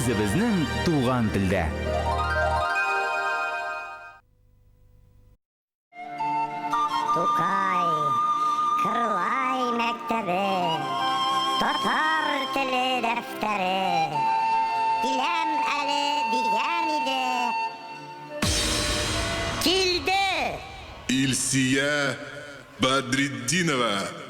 Үзебезнең туган телдә. Тукай, Кырлай мәктәбе, татар теле дәфтәре. Биләм әле дигән иде. Килде! Илсия Бадретдинова.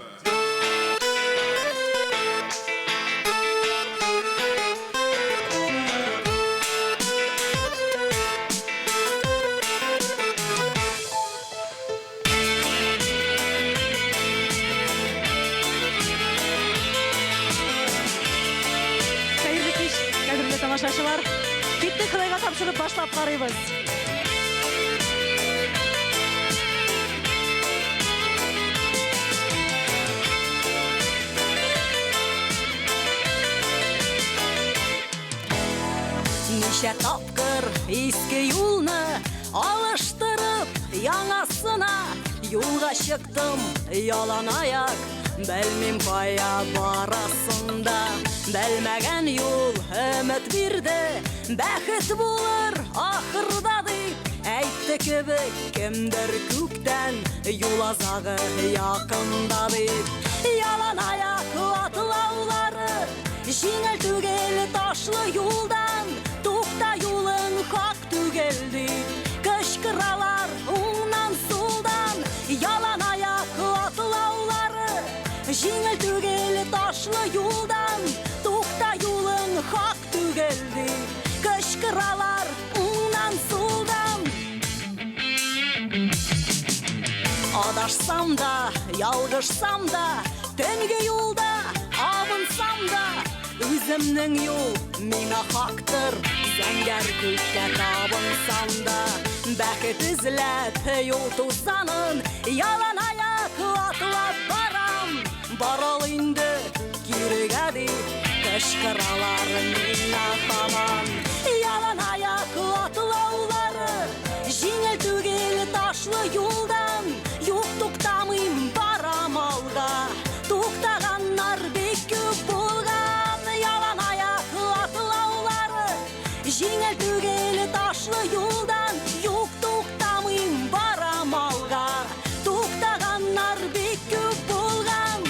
Тамашашылар, кетті Қытайға тапшырып башлап қарайбыз. Неше тапқыр ескі юлны алыштырып яңасына, юлға шықтым ялан аяк, бәлмем қая барасында. Бәлмәгән юл өмет бирде, бәхет булыр ахырда дип, әйтте кебек кемдер күктән, юл азагы якында дип. Ялан аяк атлаулары, җиңел түгел ташлы юлдан, тукта юлың хак түгел дип, кычкыралар уңнан сулдан. Ялан аяк атлаулары, җиңел түгел ташлы юлдан, тукта юлың хак түгел дип, кычкыралар уңнан сулдан. Адашсам да, ялгышсам да, төнге юлда абынсам да, үземнең юл миңа хактыр, зәңгәр күктә табынсам да. Бәхет эзләп юл тузанын, ялан аяк атлап барам. Барал инде кирегә дип, кычкыралар миңа һаман. Ялан аяк атлаулары, җиңел түгел ташлы юлдан, юк туктамыйм барам алга, туктаганнар бик күп булган. Ялан аяк атлаулары, җиңел түгел ташлы юлдан, юк туктамыйм барам алга, туктаганнар бик күп булган.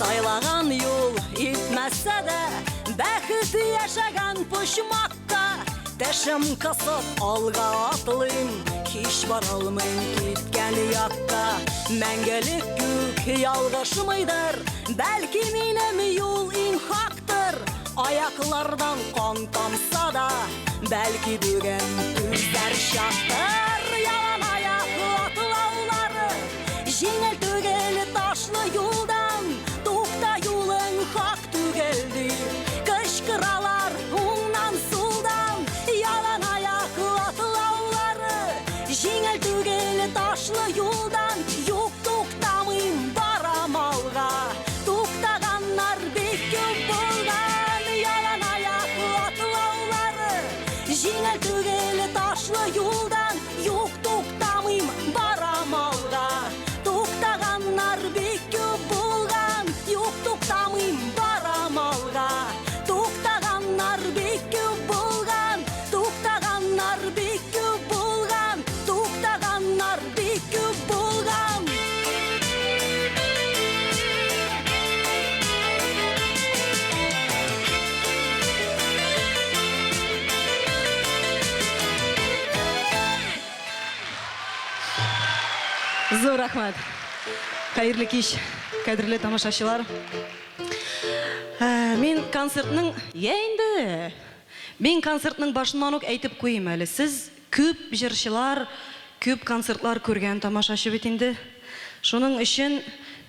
Сайлаган юл итмәсә дә, бәхет яшәгән почмакка, тәшем кысып алга атлыйм, һич бара алмыйм киткән якка. Мәңгелек күк ялгышмыйдыр, бәлки минем юл иң хактыр. Аяклардан кан тамса да, бәлки бүген күздәр чактыр. Ялан аяк атлаулары, җиңел түгел ташлы юлдан, тукта юлың хак түгел дип, кычкыралар уңнан сулдан. Ялан аяк атлаулары, җиңел түгел ташлы юлдан, юк туктамыйм барам алга, туктаганнар бик күп булган. Ялан аяк атлаулары, җиңел түгел ташлы юлдан, юк туктамыйм барам алга, туктаганнар бик күп булган. Юк туктамыйм барам алга, туктаганнар бик күп булган, туктаганнар бик күп булган, туктаганнар бик күп булган. Зур рахмат. Хәерле кич, кадерле тамашачылар. Мен концертның башыннан ук әйтеп куйым әле. Сез күп җырчылар, күп концертлар күргән тамашачы бит инде. Шуның өчен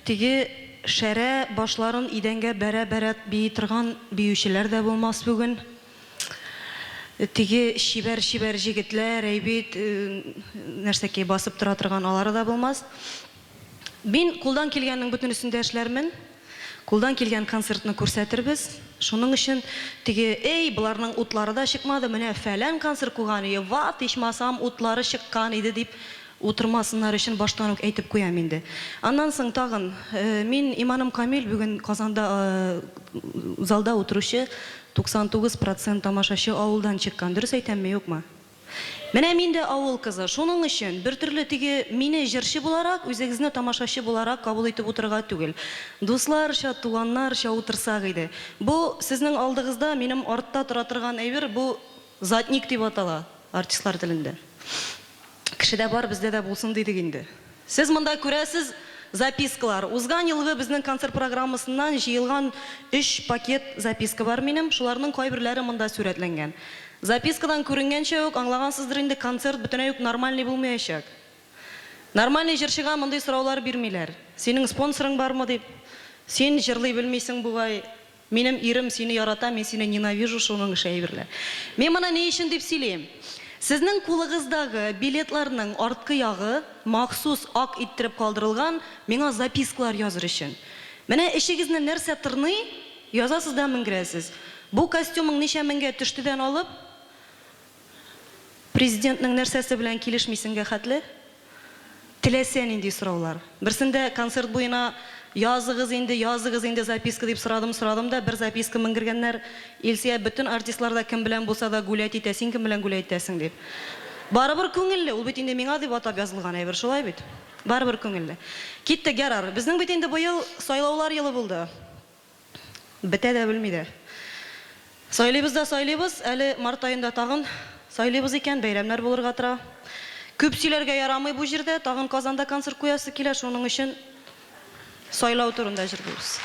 теге шәрә башларын идәнгә бәрә-бәрә бии торган биючеләр дә булмас бүген. Теге шибәр җегетләр, әйбет нәрсәкәй басып тора торган алары да булмас. Мин кулдан килгәннең бөтенесен дә эшләрмен. Кулдан килгән концертны күрсәтербез. Шуның өчен теге, буларның утлары да чыкмады, менә фәлән концерт куган иде, ват, ичмасам утлары чыккан иде дип утырмасыннар өчен баштан ук әйтеп куям инде. Аннан соң тагын, мин Иманым Камил бүген Казанда залда утыручы 99% тамашачы авылдан чыккан. Дөрес әйтәмме, юкмы? Менә мин дә авыл кызы. Шуның өчен бер төрле теге мине җырчы буларак, үзегезне тамашачы буларак кабул итеп утырырга түгел. Дусларча, туганнарча утырсак иде. Бу сезнең алдыгызда минем артта тора торган әйбер, бу затник дип атала артистлар телендә. Кешедә бар, бездә дә булсын дидек инде. Сез монда күрәсез запискалар. Узган елгы безнең концерт программасыннан җыелган 3 пакет записка бар минем. Шуларның кайберләре монда сурәтләнгән. Запискадан күренгәнчә үк аңлагансыздыр инде, концерт бөтенләй үк нормальный булмаячак. Нормальный җырчыга мондый сораулар бирмиләр. Синең спонсорың бармы дип? Син җырлый белмисең бугай. Минем ирем сине ярата, мин сине ненавижу, шуның эше әйберләр. Мин моны ни өчен дип сөйлим? Сезнең кулыгыздагы билетларның арткы ягы махсус ак иттереп калдырылган, миңа запискалар языр өчен. Менә ишегезне нәрсә тырный, язасыз да менгерәсез. Бу костюмың ничә меңгә төштедән алып, президентның нәрсәсе белән килешмисеңгә хәтле, теләсә нинди сораулар. Берсендә концерт буена языгыз инде записка дип сорадым да, бер записка менгергәннәр, Илсия бөтен артистларда кем белән булса да гулять итә, син кем белән гулять итәсең дип. Барыбер күңелле, ул бит инде миңа дип атап язылган әйбер, шулай бит. Барыбер күңелле. Китте Гәрар. Безнең бит инде быел сайлаулар елы булды. Бетә дә белми дә. Сайлыйбыз да сайлыйбыз, әле март айында тагын сайлыйбыз икән, бәйрәмнәр булырга тора. Күп сөйләргә ярамый бу җирдә, тагын Казанда концерт куясы килә, шуның өчен сайлау турында җырлыйбыз.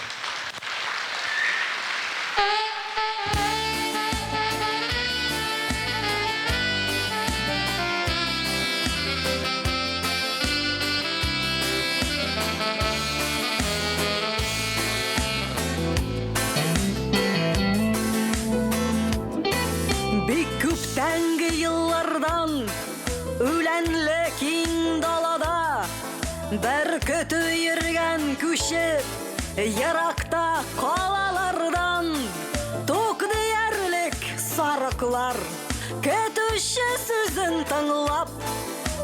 Бик күптәнге еллардан үләнле киң далада бер көтү йөргән күчеп, еракта калалардан тук диярлек сарыклар көтүче сүзен тыңлап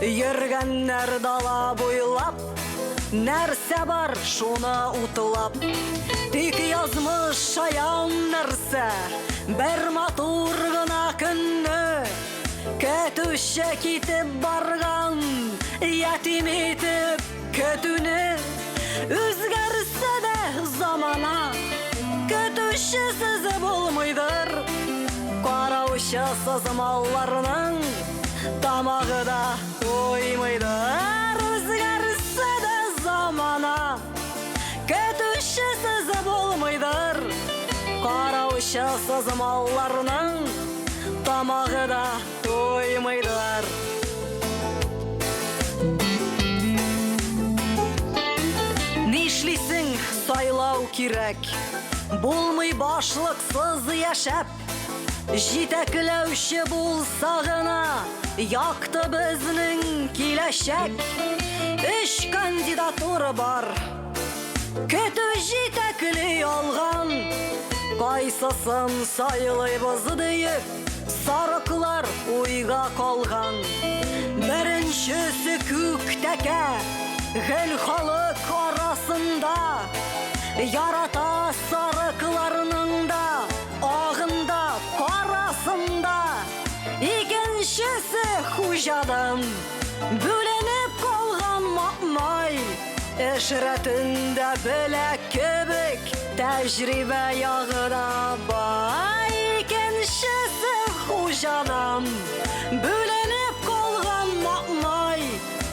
йөргәннәр дала буйлап, нәрсә бар шуны утлап, тик язмыш шаян нәрсә, бер матур гына көнне көтүче китеп барган, ятим итеп көтүне үзгәрсә дә замана, көтүчесез булмыйдыр, караучысыз малларның тамагы да туймыйдыр, үзгәрсә дә замана, көтүчесез булмыйдыр, караучысыз малларның тамагы да туймыйдыр. Нишлисең, сайлау кирәк, булмый башлыксыз яшәп, җитәкләүче булса гына якты безнең киләчәк. 3 кандидатура бар, көтү җитәкли алган, кайсысын сайлыйбыз диеп, сарыклар уйга калган. Беренчесе күктәкә, гел халык арасында, ярата сарыкларның да, агында, карасында. Икенчесе хуҗадан, бүленеп калган макмай, эшрәтендә беләк кебек, тәҗрибә ягыда бай. Икенчесе хуҗадан, бүленеп калган макмай,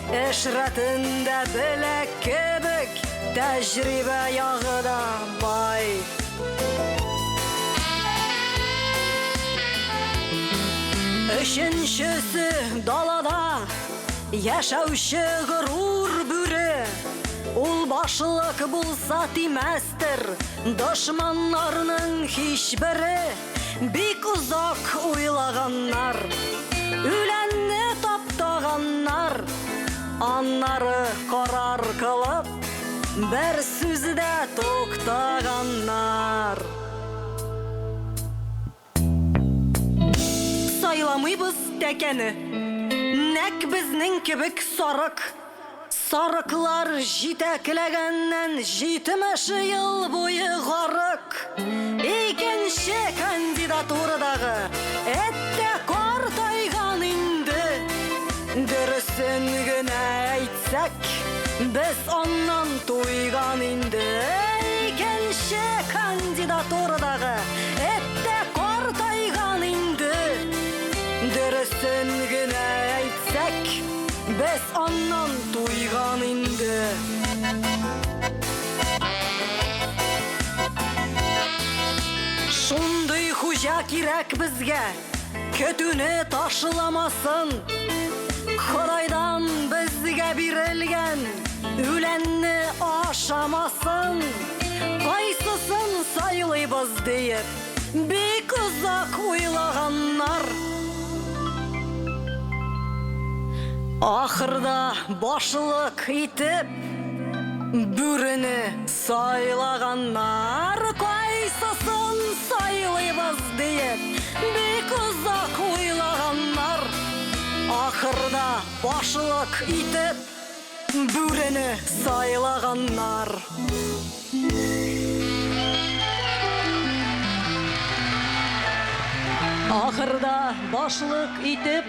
эшрәтендә беләк кебек, тәҗрибә ягыда бай. Өченчесе далада яшәүче горур бүре, ул башлык булса тимәстер дошманнарның һичбере. бик узак уйлаганнар, үленне таптаганнар, аннары карар кылып, бер сүздә туктаганнар. Сайламыйбыз тәкәне, нәк безнең кебек сарык. Сарыклар җитәкләгәннән 70 ел буе гарык. Икенче кандидатурадагы әттә картайган инде. Дөресен генә әйтсәк, без аннан туйган инде. Икенче кандидатурадагы әттә картайган инде. Дөресен генә әйтсәк, без аннан туйган инде. Шундый хуҗа кирәк безгә, көтүне ташламасын. Ходайдан безгә бирелгән, үленне ашамасын. Кайсысын сайлыйбыз диеп, бик узак уйлаганнар. Ахырда башлык итеп, бүрене сайлаганнар. Кайсысын сайлыйбыз диеп, бик узак уйлаганнар. Ахырда башлык итеп, бүрене сайлаганнар. Ахырда башлык итеп,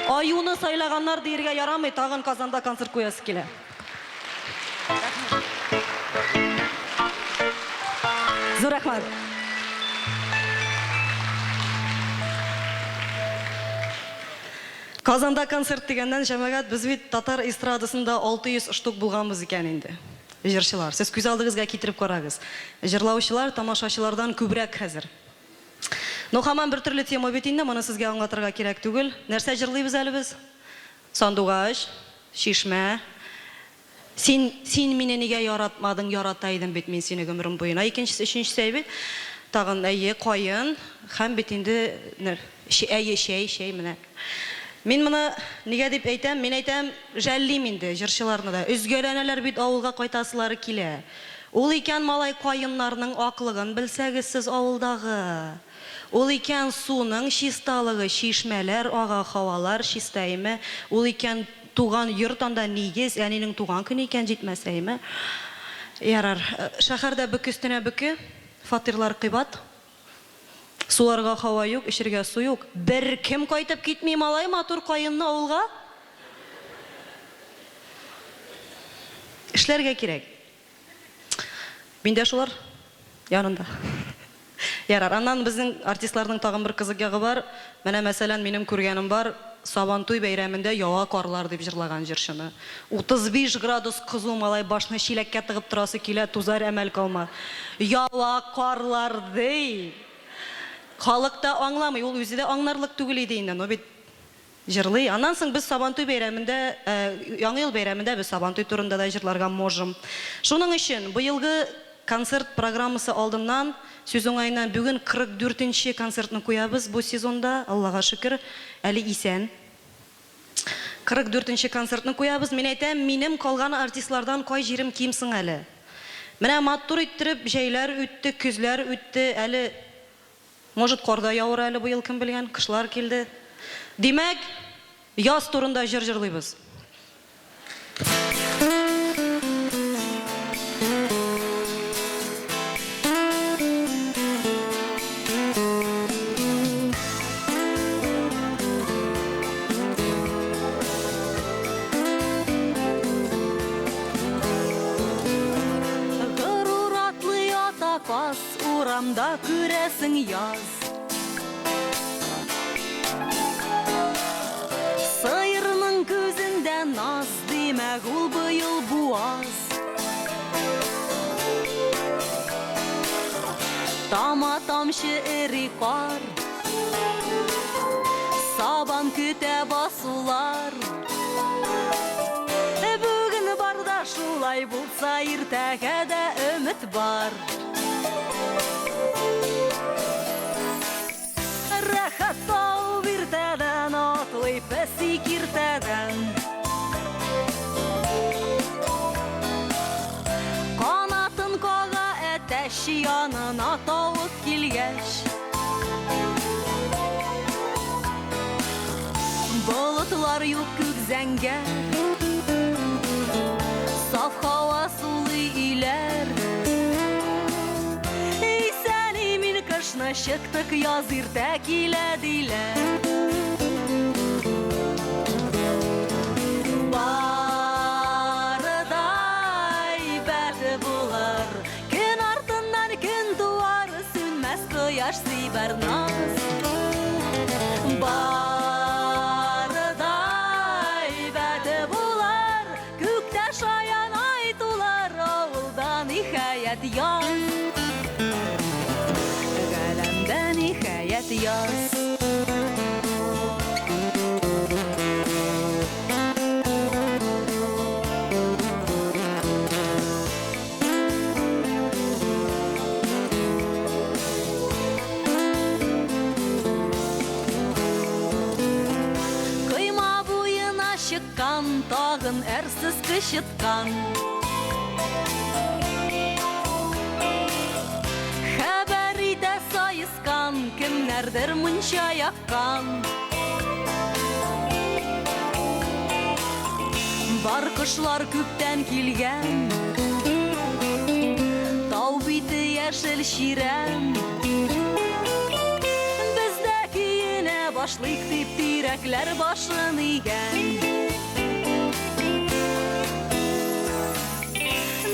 аюны сайлаганнар диергә ярамый, тагын Казанда концерт куясы килә. Зур рәхмәт. Казанда концерт дигәннән җәмәгать, без бит татар эстрадасында 600 штук булганбыз икән инде. Җырчылар, сез күз алдыгызга китереп карагыз. Җырлаучылар тамашачылардан күбрәк хәзер. Но һаман бер төрле тема бит инде, моны сезгә аңлатырга кирәк түгел. Нәрсә җырлыйбыз әле без? Сандугач, Шишмә. Син мине нигә яратмадың, ярата идем бит мин сине гомерем буена. Икенчесе, өченчесе әйбит. Тагын кайын, һәм бит инде шәй менә. Мин моны нигә дип әйтәм? Мин әйтәм, жәллим инде җырчыларны да. Үзгәләнәләр бит авылга кайтасылары килә. Ул икән малай кайыннарның аклыгын белсәгез сез авылдагы. Ул икән суның чисталыгы, чишмәләр, ага һавалар чистайме. Ул икән туган йорт анда нигез, әнинең туган көне икән җитмәсәйме. Ярар, шәһәрдә бүк өстенә бүке, фатирлар кыйбат. Суларга һава юк, эчәргә су юк. Бер кем кайтып китми малай матур кайынны авылга. Эшләргә кирәк. Миндә шулар янында. Ярар, аннан безнең артистларның тагын бер кызык ягы бар. Менә мәсәлән, минем күргәнем бар. Сабантуй бәйрәмендә ява карлар дип җырлаган җырчыны. 35 градус кызу малай башны чиләккә тыгып торасы килә, тузар әмәл калма. Ява карлар ди. Халык та аңламый, ул үзе дә аңнарлык түгел иде инде, но бит җырлый. Аннан соң без Сабантуй бәйрәмендә, Яңа ел бәйрәмендә без Сабантуй турында да җырларга можем. Шуның өчен быелгы концерт программасы алдыннан сүз уңайыннан бүген 44-нче концертны куябыз бу сезонда, Аллага шөкер, әле исән. 44-нче концертны куябыз. Мин әйтәм, минем калган артистлардан кай җирем кимсең әле. Менә матур иттереп җәйләр үтте, көзләр үтте, әле может корда явыр әле быел, кем белгән, кышлар килде. Димәк, яз турында җыр җырлыйбыз. Урамда күрәсең яз, сыерның күзендә наз, димәк ул быел буаз. Тама тамчы эри кар, сабан көтә басулар. Бүген барда шулай булса, иртәгә дә өмет бар. пәси киртәдән. Канатын кага әтәш янына тавык килгәч, болытлар юк күк зәңгәр, саф һава сулый иләр. Исән мин кышны чыктык, яз иртә килә диләр. Барыдай бәте булыр, көн артыннан көн туар, сүнмәс кояш сибәр наз. Барыдай бәте булыр, күктә шаян ай тулар, авылда ниһаять яз. Галәмдә ниһаять яз. Тагын әрсіз кышыткан, хәбәр итә сайыскан, кемнәрдер мунча яккан. Бар кошлар күптән килгән, тау бите яшел ширән. Бездә киенә башлык дип тирәкләр башын игән.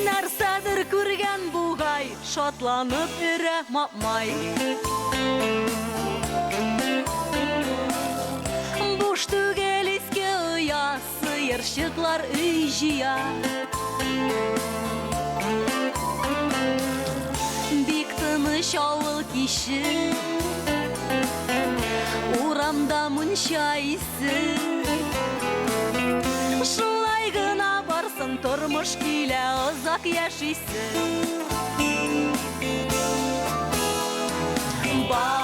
Нәрсәдер күргән бугай, шатланып өрә мапмай. Буш түгел иске оя, сыерчыклар өй җыя. Бик тыныч авыл кише, урамда мунча исе. Шулай гына барсын, тормыш килә, озак яшисен. Барыдай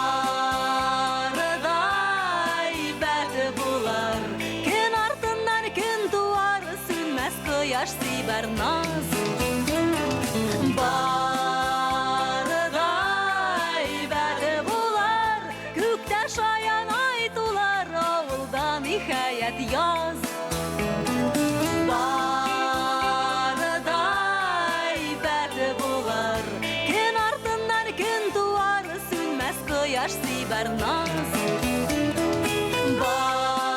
бәте булыр, көн артыннан көн туар, сүнмәс кояш сибәр наз. Барыдай бәте булыр, күктә шаян ай тулар, авылда ниһаять яз. Барыдай бәте булыр, көн артыннан көн туар, сүнмәс кояш сибәр наз. Барыдай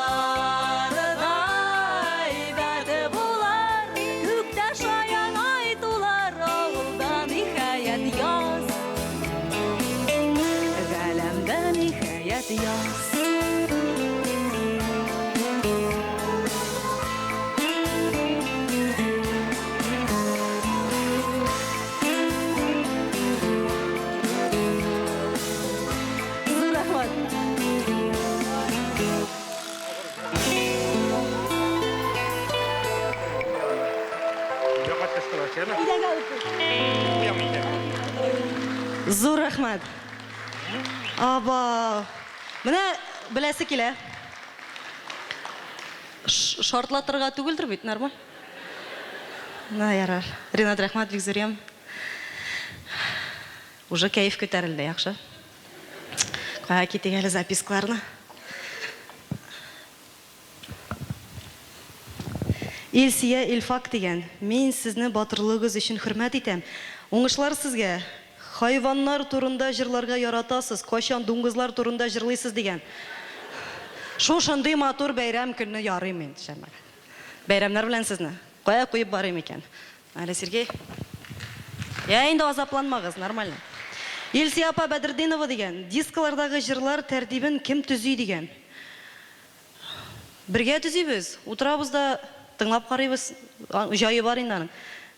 бәте булыр, күктә шаян ай тулар, авылда ниһаять яз. Галәмдә ниһаять яз. Зур рәхмәт. Аба, менә беләсе килә. Шартлатырга түгелдер бит, нормаль. На ярар. Ринат, рәхмәт, бик зурем. Уже кәеф күтәрелде, яхшы. Кая китик әле запискаларны. Илсия Илфак дигән, мин сезне батырлыгыз өчен хөрмәт итәм. Уңышлар сезгә. Хайваннар турында җырларга яратасыз, кайчан дуңгызлар турында җырлыйсыз дигән. Шушындый матур бәйрәм көнне ярый мин, шәмәк. Бәйрәмнәр белән сезне. Кая куеп барыйм икән? Әле Сергей. Я инде азапланмагыз, нормально. Илсия апа Бәдретдинова дигән, дискалардагы җырлар тәртибен кем төзи дигән. Бергә төзибез, утырабыз да тыңлап карыйбыз, җае бар инде аның.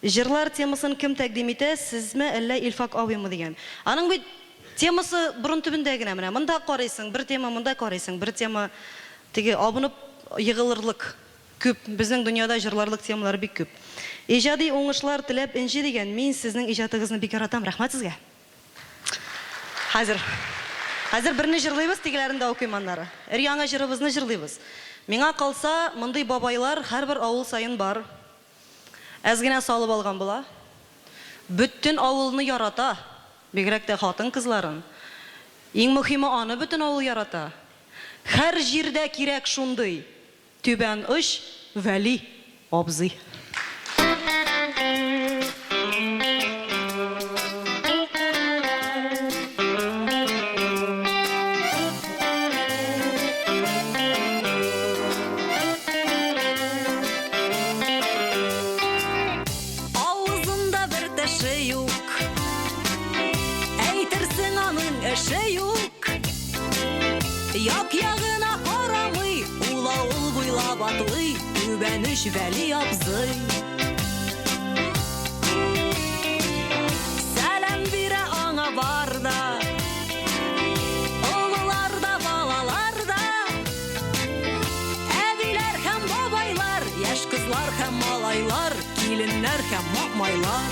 Җырлар темасын кем тәкъдим итә, сезме әллә Илфак абыймы дигән. Аның бит темасы бурын төбендә генә менә. Монда карыйсың, бер тема, монда карыйсың, бер тема теге абынып йыгылырлык күп. Безнең дөньяда җырларлык темалар бик күп. Иҗади уңышлар теләп инҗи дигән. Мин сезнең иҗатыгызны бик яратам. Рәхмәт сезгә. Хәзер берне җырлыйбыз, тегеләрендә укыйм аннары. Яңа җырыбызны җырлыйбыз. Миңа калса, мондый бабайлар һәрбер авыл сайын бар. Әз генә салып алган була. Бөтен авылны ярата, бигрәк тә хатын кызларын. Иң мөһиме аны бөтен авыл ярата. Һәр җирдә кирәк шундый. Түбән оч Вәли абзый. Авызында бер теше юк, әйтерсең аның эше юк. Як-ягына карамый, ул авыл буйлап атлый, түбән оч Вәли абзый. Сәлам бирә аңа барда, олылар да, балалар да, әбиләр һәм бабайлар, яшь кызлар һәм малайлар, киленнәр һәм макмайлар.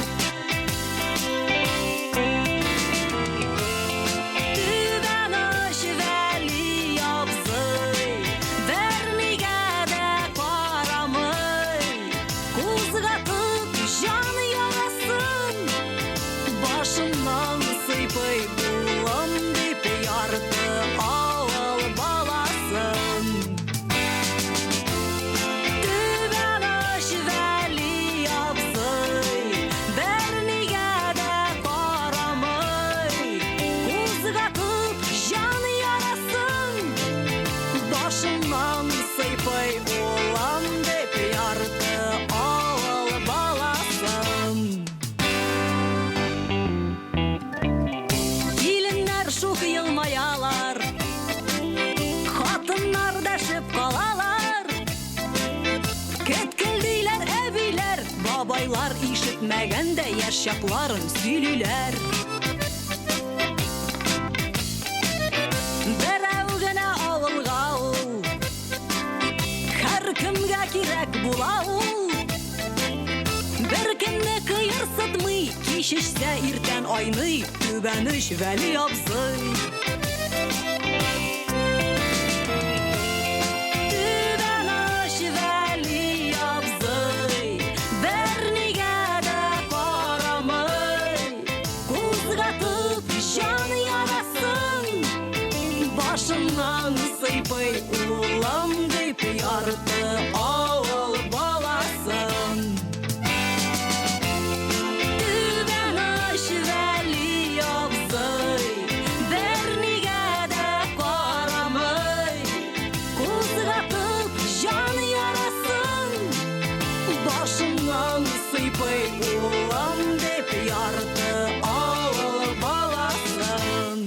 Түбән оч Вәли абзый, бернигә дә карамый, кузгатып җан ярасын, башымнан сыйпый улым дип ярты авыл баласын. Түбән оч Вәли абзый, бернигә дә карамый, кузгатып җан ярасын, башымнан сыйпый улым дип ярты авыл баласын. Киленнәр шук елмаялар, хатыннар дәшеп калалар. Кеткелдиләр әбиләр, бабайлар ишетмәгәндә яшь чакларын сөйлиләр. Берәү генә авылга ул, һәркемгә кирәк була ул. Беркемне кыерсытмый, кичешсә иртән айный, түбән оч Вәли абзый. Түбән оч Вәли абзый, бернигә дә карамый, кузгатып җан ярасын, башымнан сыйпый улым дип ярты авыл баласын. Түбән оч Вәли абзый, бернигә дә карамый, кузгатып җан ярасын, башымнан сыйпый улым дип ярты авыл баласын.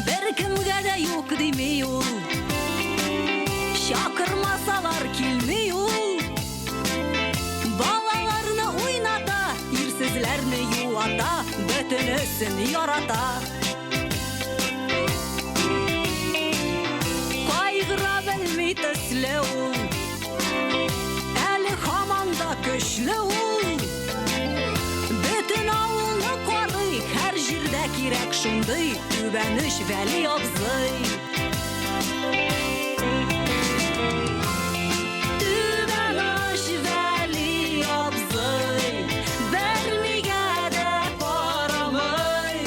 Беркемгә дә юк дими ул, чакырмасалар килми ул. Балаларны уйната, ирсезләрне юата, бөтенесен ярата. Кайгыра белми төсле ул, әле һаман да көчле ул. Бөтен авылны карый, һәр җирдә кирәк шундый, түбән оч Вәли абзый. Түбән оч Вәли абзый, бернигә дә карамый,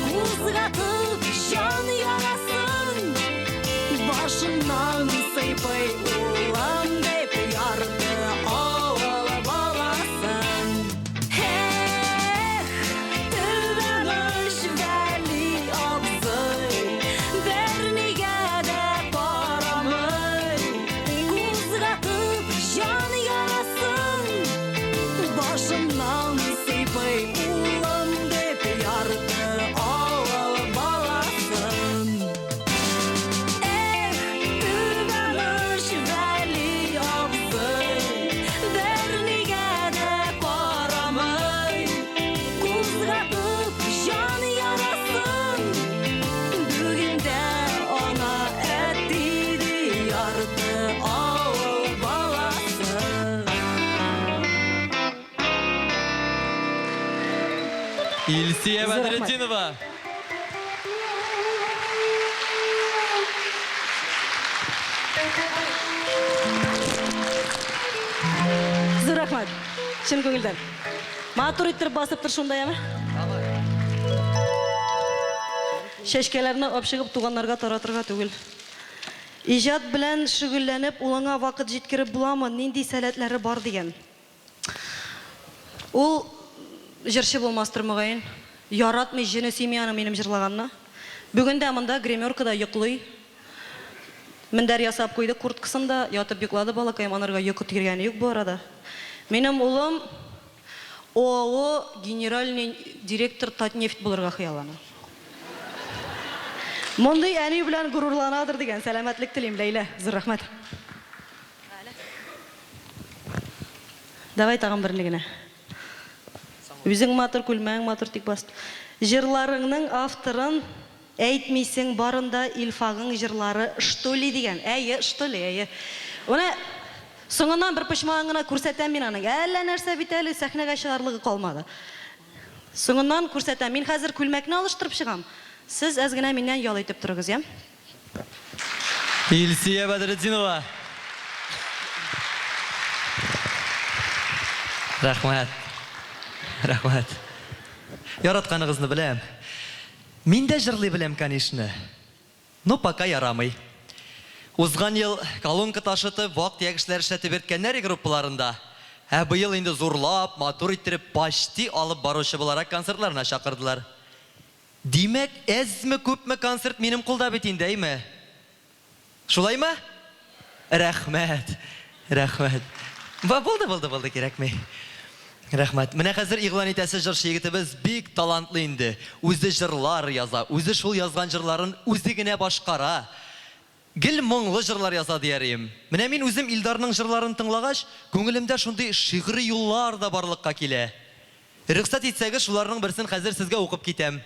кузгатып җан ярасын, башымнан сыйпый улым дип ярты авыл баласын. Эх, түбән оч Вәли абзый, бернигә дә Илсия Бадретдинова. Зур рахмат. Шын көңілден. Матур иттіріп басып тұр шундай әме? Шешкелеріні өпшігіп туғанларға таратырға түгіл. Ижат білән шүгілленіп, улаңа вақыт жеткіріп буламы, нендей сәләтлері бар деген. Ол жыршы болмастыр мұғайын. Яратмай жені семьяны менім жырлағанына. Бүгінде амында гримеркада йоқлый. Міндер ясап қойды курткасында, ятып йоклады балакайым, анарға йоқы тергені йоқ bu arada. Менің ұлым ОАО генеральный директор Татнефть болырға қияланы. Мұндай әне білән ғұрурланадыр деген сәләмәтлік тілейм, Лейла. Зұр рахмат. Давай тағым бірлігіне. Өзің матыр, күлмәң матыр тек басты. Жырларыңның авторын әйтмейсің барында илфағың жырлары штоли деген. Әйе, штоли, әйе. Оны соңынан бір пышмағыңына көрсәтәм мен аның. Әлі нәрсә бит әлі сәхнәгә шығарлығы қалмады. Соңынан көрсәтәм. Мен қазір күлмәкні алыштырып шығам. Сіз әзгіне менен ял етіп тұрыңыз, я? Илсия Бадретдинова. Рахмат. Рахмат. Яратқаныңызны білем. Мен де жырлай білем, конечно. Но пока ярамай. Узған ел колонка ташыты вақт егішлер шәті берткеннер группаларында. Бұйыл енді зурлап, матур иттіріп, почти алып барушы боларак концертларына шақырдылар. Демек, әзме көпме концерт менім қолда бетіндей ме? Шулай ма? Рахмат. Рахмат. Болды, керек ме? Рахмат. Міне қазір иғлан етәсі жыршы егітіміз бик талантлы енді. Өзі жырлар яза, өзі шул язған жырларын өзігіне башқара. Гіл мұңлы жырлар яза дейерім. Міне мен өзім Илдарның жырларын тыңлағаш, көңілімде шундай шиғри юллар да барлыққа келе. Рұқсат етсәгі шуларының бірсін қазір сізге оқып кетем.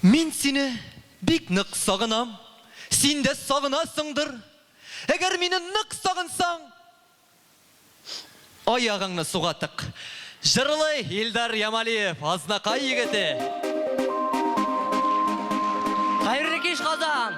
Мен сені бик нық сағынам, сен де сағынасыңдыр. Әгер мені нық сағынсаң, аяғыңны суға тық. Жырлы Илдар Ямалиев, Азнақай егеті. Қайырлы кеш Қазан.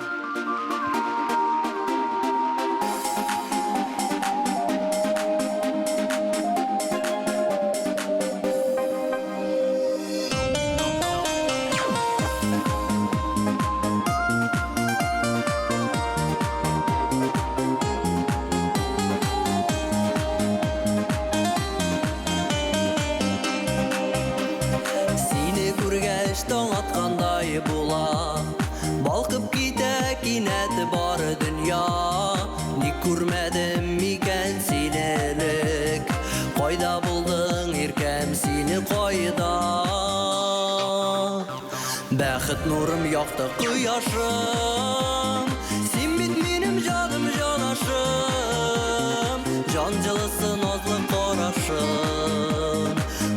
Сені көргәш таң атқандай була, балқып китә кинәті бары дүния. Ни күрмәдем микән сенелік, қайда булдың иркәм сені қайда? Бәхет нурым яқты құяшым, сен бит менім жаным жанашым, жан жылысы назлы қарашым,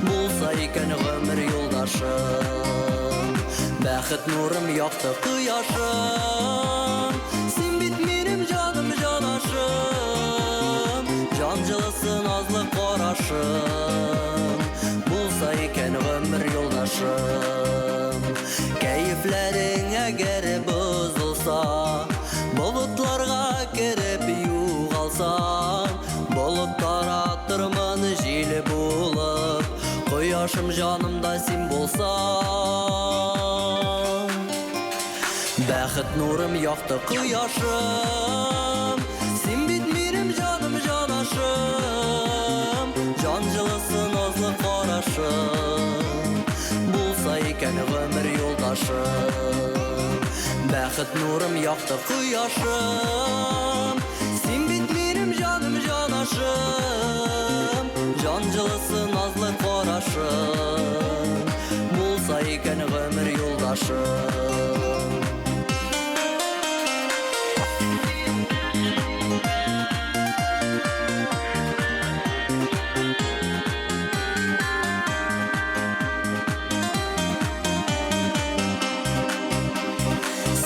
болса екен ғөмір юлдашым. Бәхет нурым яқты құяшым, сен бит менім жаным жанашым, жан жылысы назлы қарашым, болса екен ғөмір юлдашым. Кәйіфләрің әгер бұзылса, бұлытларға керіп юғалсам, бұлыттар аттырмын желі болып, құяшым жанымда сен болсам. Бәхет нурым яқты құяшым, сен бит менім жаным жанашым, жан жылысы назлы қарашым, болса екен ғөмір юлдашым. Бәхет нурым яқты құяшым, сен бит менім жаным жанашым, жан жылысы назлы қарашым, болса екен ғөмір юлдашым.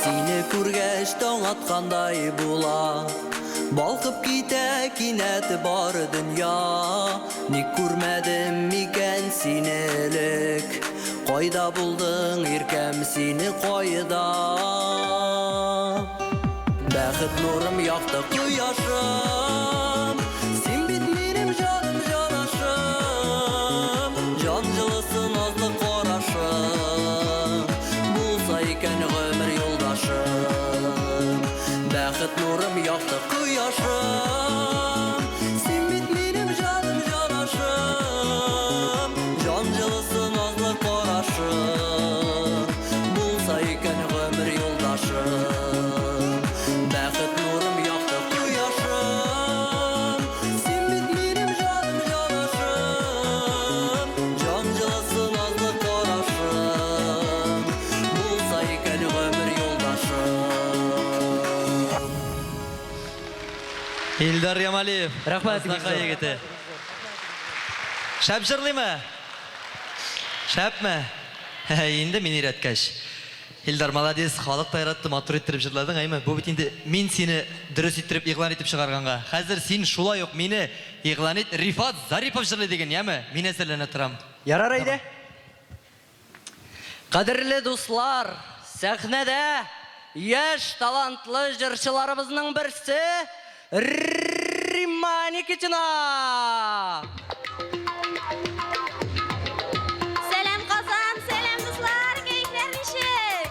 Сені көргәш таң атқандай була, Балқып китә кинәт бар дөнья, ник күрмәдем микән сине элек? Кайда булдың иркәм сине кайда? Бәхет нурым якты кояшым, син бит минем җаным җанашым, җан җылысы назлы карашым, булса икән гомер юлдашым. Бәхет нурым якты кояшым, син бит минем җаным җанашым, җан җылысы назлы карашым, булса икән гомер юлдашым. Бәхет нурым якты кояшым, син бит минем җаным җанашым, җан җылысы назлы карашым, булса икән гомер юлдашым. Илдар Ямалиев. Рахмат, Азнақай Илдар. егеті. Шәп жырлаймы? Шәпме? Енді мен үйреткәш. Илдар, молодец, халық тайратты матур еттіріп жырладың, әйме? Бұл бит енді мен сені дұрыс еттіріп, иғлан етіп шығарғанға. Қазір сен шулай оқ мені иғлан ет, Рифат Зарипов жырлай деген, яме? Мен әсерлене тұрам. Ярар әйде. Қадірлі дуслар, сәхнәдә яш талантлы жырчыларыбызның бірсі Римма Никитина. Selam Kazan, selam dostlar, keyifler nişik.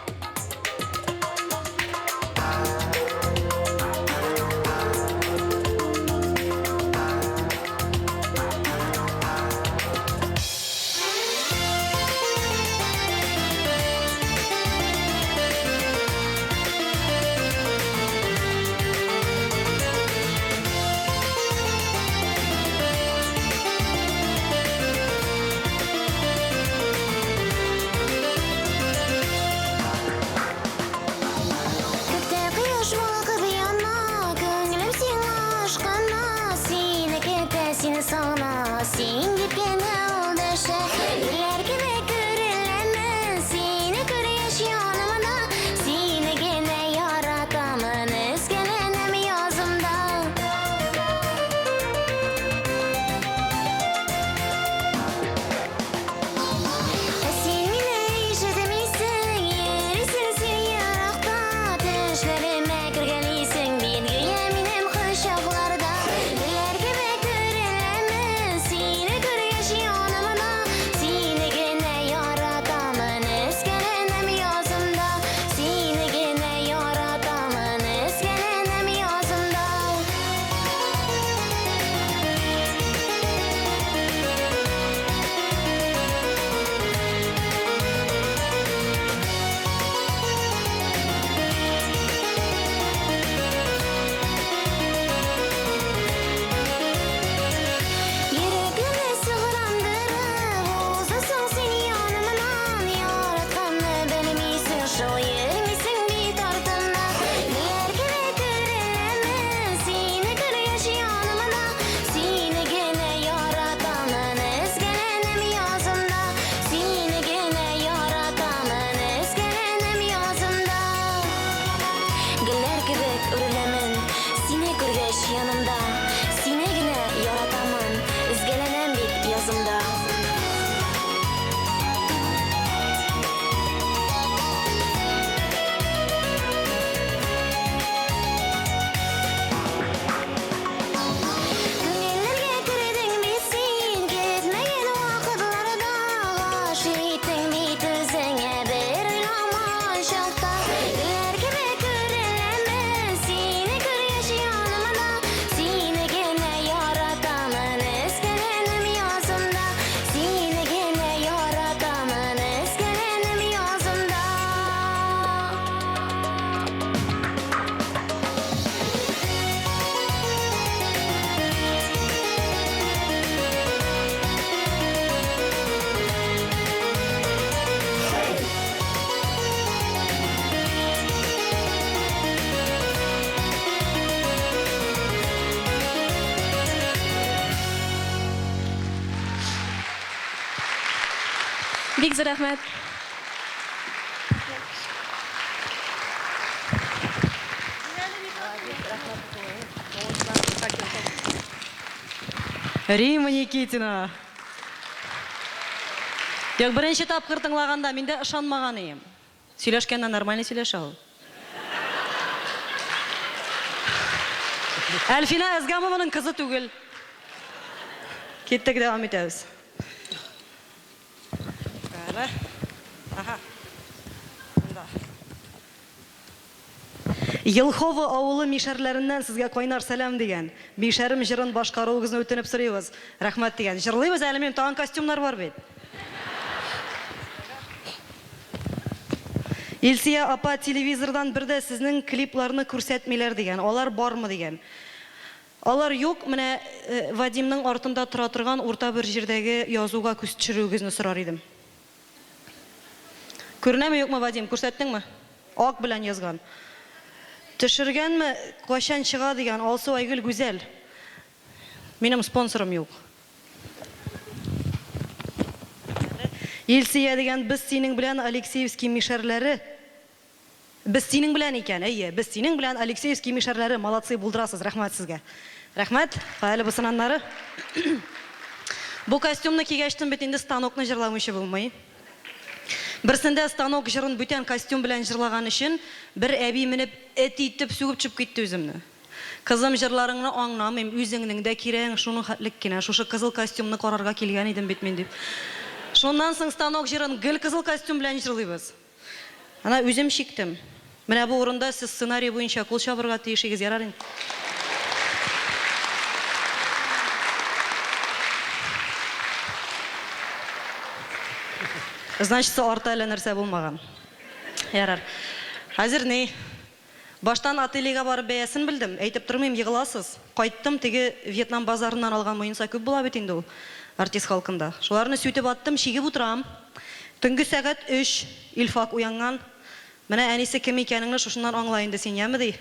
Көпте құяш балқып яна, көңілім сен ашқана, сені көте, сені сана, сен кеткен алдашы. Гүлләр кебек күрелемін, сені күреш янымда, сені генә яратамын, өзгәләнәм язымда. Сен мине ишетмисең, йөрисең син яракта, төшләремә кергәнисең, мин гүя минем кочакларда. Гүлләр кебек күреләмін, сине күргәч янымда, сине генә яратамын, өзгәләнәм язымда, сине генә яратамын, өзгәләнәм язымда. Йөрәгемне сығырандырып, узасың син янымнан, яратканны белмисең, шул йөрмисең бит артымда. Гүлләр кебек күреләмін, сине күргәч янымда, сине генә яратамын, өзгәләнәм язымда, сине генә яратамын, өзгәләнәм язымда. Гүлләр кебек үреләмін, сине күргәч янымда, сине генә яратамын, өзгәләнәм бит язымда. Күңелләргә кердең бит син, кетмәгән вакытларда, гашыйк иттең бит үзеңә бер уйламаган чакта. Гүлләр кебек күреләмін, сине күргәч янымда, сине генә яратамын, өзгәләнәм язымда, сине генә яратамын, өзгәләнәм язымда. Бик зур рәхмәт. Рима Никитина. Як бірінші тапқыр тыңлағанда мен де ышанмаған ем. Сөйлешкенде нормально сөйлеше ал. Әлфина Әзгамованың қызы түгел. Кеттік девам етеміз. Елхова ауылы мишәрләреннән сезгә кайнар сәлам деген. Мишәрім жырын башкаруыгызны үтенеп сорыйбыз. Рәхмәт деген. Жырлыйбыз әле, мен тагын костюмнар бар бит. Илсия апа телевизордан бірдә сезнең клипларны күрсәтмиләр деген. Алар бармы деген. Алар юк, менә Вадимның артында тора торган урта бер җирдәге язуга күз төшерүегезне сорар идем. Күренәме юкмы, Вадим? Күрсәттеңме? Ак белән язган. Төшергәнме, кайчан чыга дигән, Алсу Айгөл Гүзәл. Минем спонсорым юк. Илсия дигән, без синең белән Алексеевский мишәрләре. Без синең белән икән, әйе, без синең белән Алексеевский мишәрләре, молодцы, булдырасыз, рәхмәт сезгә. Рәхмәт, хәйле бусынаннары. Бу костюмны кигәчтем бит, инде станокны җырламыйчы булмый. Берсендә станок җырын бүтән костюм белән җырлаган өчен бер әби менеп эт итеп сүгеп чыгып китте үземне. Кызым, җырларыңны аңламыйм, үзеңнең дә кирәгең шуның хәтлек кенә, шушы кызыл костюмны карарга килгән идем бит мен дип. Шуннан соң станок җырын гел кызыл костюм белән җырлыйбыз. Ана үзем чиктем. Менә бу урында сез сценарий буенча кул чабырга тиешегез, ярар инде. Значит, арта әле нәрсә булмаган. Ярар. Хәзер ни? Баштан ательегә барып бәясен белдем. Әйтеп тормыйм, егыласыз. Кайттым, теге Вьетнам базарыннан алган муенса күп була бит инде ул артист халкында. Шуларны сүтеп аттым, чигеп утырам. Төнге сәгать 3 Илфак уянган. Менә әнисе кем икәнеңне шушыннан аңла инде син, яме ди?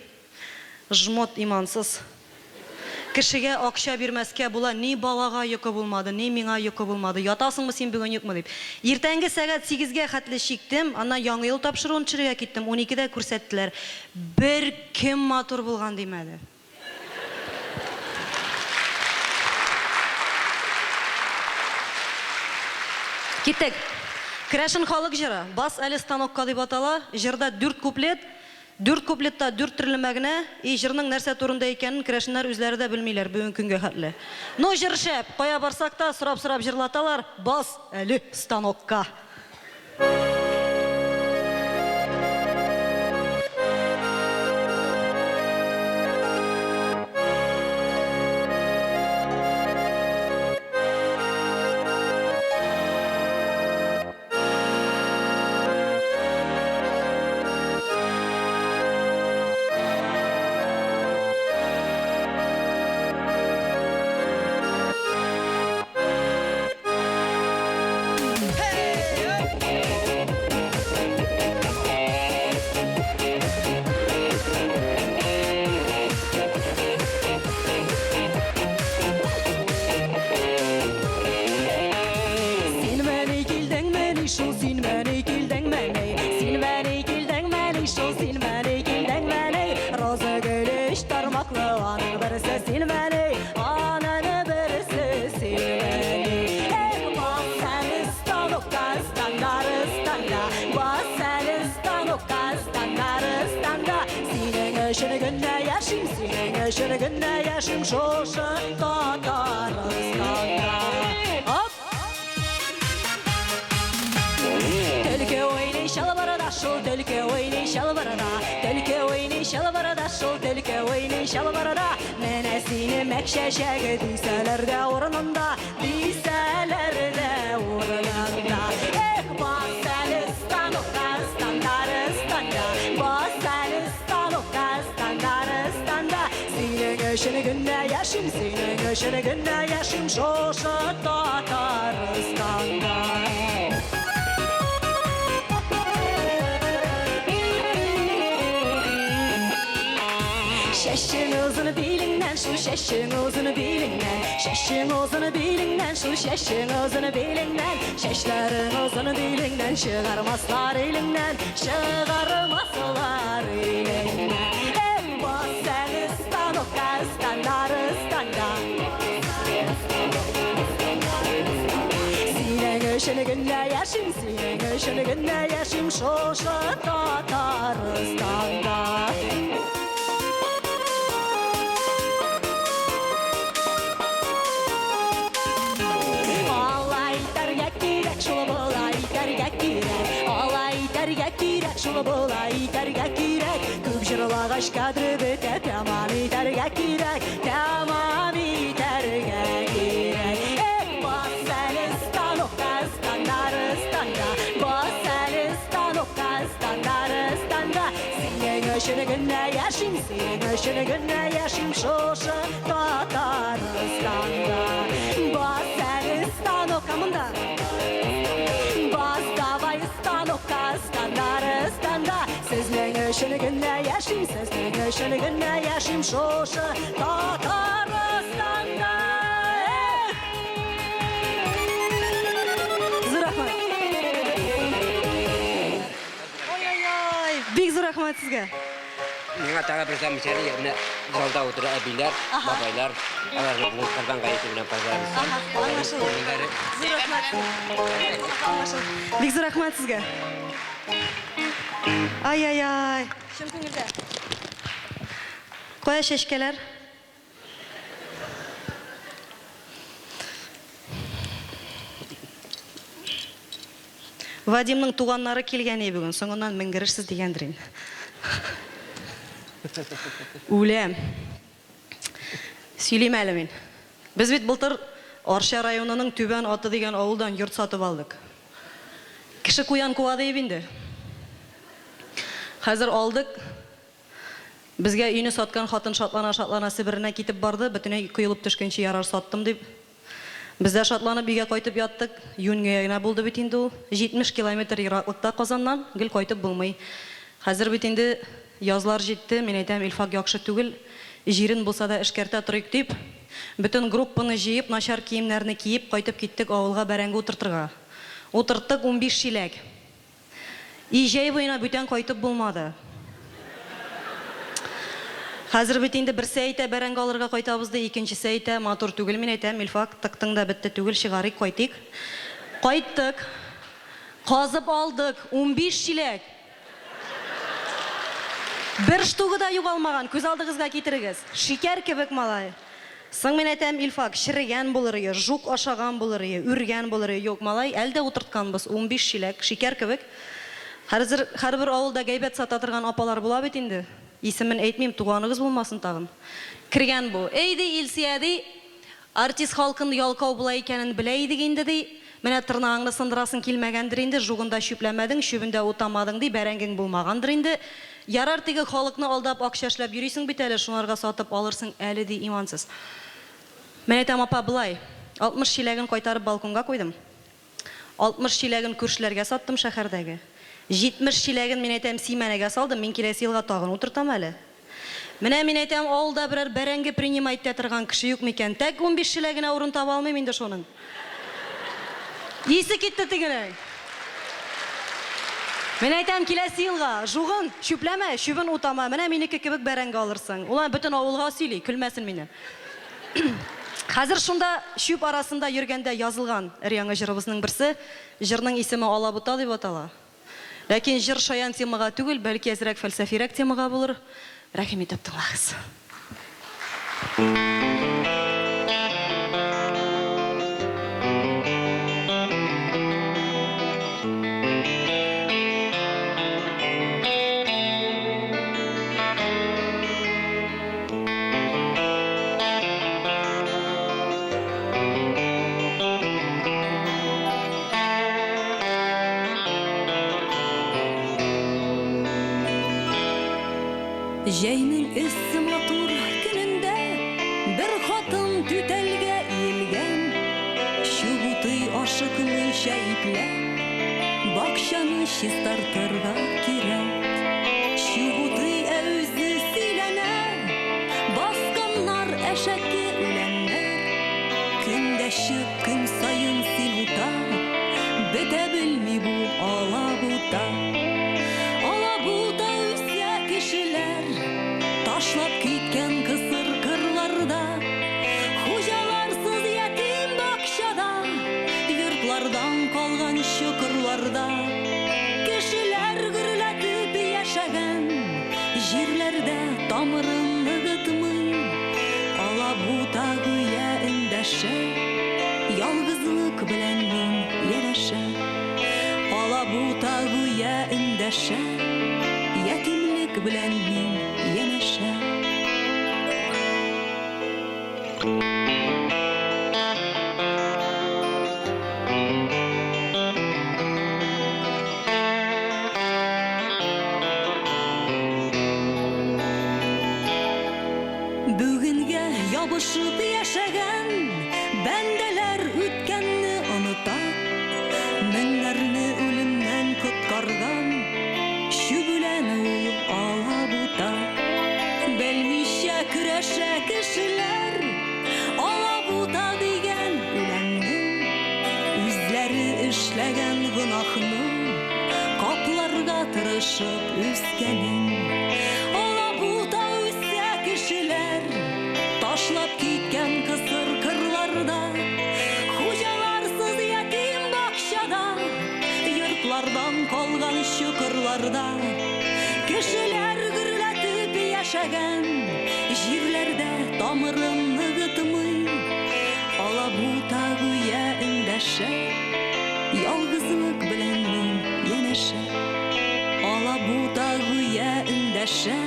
Жмот имансыз. Кешегә акча бирмәскә була, ни балага йокы булмады, ни миңа йокы булмады. Ятасыңмы син бүген юкмы дип. Иртәнге сәгать 8-гә хәтле чиктем, аннан яңа ел тапшыруын төшерергә киттем. 12-дә күрсәттеләр. Бер кем матур булган димәде. Киттек. Крашен халык җыры. Бас әле станокка дип атала. Җырда 4 куплет. 4 куплетта 4 төрле мәгънә, җырның нәрсә турында икәнен крашеннар үзләре дә белмиләр бүген көнгә хәтле. Ну җыр шәп, кая барсак та сорап-сорап җырлаталар. Бас әле станокка. Şəşəgə disələr də ornunda, disələr də ornunda. Bas əli stanokka, standaristanda, bas əli stanokka, standaristanda. Senin öşünü gündə yaşım, senin öşünü gündə yaşım, şoşu Tataristanda. Şəşin uzunu bilindən, şu şəşin uzunu bilindən, şəşin uzunu bilindən, şu şəşin uzunu bilindən, şəşlərin uzunu bilindən, çıxarmazlar elindən, çıxarmazlar elindən. Bas əli stanokka, standaristanda. шошы Татарстанда. Алайтарға керек, шулы болайтарға керек. Алайтарға керек, шулы болайтарға керек. Көп жырлағаш кадры біте, тамам етарға керек. Тамам етарға керек. Бас әлі станокта, стандарыстанда. Бас әлі станокта, стандарыстанда. Сенің үшін гүнә яшим, сенің үшін гүнә яшим, шошы Татарстанда. Бас әлі станокта мында. Бас давай станокта, стандарыстанда. Сіздің үшін гүнә яшим, сіздің үшін гүнә яшим, шошы Татарстанда. Зур рахмат. Ой, бик зур рахмат сезгә. Миңа тағы бір замечание, мына залда отыра әбилер, бабайлар, аларны бұл Құрбан ғайеті белән Аңлашылды. Зур рахмат. Бик зур рахмат сезгә. Ай. Шым күңелдә. Кая чәчкәләр? Вадимның туганнары килгән бүген, соңыннан меңгерешсез дигәндер инде. Үләм. Сөйлим әле мин. Без бит былтыр Арча районының Түбән аты дигән авылдан йорт сатып алдык. Кеше куян куады инде. Хәзер алдык. Безгә өйне саткан хатын шатлана Себеренә китеп барды, бөтенләй кыелып төшкәнче ярар саттым дип. Без дә шатланып бигә кайтып яттык. Июньгә генә булды бит инде ул. 70 километр ераклыкта Казаннан, гел кайтып булмый. Хәзер бит инде язлар җитте, мин әйтәм, Илфак яхшы түгел. Җирен булса да эшкәртә торыйк дип, бөтен группаны җыеп, начар киемнәрне киеп кайтып киттек авылга бәрәңге утыртырга. Утырттык 15 шиләк. Җәй буена бүтән кайтып булмады. Хәзер бит инде берсе әйтә бәрәңге алырга кайтабыз ди, икенчесе әйтә матур түгел, мин әйтәм, Илфак, тыктың да бетте түгел, чыгарыйк кайтыйк. Кайттык. Казып алдык 15 шиләк. Бер штугы да югалмаган, күз алдыгызга китерегез. Шикәр кебек малай. Соң мин әйтәм, Илфак, ширегән булыр ие, жук ашаган булыр ие, үргән булыр ие. Юк, малай, әлдә утыртканбыз 15 шиләк, шикәр кебек. Хәзер һәрбер авылда гайбәт сата торган апалар була бит инде. Исемен әйтмим, туганыгыз булмасын тагын. Киргән бу. Әйди Илсия ди, артист халкын ялкау була икәнен белә идек инде ди. Менә тырнагыңны сындырасың килмәгәндер инде, жугында шүпләмәдең, шүбендә утамадың ди, бәрәңгең булмагандыр инде. Ярар теге халыкны алдап акча эшләп йөрисең бит әле, шунарга сатып алырсың әле ди, имансыз. Мен әйтәм, апа, булай. 60 шиләген кайтарып балконга куйдым. 60 шиләген күршеләргә саттым шәһәрдәге. 70 шиләген мин әйтәм, Симәнәгә салдым, мин киләсе елга тагын утыртам әле. Менә мин әйтәм, авылда берәр бәрәңге принимать итә торган кеше юк микән? Тәк 15 шиләгенә урын таба алмыйм инде шуның. Исе китте тегенең. Мен әйтәм, киләсе елга жугын, шүпләмә, шүбен утама. Менә минеке кебек бәрәңге алырсың. Улар бөтен авылга сөйли, көлмәсен мине. Хәзер шунда шүп арасында йөргәндә язылган өр-яңа җырыбызның берсе, җырның исеме Алабута дип атала. Ләкин җыр шаян темага түгел, бәлки әзрәк фәлсәфирәк темага булыр. Рәхим итеп тыңлагыз. Җәйнең эссе матур көнендә бер хатын түтәлгә иелгән, чыбутый ашыклы шәйпләп бакчаны чистартырга кирәк. Чыбутый үзе сөйләнә, басканнар әшәке үләннәр. Көндәшеп көн саен силута, бетә белми бу Алабута. Алабута үсә кешеләр ташлап киткән кысыр кырларда, хуҗаларсыз ятим бакчада, йортлардан калган чокырларда. Кешеләр тамырын ныгытмый, алабута гүя эндәшә, ялгызлык белән мин яшә. Алабута гүя эндәшә, ятимлек белән мин яшә. Бүгенгә ябышып яшәгән бәндәләр үткәнне оныта, меңнәрне үлемнән коткарган чүбүлән ул алабута. Белмичә көрәшә кешеләр алабута дигән үләннең, үзләре эшләгән гөнаһны капларга тырышып үскәнен. Алабута үсә кешеләр ташлап киткән кысыр кырларда, хуҗаларсыз ятим бакчада, йортлардан калган чукырларда, кешеләр гөрләтеп яшәгән җирләрдә тамырын ныгытмый, алабута гүя эндәшә, ялгызлык белән мин янәшә. Алабута гүя эндәшә,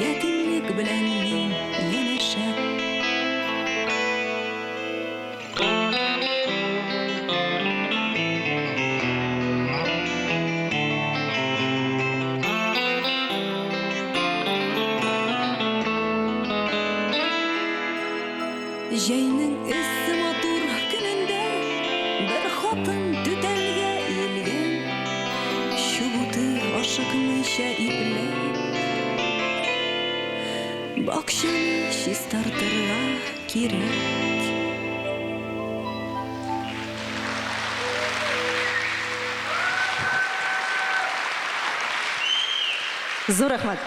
ятимлек белән мин янәшә. Җәйнең эссе матур көнендә бер хатын түтәлгә иелгән, чубуты ашыкмыйча ипләп, бакчаны чистартырга кирәк. Зур рәхмәт.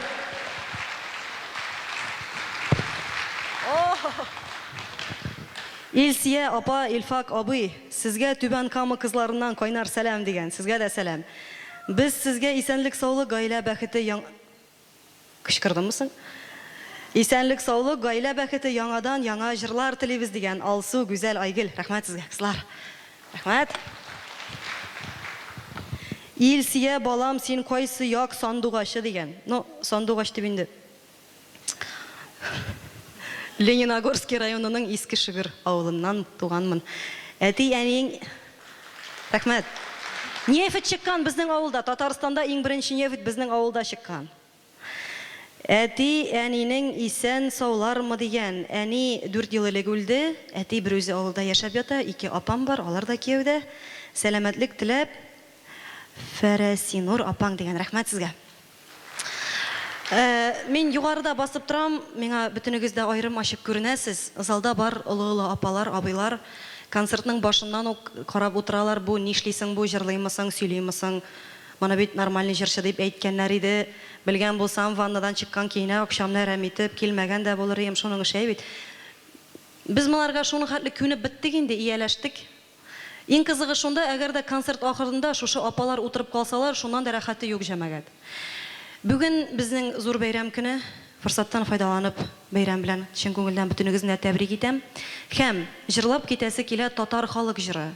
Илсия апа, Илфак абый, сезгә Түбән Кама кызларыннан кайнар сәлам дигән. Сезгә дә сәлам. Без сезгә исәнлек, саулык, гаилә бәхете кычкырдыммы? Исәнлек, саулык, гаилә бәхете, яңадан яңа җырлар телибез дигән. Алсу, Гүзәл, Айгөл. Рәхмәт сезгә, кызлар. Рәхмәт. Илсия балам, син кайсы як сандугашы дигән. Ну, сандугач дип инде. Лениногорский районының Иске Шыгыр авылыннан туганмын. Әти әниң рәхмәт. Нефт чыккан безнең авылда, Татарстанда иң беренче нефт безнең авылда чыккан. Әти әнинең исән саулармы дигән. Әни 4 ел элек үлде. Әти бер үзе авылда яшәп ята, 2 апам бар, алар да кияүдә. Сәламәтлек теләп, Фәрәсинур апаң дигән. Рәхмәт сезгә. Мин югарыда басып торам, миңа бөтенегез дә аерым ачып күренәсез. Залда бар олы-олы апалар, абыйлар, концертның башыннан ук карап утыралар, бу нишлисең, бу җырлыймысың, сөйлимисең. Моны бит нормальный җырчы дип әйткәннәр иде. Белгән булсам, ваннадан чыккан кейне акшамны рәм итеп, килмәгән дә булыр идем, шуның эше бит. Без монарга шуның хәтле күнеп биттек инде, ияләштек. Иң кызыгы шунда, әгәр дә концерт ахырында шушы апалар утырып калсалар, шуннан да рәхәте юк җәмәгать. Бүген безнең зур бәйрәм көне, форсаттан файдаланып, бәйрәм белән чын күңелдән бөтенегезне тәбрик итәм. Һәм җырлап китәсе килә татар халык җыры.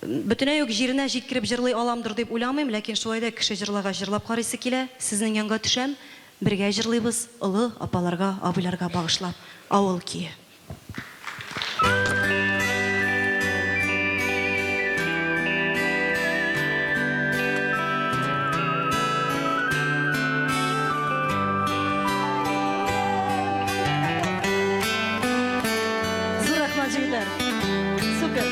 Бөтенләй юк җиренә җиткереп җырлый аламдыр дип уйламыйм, ләкин шулай да кеше җырлага җырлап карыйсы килә. Сезнең янга төшәм, бергә җырлыйбыз, олы апаларга, абыйларга багышлап, авыл кие. Супер.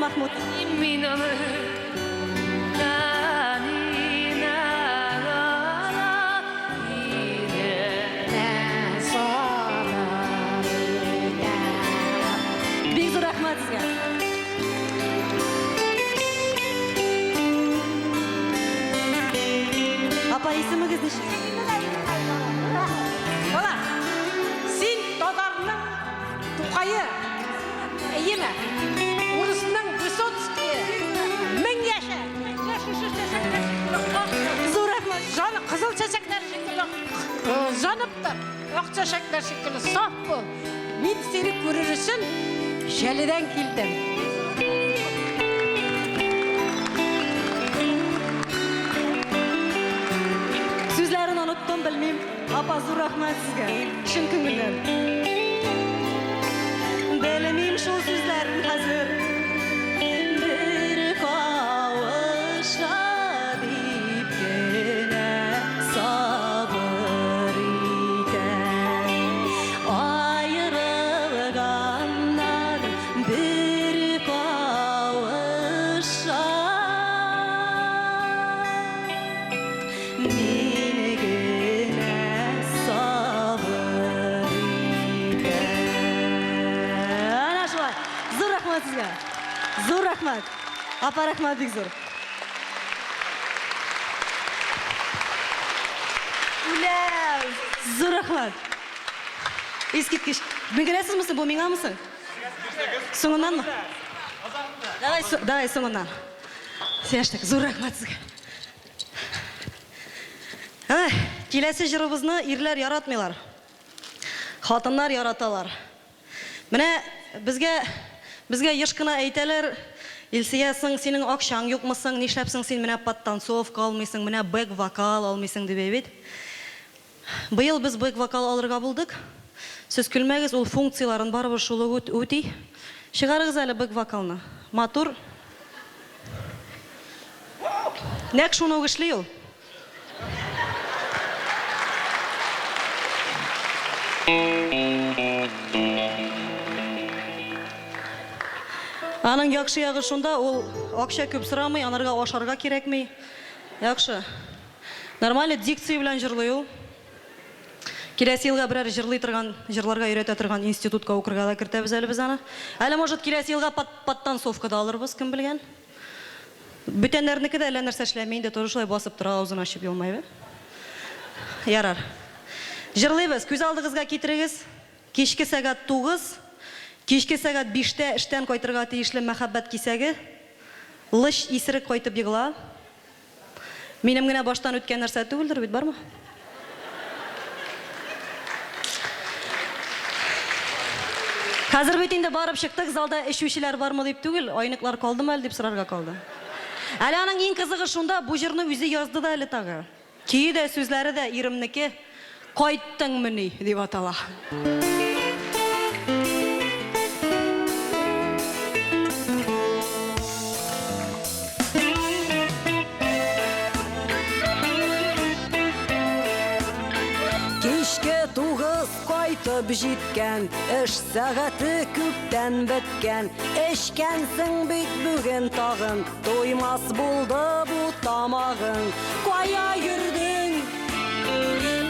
Mahmut. Bek zo'r rahmat sizga. Apa ismingiz necha? Bola, sen Tatarning To'qayi, iyimi? O'risning Vysotskiy, 1000 yasha. Zo'r rahmat. Joni qizil chechaklar shekilli yonibdi. Oq chechaklar shekilli sof bo'l. Men seni ko'rish uchun Shalidan keldim. So'zlarini unutdim, bilmayman. Apa zo'r rahmat sizga. Chin ko'ngildan. Bilmayman shu so'zlarni hozir. Bir qavuşa dipgina sabr ekan. Ayrılganlar bir qavuşa menigina sabr ekan. Ana shulay. Zo'r rahmat sizga. Zo'r rahmat. Apa rahmat bek zo'r. Ular, zo'r rahmat. Eskitkish. Bilgilasizmi, bu mengamisiz? So'ngandanmi? Davay, so'ngandan. Siyashtak, zo'r rahmat sizga. Kelasi jirimizni erlar yaratmaylar. Xotinlar yaratalar. Mana bizga yishqina aytalar, Ilsiyasin sening oqshang yo'qmisan, nishlabsan sen mana podtansovka olmaysan, mana back vokal olmaysan deb aytib. Bu yil biz back vokal olirga bo'ldik. Siz kulmagiz, ul funksiyalarini baribir shuli o'ti. Shigarig'iz ali back vokalni. Motor. Nek shuni o'g'ishliyo. Aның yaxshi yog'i shunda, ul ақша ko'p so'ramay, anarga osharga kerakmi? Yaxshi. Нормально дикция bilan jurlayu. Kelasi yilga biror jurlay turgan, jurlarga o'rgata turgan institutga o'qirga kiritamiz ali biz ana. Hali может kelasi yilga podtansovkada olirmiz, kim bilgan. Бүтәннәрнеке дә әллә нәрсә эшләмәй инде, туры шулай басып тора, авызын ачып елмайбы. Ярар. Jurlayбыз, күз алдыгызга китерегез. Кичке сәгать 9. Кичке сәгать 5-тә эштән кайтырга тиешле мәхәббәт кисәге. Лыш исерек кайтып егыла. Минем генә баштан үткән нәрсә түгелдер бит, бармы? Хәзер бит инде барып чыктык, залда эшүчеләр бармы дип түгел, айныклар калдымы әле дип сорарга калды. Әле аның иң кызыгы шунда, бу җырны үзе язды да әле тагы. Кие дә сүзләре дә иремнеке. Кайттыңмыни дип атала. Кичке 9 кайтып җиткән, эш сәгате күптән беткән. Эшкәнсең бит бүген тагын, туймас булды бу тамагың. Кая йөрдең?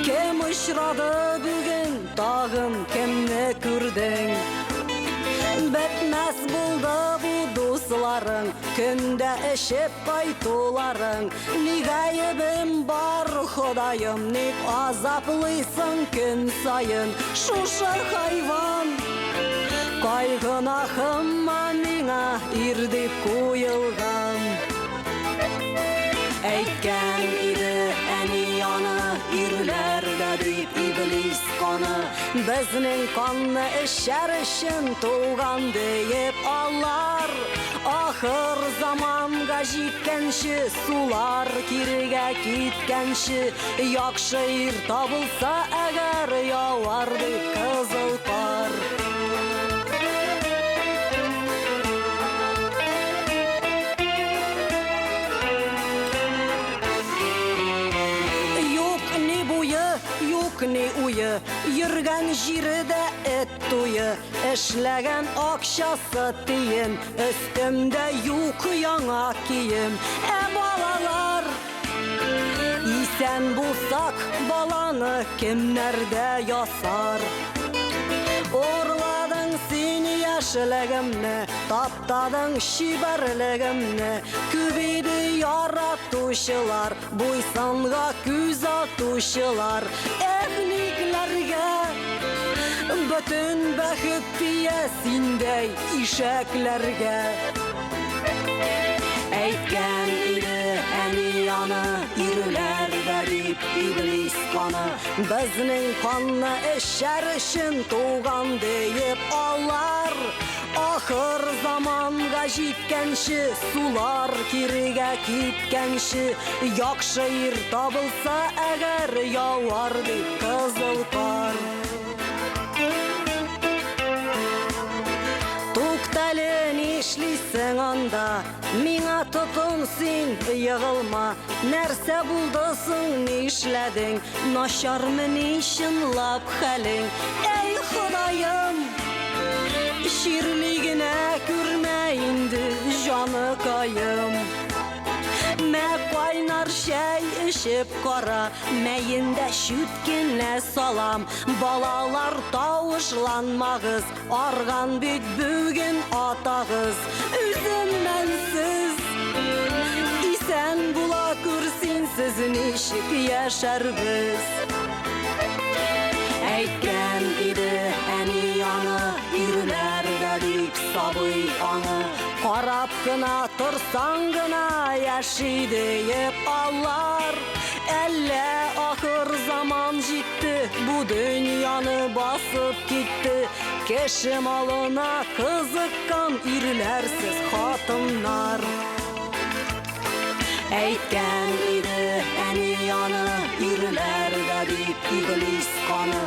Кем очрады бүген тагын, кемне күрдең? Бетмәс булды бу дусларың, көндә эшеп кайтуларың. Нигәебем бар Ходаем, ник азаплыйсың көн сайын. Шушы хайван кайгынахымма миңа ирдип куелган. Әйткән иде әни аны, ирләр дә дип иблис каны. Безнең канны эшәр өчен туган диеп алар. Ахыр заманга җиткәнче, сулар кирегә киткәнче, яхшы ир табылса әгәр, явар дип кызыл пар. Юк ни уе, йөргән Өскән җирдә эт туйы, эшләгән акчасы тиен, өстемдә юк яңа кием. Балалар, исән булсак, баланы кемнәрдә ясар? Орладың син яшьлегемне, таптадың шибәрлегемне, күбейде яратучылар, буйсанга күз атучылар. Никләргә бөтен бәхет тия синдәй ишәкләргә. Әйткән иде әни аны, ирүләр дә дип иблис каны, безнең канны эшәр өчен туган диеп алар. Ахыр заманга җиткәнче, сулар кирегә киткәнче, яхшы ир табылса әгәр, явар дип кызыл кар. Туктале нишлисең анда, миңа тотын син, егылма. Нәрсә булды соң, нишләдең, начармы ни чынлап хәлең? Эй Ходаем, ширле генә күрмә инде җаныкаем. Мә кайнар чәй эчеп кара, мәендә чүткенә салам. Балалар тавышланмагыз, арган бит бүген атагыз. Үземнәнсез исән була күрсинсез ничек яшәрбез. Әйткән иде әни аны, ирүләр дә дип сабый аны, карап кына торсаң гына яши диеп алар. Әллә ахыр заман җитте, бу дөньяны басып китте, кеше малына кызыккан ирләрсез хатыннар. Әйткән иде әни аны, ирләр дә дип иблис каны,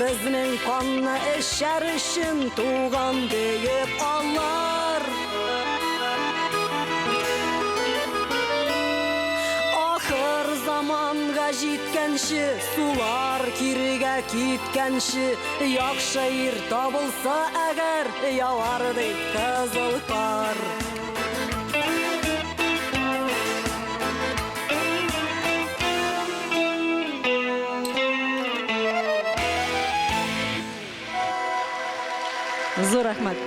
безнең канны эшәр өчен туган диеп алар. Ахыр заманга җиткәнче, сулар кирегә киткәнче, яхшы ир табылса әгәр, явар дип кызыл кар. Зур рәхмәт.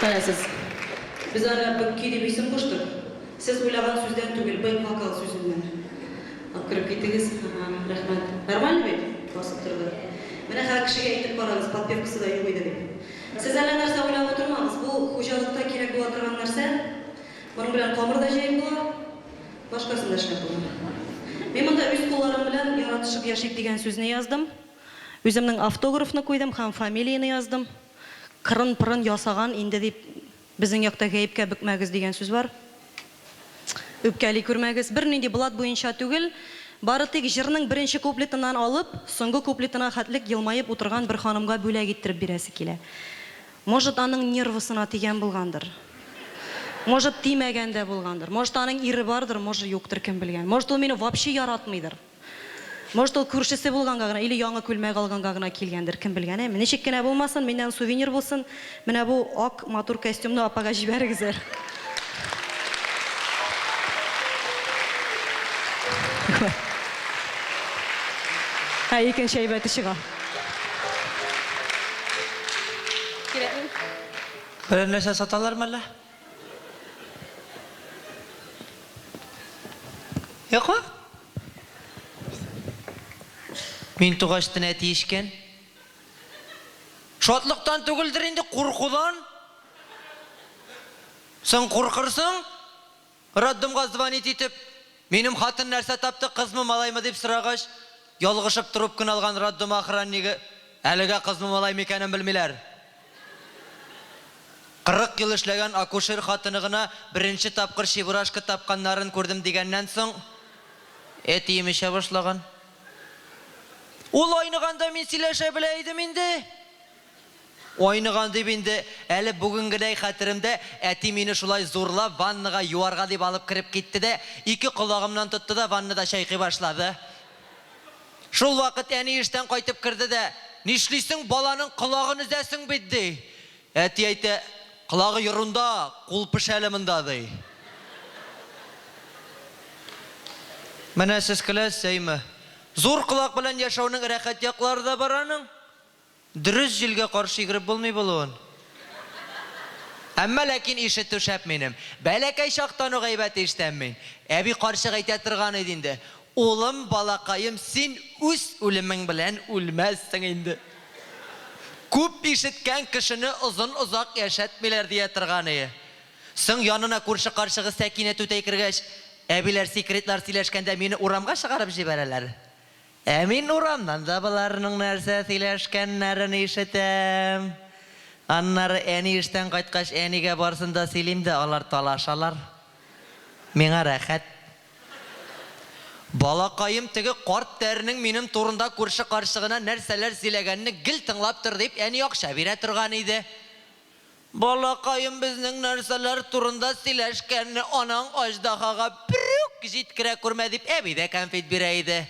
Каясыз. Без аны бөкки дип исем куштык. Сез уйлаган сүздән түгел, бай-вокал сүзеннән. Акырып китегез. Рәхмәт. Нормально бит? Басып торды. Менә һәр кешегә әйтеп барагыз, подпевкасы да юк иде дип. Сез әле нәрсә уйлап утырмагыз. Бу хуҗалыкта кирәк була торган нәрсә. Моның белән камыр да җәеп була, башкасын да эшләп була. Мин монда үз кулларым белән яратышып яшик дигән сүзне яздым. Үземнең автографны куйдым һәм фамилияны яздым. Кырын-пырын ясаган инде дип безнең якта гаепкә бөкмәгез дигән сүз бар. Үпкәли күрмәгез. Бернинди блат буенча түгел, бары тик җырның беренче куплетыннан алып, соңгы куплетына хәтлек елмаеп утырган бер ханымга бүләк иттереп бирәсе килә. Может, аның нервысына тигән булгандыр. Может, тимәгән дә булгандыр. Может, аның ире бардыр, может, юктыр, кем белгән. Может, ул мине вообще яратмыйдыр. Может, ул күршесе булганга гына, или яңа күлмәк алганга гына килгәндер, кем белгән. Ничек кенә булмасын, миннән сувенир булсын. Менә бу ак матур костюмны апага җибәрегез. Икенче әйбәте чыга. Бер нәрсә саталармы әллә? Юкмы? Мин тугачтын әти ишкән. Шатлыктан түгелдер инде, куркудан. Сен куркырсың? Роддомга звонить итеп, минем хатын нәрсә тапты, кызмы, малаймы дип сорагач, ялгышып трубканы алган роддом охраннигы әлегә кызмы, малаймы икәнен белмиләр. 40 ел эшләгән акушер хатыны гына беренче тапкыр чебурашка тапканнарын күрдем дигәннән соң эт йемешә башлаган. Ул айныганда мин сөйләшә белә идем инде. Айныган дип инде әле бүгенгедәй хәтеремдә әти мине шулай зурлап ваннага юарга дип алып кирип китте дә, ике колагымнан тотты да ваннада чайкый башлады. Шул вакыт әни эштән кайтып керде дә, "Нишлисең, баланың колагын үзәсең бит" ди. Әти әйтә, "Колагы йорында, кул пешәле монда" ди. Менә сез көләсезме? Зур колак белән яшәүнең рәхәт яклары да бар аның. Дөрес җилгә каршы йөгереп булмый булуын. Әмма ләкин ишетү шәп минем. Бәләкәй чактан ук әйбәт ишетәм мин. Әби карчык әйтә торган иде инде. "Улым, балакаем, син үз үлемең белән үлмәссең инде." Күп ишеткән кешене озын-озак яшәтмиләр дия торган иде. Соң янына күрше карчыгы Сәкинә түтәй кергәч, әбиләр секретлар сөйләшкәндә мине урамга чыгарып җибәрәләр. Мин урамнан да буларның нәрсә сөйләшкәннәрен ишетәм. Аннары әни эштән кайткач, әнигә барсын да сөйлим дә, алар талашалар. Миңа рәхәт. Балакаем теге карт тәрнең минем турында күрше каршыгына нәрсәләр сөйләгәнне гел тыңлап тор дип, әни акча бирә торган иде. Балакаем безнең нәрсәләр турында сөйләшкәнне анаң аждахага бирүк җиткерә күрмә дип, әби дә конфет бирә иде.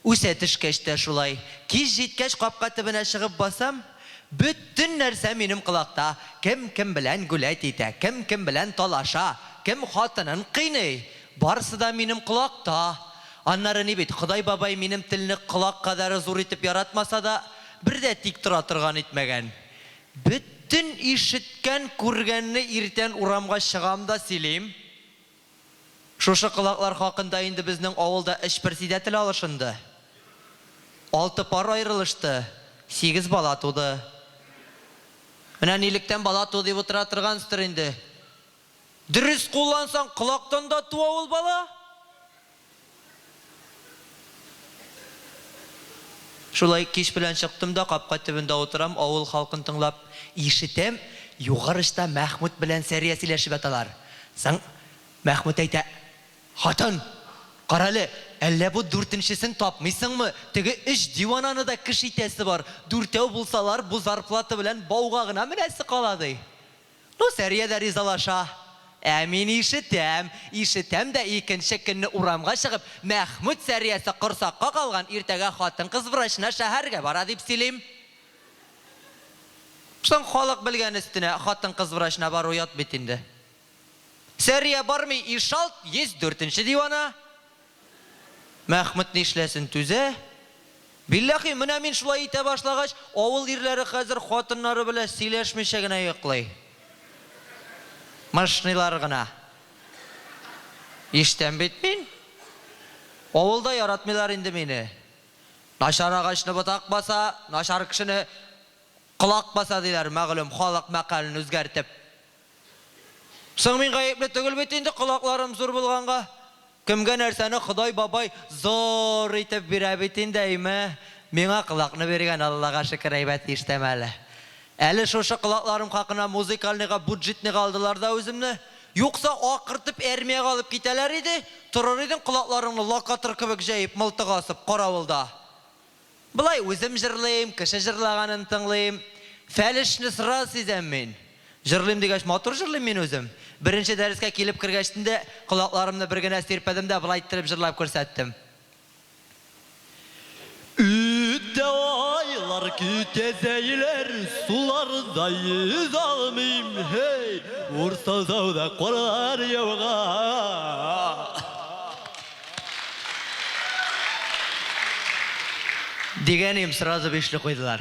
Үсә төшкәч тә шулай. Кич җиткәч капка төбенә чыгып басам, bütün нәрсә минем кулакта. Кем белән гүләт итә, кем белән талаша, кем хатынын кыйный. Барсы да минем кулакта. Аннары ни бит, Ходай бабай минем телне кулак кадәр зур итеп яратмаса да, бер дә тик тора торган итмәгән. Bütün ишеткән, күргәнне иртән урамга чыгам да сөйлим. Шушы кулаклар хакында инде безнең авылда эш председатель алышынды. 6 пар аерылышты, 8 бала туды. Менә нилектән бала туды дип утыра торгансыздыр инде. Дөрес куллансаң, кулактан да туа ул бала. Шулай кич белән чыктым да капка төбендә утырам, авыл халкын тыңлап, ишетәм, югарышта Мәхмүд белән Сәрия сөйләшеп яталар. Соң Мәхмүд әйтә, "Хатын, карале, әллә бу 4-нчесен тапмыйсыңмы? Теге 3 дивананы да кеш итәсе бар. 4 булсалар, бу зарплата белән бауга гына менәсе кала" ди. Ну, Сәрия дә ризалаша. Мин ишетәм дә икенче көнне урамга чыгып, Мәхмүд Сәриясе корсакка калган, иртәгә хатын-кыз врачына шәһәргә бара дип сөйлим. Соң халык белгән өстенә хатын-кыз врачына бару ят бит инде. Сәрия бармый, ишалт 104-нче дивана. Мәхмүд нишләсен түзә? Билләхи, менә мин шулай итә башлагач, авыл ирләре хәзер хатыннары белән сөйләшмичә генә йоклый. Машиналар гына. Иштән бит мин. Авылда яратмыйлар инде мине. Начар агачны ботак баса, начар кешене кулак баса диләр, мәгълүм халык мәкален үзгәртеп. Соң мин гаепле түгел бит инде, кулакларым зур булганга. Кемгә нәрсәне Ходай бабай зор итеп бирә бит инде, әйме. Миңа кулакны биргән Аллага шөкер, әйбәт иштәм әле. Әле шушы кулакларым хакына музыкальныйга, бюджетныйга алдылар да үземне. Юкса акыртып әрмиягә алып китәләр иде. Торыр идең кулакларыңны лакатыр кебек җәеп мылтык асып каравылда. Булай үзем җырлыйм, кеше җырлаганын тыңлыйм. Фәлешне сыра сизәм мин. Җырлыйм дигәч матур җырлыйм мин үзем. Беренче дәрескә килеп кергәчтендә кулакларымны бер генә сирпәдем дә булай итеп җырлап күрсәттем. Үтә айлар күтәзәйләр, суларда йөз алмыйм, hey, урса зауда кар яуга. Дигәнем сразу бишле куйдылар.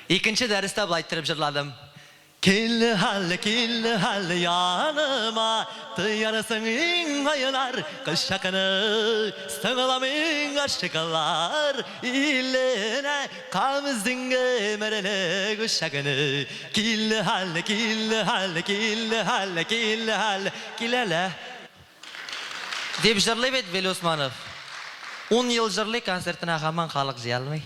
Икенче дәрестә булай итеп җырладым. Киле халле яныма, тыярсың иң айлар, кышакны сыңламың ашыкалар, иленә камыздың өміріне кышакны. Киле халле, деп жырлый бит Вели Усманов. 10 ел жырлый, концертына хаман халық жиялмый.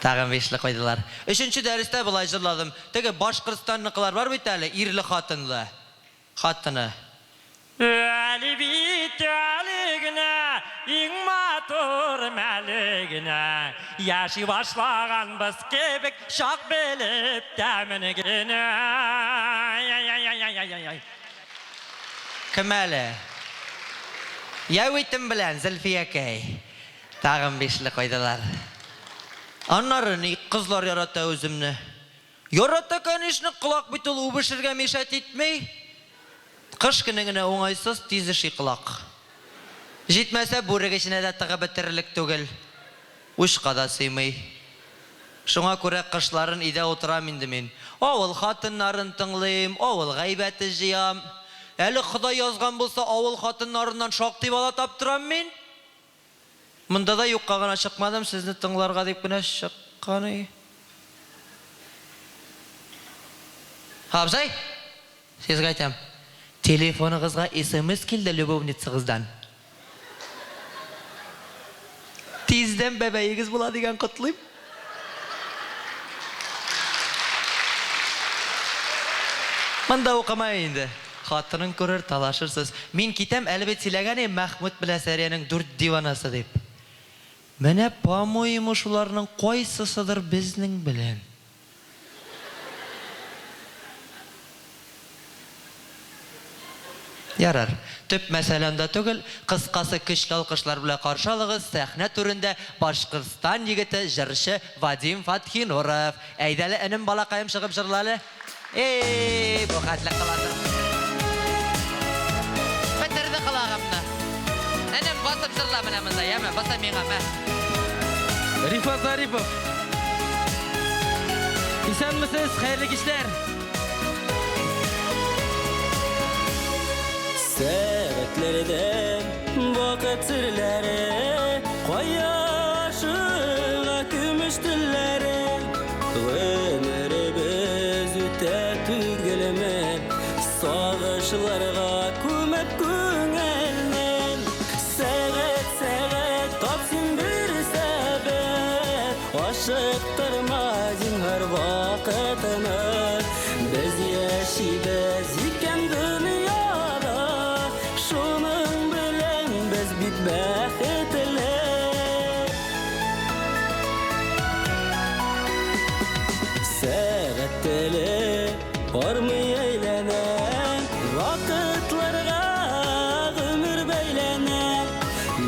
Тагын бешле койдылар. 3-нче дәрестә булай җырладым. Теге Башкортстанныкылар бар бит әле, ирле хатынлы. Хатыны. Әли бит әлегенә, иң матур мәлегенә, яши башлаган без кебек шак белеп тәминегенә. Кем әле? Яуитем белән Зөлфиякәй. Тағын бешілі қойдылар. Аннары не қызлар ярата өзімні. Ярата кәнешіні құлақ бүтіл ұбышырға мешәт етмей. Қыш күнігіне оңайсыз тезі шиқылақ. Жетмәсә бүрігішіне де тығы бітірлік түгіл. Ұшқа да сыймай. Шуңа күрә қышларын иде отырам инде мен. Ауыл хатыннарын тыңлайым, ауыл ғайбәті жиям. Әлі Құдай язған болса, ауыл хатыннарынан шақты бала таптырам мен. Мұнда да юққа ғана шықмадым, сізді тыңларға деп күнә шыққаны. Абзай, сізге айтам. Телефоныңызға SMS келді любовницаңыздан. Тизден бәбәйіңіз бола деген құтлайым. Мында оқымай енді. Қатының көрір, талашырсыз. Мен кетем әлбет сөйлегене Махмуд Біләсәрияның 4 диванасы деп. Мене по-моему шуларның қойсысыдыр біздің білем. Ярар. Төп мәсәләмдә түгел, қысқасы көчле алкышлар белән каршылыгыз сәхнә түрендә Башкортстан егете җырчы Вадим Фатхинуров. Әйдәле энем балакаем чыгып җырлалы. Бу хәтле кылады. Бетерде кылагымны. Энем басып җырла менә монда, яме, баса миңа мә. Рифат Зарипов. Исәнмесез, хәерле кичләр. Сәгатьләрдән вакыт серләре, кояшыга көмеш телләре, гомеребез үтә түгелме, сагышларга күмеп күңелнән. Сәгать тапсин бер сәбәп, ашыктырма зинһар вакытны, без яшибез икән дөньяда. Шуның белән без бит бәхетле. Сәгать теле армый әйләнә, вакытларга гомер бәйләнә.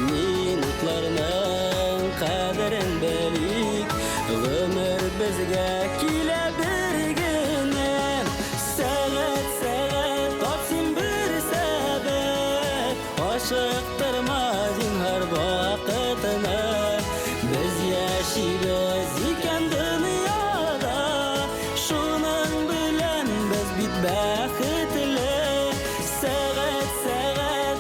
Минутларның кадерен белик, гомер безгә килә бер генә. Сәгать тапсин бер сәбәп, ашыктырма зинһар вакытны, без яшибез икән дөньяда. Шуның белән без бит бәхетле. Сәгать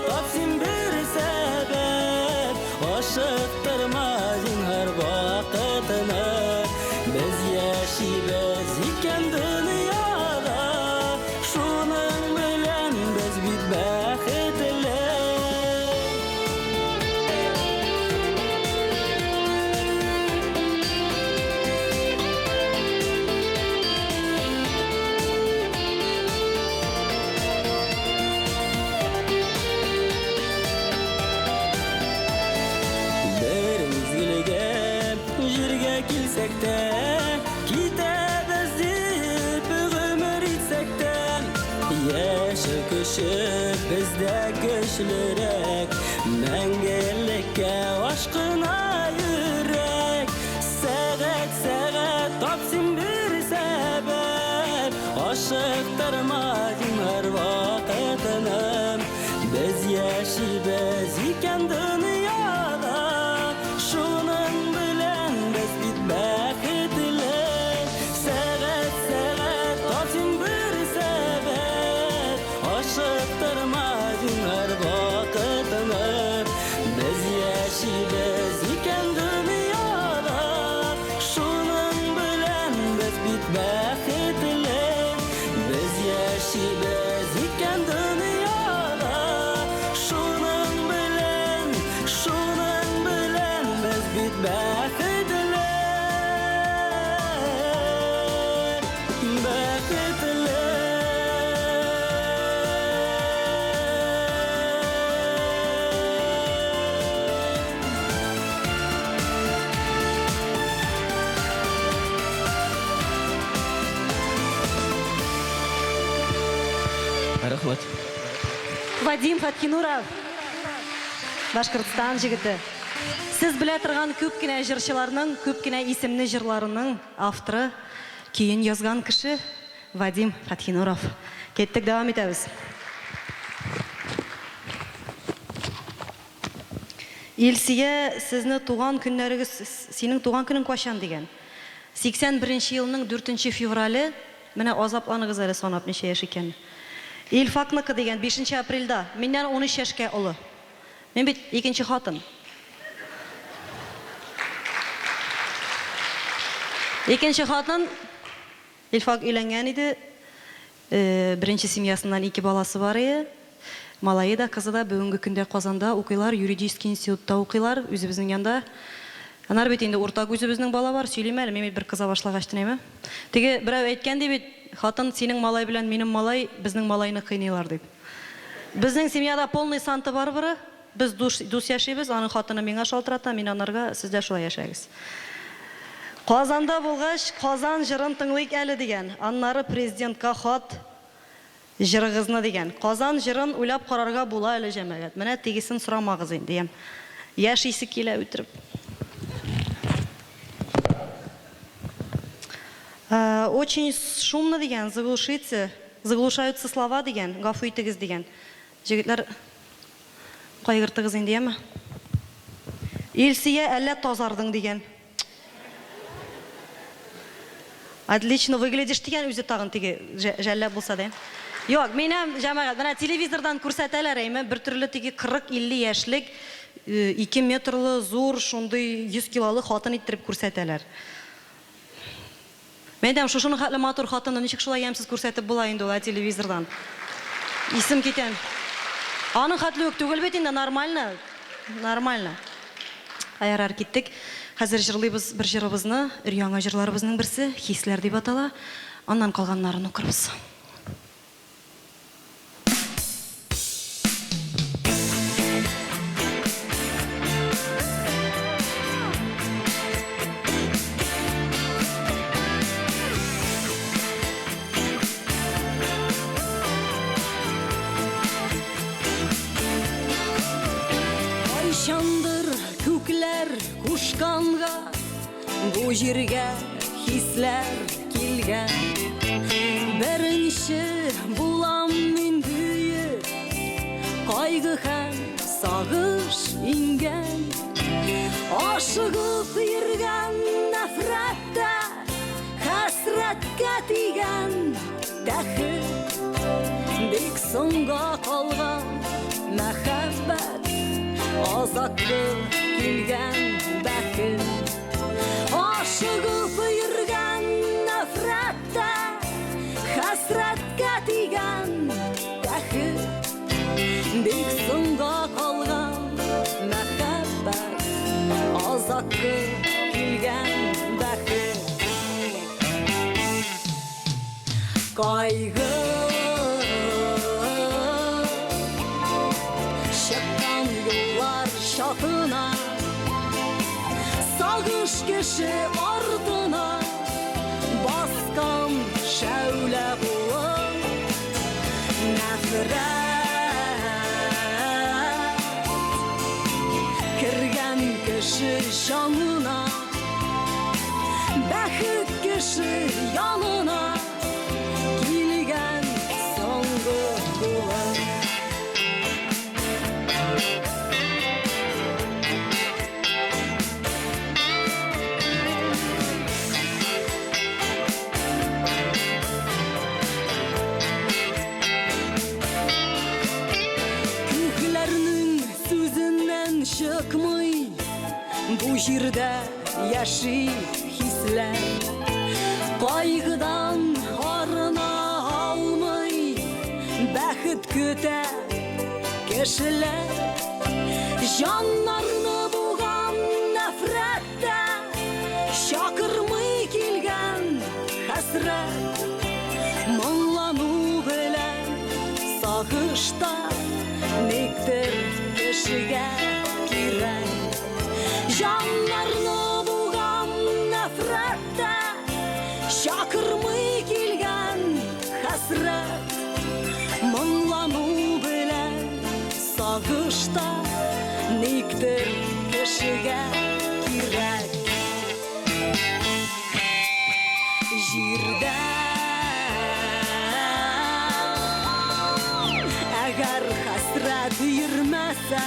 тапсин бер сәбәп, ашыктырма зинһар вакытны, без яшибез икән дөньяда. Шуның белән без бит бәхетле. Бер мизгелгә җиргә килсәк тә, китәбез дип гомер итсәк тә, яшәү көче бездә көчлерәк, мәңгелеккә ашкына йөрәк. Сәгать тапсин бер сәбәп, ашыктырма зинһар вакытны, без яшибез икән дөньяда. Шуның белән без бит бәхетле. Сәгать тапсин бер сәбәп, ашыктырма зинһар вакытны, без яшибез икән дөньяда. Шуның белән без бит бәхетле. Без яшибез икән дөньяда. Шуның белән без бит бәхетле. Бәхетле. Рахмат. Вадим Фатхинуров, Башкортстан жігіті. Сез белә торган күп кенә җырчыларның, күп кенә исемле җырларының авторы, көен язган кеше Вадим Фатхинуров. Кеттек, дәвам итәбез. Илсия, сезне туган көннәрегез, синең туган көнең качан дигән? 81 елның 4 феврале, менә азапланыгыз әле санап ничә яшь икән. Илфакныкы дигән 5 апрельдә, миннән 13 яшькә олы. Мен бит икенче хатын. Икенче хатын Илфак өйләнгән иде. Беренче семьясыннан 2 баласы бар иде. Малайы да, кызы да бүгенге көндә Казанда укыйлар, юридический институтта укыйлар, үзебезнең янда. Анар бит инде уртак үзебезнең бала бар, сөйлим әле, мен бер кыза башлагач тенеме. Теге берәү әйткән ди бит, хатын синең малай белән минем малай безнең малайны кыйныйлар дип. Безнең семьяда полный санты бар бары, без дус яшибез, аның хатыны миңа шалтырата, мин анарга, сез дә шулай яшәгез. Казанда булгач, Казан җырын тыңлыйк әле дигән. Аннары президентка хат җырыгызны дигән. Казан җырын уйлап карарга була әле җәмәгать. Менә тегесен сорамагыз инде, дигән. Яшь исе килә үтереп. Очень шумно дигән, заглушаются слова дигән, гафу итегез дигән. Җегетләр кайгыртыгыз инде, яме? Илсия, әллә тазардың дигән. Отлично выглядишь дигән, үзе тагын теге жәлләп булса да. Yok, менә җәмәгать, менә телевизордан күрсәтәләр әйме, бер төрле теге 40-50 яшьлек 2 метрлы зур, шундый 100 килолы хатын иттереп күрсәтәләр. Мәдәм шушының хәтле матур хатынны ничек шулай ямсыз күрсәтеп була инде ул телевизордан. Исем китән. Аның хәтле үк түгел бит инде, нормально. Нормально. Аярар киттек. Хәзер җырлыйбыз бер җырыбызны, өр-яңа җырларыбызның берсе хисләр дип атала. Аннан калганнарын укырбыз. Айшандыр күкләр кушканга, бу җиргә хисләр килгән. Беренче булам мин бөек, кайгы һәм сагыш иңгән. Ашыгып йөргән нәфрәттә, хәсрәткә тигән бәхет. Бик соңга калган мәхәббәт, азаплы килгән бәхет. Ашыгып йөргән нәфрәттә, хәсрәткә тигән бәхет. Бик соңга калган мәхәббәт, азаплы килгән бәхет. Кайгы чыккан юллар чатына, сагыш кеше артына, баскан шәүлә булып, нәфрәт кергән кеше җанына, бәхет кеше янына килгән соңгы булып. Çıkmay bu җирдә яши хисләр, кайгыдан арына алмый бәхет көтә кешеләр. Җаннарны буган нәфрәттә, чакырмый килгән хәсрәт. Моңлану белән сагышта, никтер кешегә Җаннарны буган нәфрәттә, чакырмый килгән хәсрәт. Моңлану белән сагышта, никтер кешегә кирәк. Җирдә әгәр хәсрәт йөрмәсә,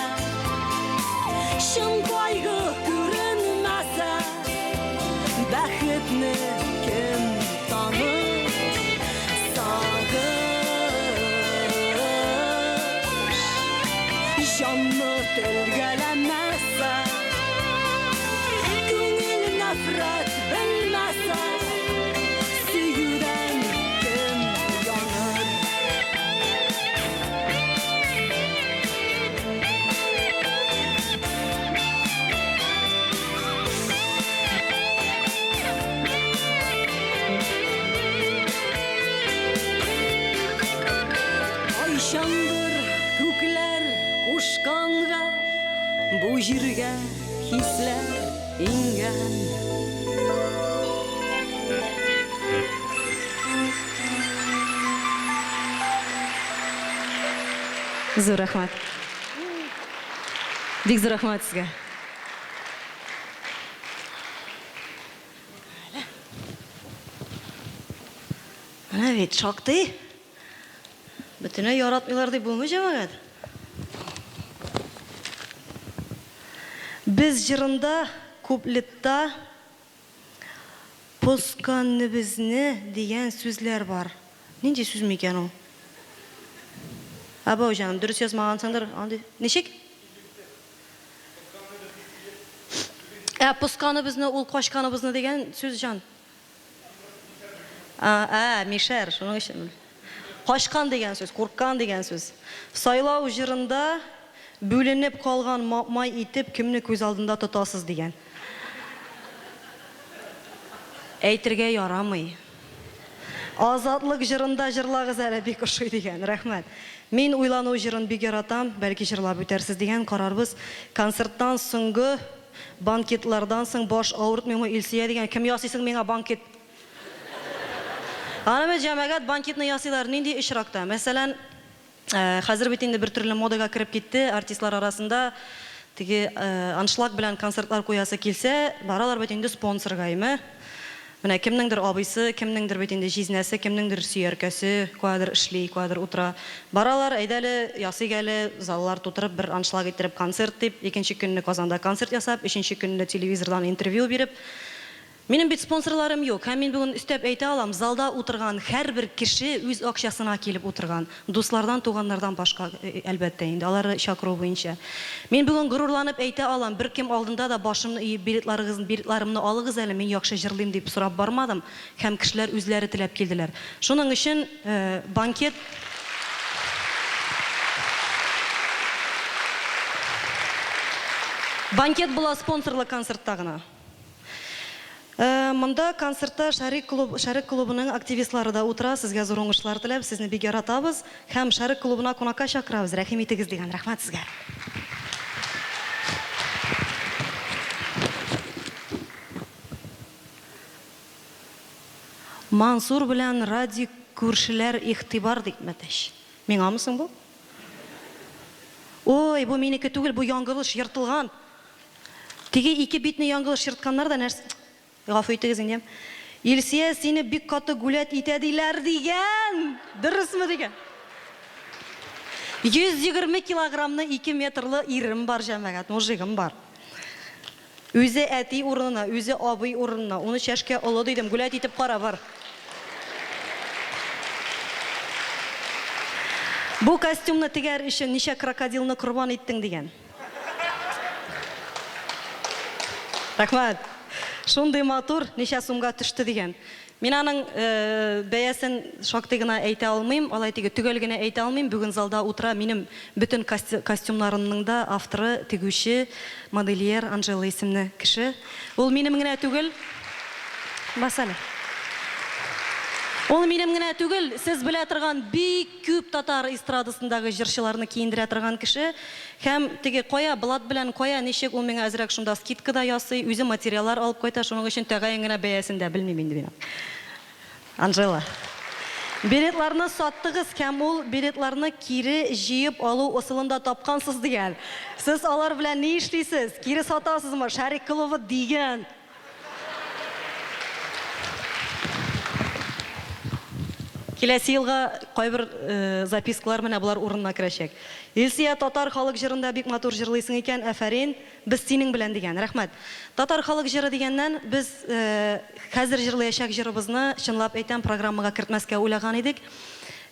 шым кайгы күренмәсә, бәхетне кем таныр? Сагыш җанны телгәләмәсә, күңел нәфрәт белмәсә, сөюдән кем яныр? Айшандыр күкләр кушканга, бу җиргә хисләр иңгән. Зур рәхмәт. Бик зур рәхмәт сезгә. Менә бит шактый. Бөтенләй яратмыйлар дип булмый җәмәгать. Без җырында куплетта «Посканыбызны» дигән сүзләр бар. Нинди сүз микән ул? Абау җаным, дөрес язмагансыңдыр. Андый. Ничек? Посканыбызны, ул качканыбызны дигән сүз җан. Мишәр, шуның өчен. Качкан дигән сүз, курккан дигән сүз. Сайлау җырында бүленеп калган май итеп кемне күз алдында тотасыз дигән. Әйтергә ярамый. Азатлык җырында җырлагыз әле, бик ошый дигән. Рәхмәт. Мин уйлану җырын бик яратам, бәлки җырлап үтәрсез дигән карарбыз. Концерттан соңгы банкетлардан соң баш авыртмыймы Илсия дигән. Кем ясыйсың миңа банкет? Аны җәмәгать банкетны ясыйлар нинди очракта? Мәсәлән, хәзер бит инде бер төрле модага кирип китте, артистлар арасында теге аншлаг белән концертлар куясы килсә, баралар бит инде спонсоргаймы. Менә кемнеңдер абыйсы, кемнеңдер бит инде җизнәсе, кемнеңдер сөяркәсе, кадр эшли, кадр утыра. Баралар, әйдәле, ясыйк әле, заллар тутырып, бер аншлаг иттереп концерт дип, икенче көнне Казанда концерт ясап, өченче көнне телевизордан интервью биреп. Минем бит спонсорларым юк. Һәм мин бүген өстәп әйтә алам, залда утырган һәрбер кеше үз акчасына килеп утырган. Дуслардан, туганнардан башка, әлбәттә инде, алар чакыру буенча. Мин бүген горурланып әйтә алам, бер кем алдында да башымны иеп, билетларымны алыгыз әле, мин яхшы җырлыйм дип сорап бармадым. Һәм кешеләр үзләре теләп килделәр. Шуның өчен банкет була спонсорлы концертта гына. Монда концертта Шәрик клубының активистлары да утыра, сезгә зур уңышлар теләп, сезне бик яратабыз һәм Шәрик клубына кунакка чакырабыз. Рәхим итегез дигән. Рәхмәт сезгә. Мансур белән Ради күршеләр игътибар дип мәтәш. Миңамысың бу? Ой, бу минеке түгел, бу яңгылыш йыртылган. Теге ике битне яңгылыш йыртканнар да нәрсә? Гафу итегез инде. Илсия сине бик каты гүләт итә диләр дигән. Дөресме дигән? 120 килограммны 2 метрлы ирем бар җәмәгать, мужигым бар. Үзе әти урынына, үзе абый урынына, уны чәшкә олы дидем, гүләт итеп кара бар. Бу костюмны тегәр өчен ничә крокодилны курбан иттең дигән. Рәхмәт. Шундый матур, ничә сумга төште дигән. Мин аның бәясен шактый гына әйтә алмыйм, алай теге түгел генә әйтә алмыйм. Бүген залда утыра минем бөтен костюмнарымның да авторы, тегүче, модельер Анжела исемле кеше. Ул минем генә түгел. Басале. Ул минем генә түгел, сез белә торган бик күп татар эстрадасындагы җырчыларны киендерә торган кеше. Һәм теге кая блат белән кая ничек ул миңа әзрәк шунда скидка да ясый, үзе материаллар алып кайта, шуның өчен тәгаен генә бәясен дә белмим инде мин. Анжела. Билетларны саттыгыз һәм ул билетларны кире җыеп алу усылында тапкансыз дигән. Сез алар белән ни эшлисез? Кире сатасызмы? Шәрик клубы дигән. Киләсе елга кайбер запискалар менә булар урынына керәчәк. Илсия татар халык җырында бик матур җырлыйсың икән, афәрин, без синең белән дигән. Рәхмәт. Татар халык җыры дигәннән без хәзер җырлаячак җырыбызны чынлап әйтәм программага кертмәскә уйлаган идек.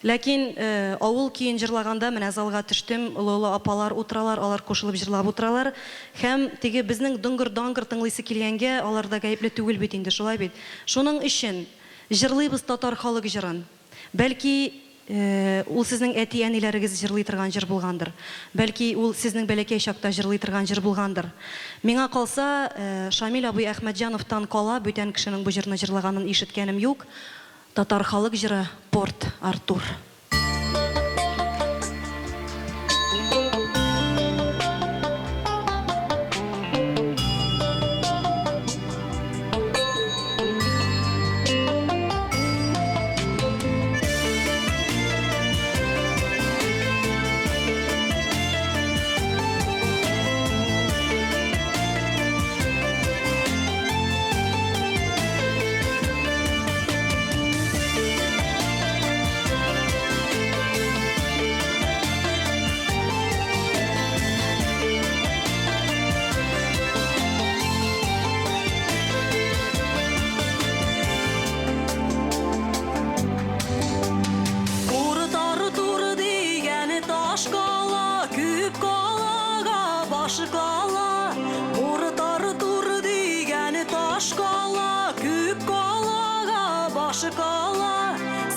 Ләкин авыл киен җырлаганда менә залга төштем, олы апалар утыралар, алар кушылып җырлап утыралар. Һәм теге безнең дыңгыр-даңгыр тыңлыйсы килгәнгә алар да гаепле түгел бит инде, шулай бит. Шуның өчен җырлыйбыз татар халык җырын. Бәлки ул сезнең әти-әниләрегез җырлый торган җыр булгандыр. Бәлки ул сезнең бәләкәй чакта җырлый торган җыр булгандыр. Миңа калса, Шамил абый Әхмәтҗановтан кала бүтән кешенең бу җырны җырлаганын ишеткәнем юк. Татар халык җыры Порт Артур.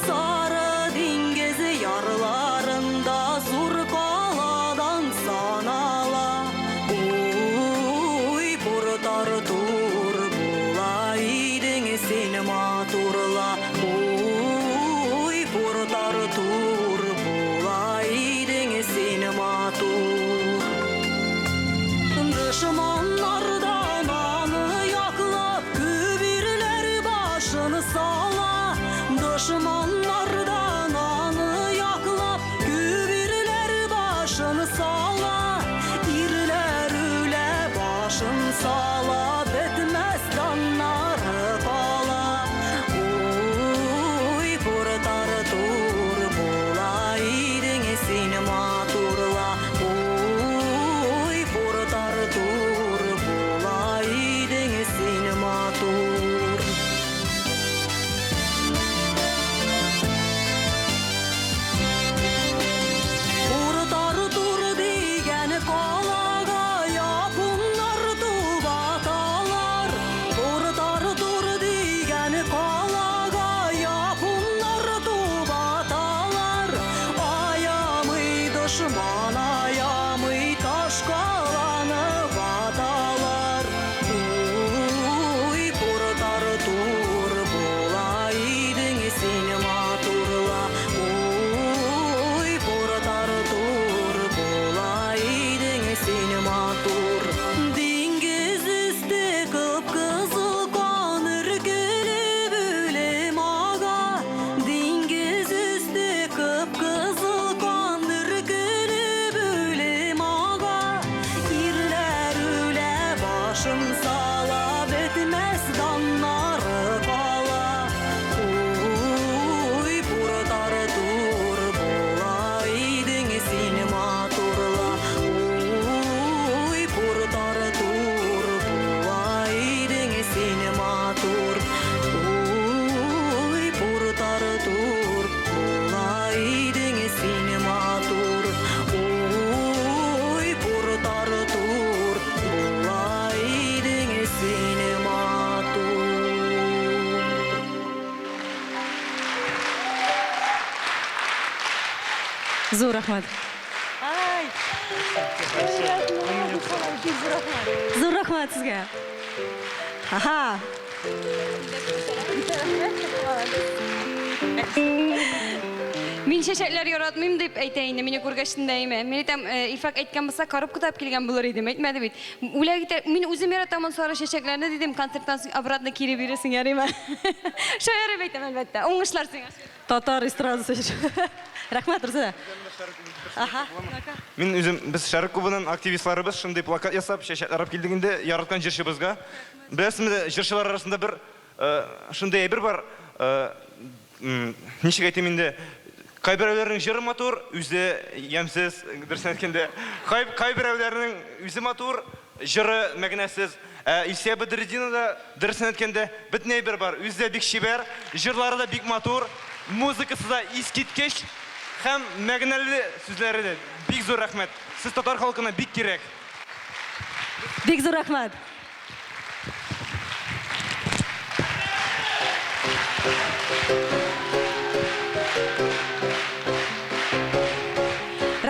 Sarı dingezi yarlarında sur kaladan sanala. Uy Port Artur bulaydın seni maturla. Uy Port Artur bulaydın seni matur. Düşmanlardan anı yaklap kübirler başını sala. Düşmanlardan anı yaklap kübirler başını sala. İrler üle başın sala betmez danları pala. Uy Port Artur bulaydın seni maturla. Uy Port Artur bulaydın seni matur. Port Artur degen kalaga yapunlar tubatalar. Port Artur degen kalaga yapunlar tubatalar. Ayamый düşman ayamый taş kalanı batalar. Uy Port Artur bulaydın seni maturla. Uy Port Artur bulaydın seni matur. Dingiz üstü kıpkızıl kan ürkülü bülüm ağa. Dingiz üstü kıpkızıl kan ürkülü bülüm ağa. İrler üle başım sala betmez danları pala. Uy Port Artur bulaydın seni maturla. Uy Port Artur bulaydın seni matur. Uy Port Artur bulaydın seni matur. Uy Port Artur bulaydın seni matur. Зур рәхмәт. Зур рәхмәт сезгә. Ха-ха. Мин чәчәкләр яратмыйм дип әйтә инде, мине күргәчтен дә әйме. Мин әйтәм, Илфак әйткән булса, карып китап килгән булыр идем, әйтмәде бит. Үләк итә, мин үзем яратамын сары чәчәкләрне дидем, концерттан соң обратно кире бирәсең ярыймы? Шулай ярый әйтәм әлбәттә. Уңышлар сиңа. Татар эстрадасы. Рәхмәт, Рүзә. Аха. Мин үзем без шәрык клубының активистларыбыз шундый плакат ясап, чәчәк арап килдегендә яраткан җырчыбызга. Беләсезме, җырчылар арасында бер шундый әйбер бар. Ничек әйтим инде? Кайберәүләрнең җыры матур, үзе ямсыз, дөресен әйткәндә. Кайберәүләрнең үзе матур, җыры мәгънәсез. Илсия Бадретдинова да дөресен әйткәндә бөтен әйбер бар. Үзе бик шибәр, җырлары да бик матур, музыкасы да искиткеч һәм мәгънәле сүзләре дә бик зур рәхмәт. Сез татар халкына бик кирәк. Бик зур рәхмәт.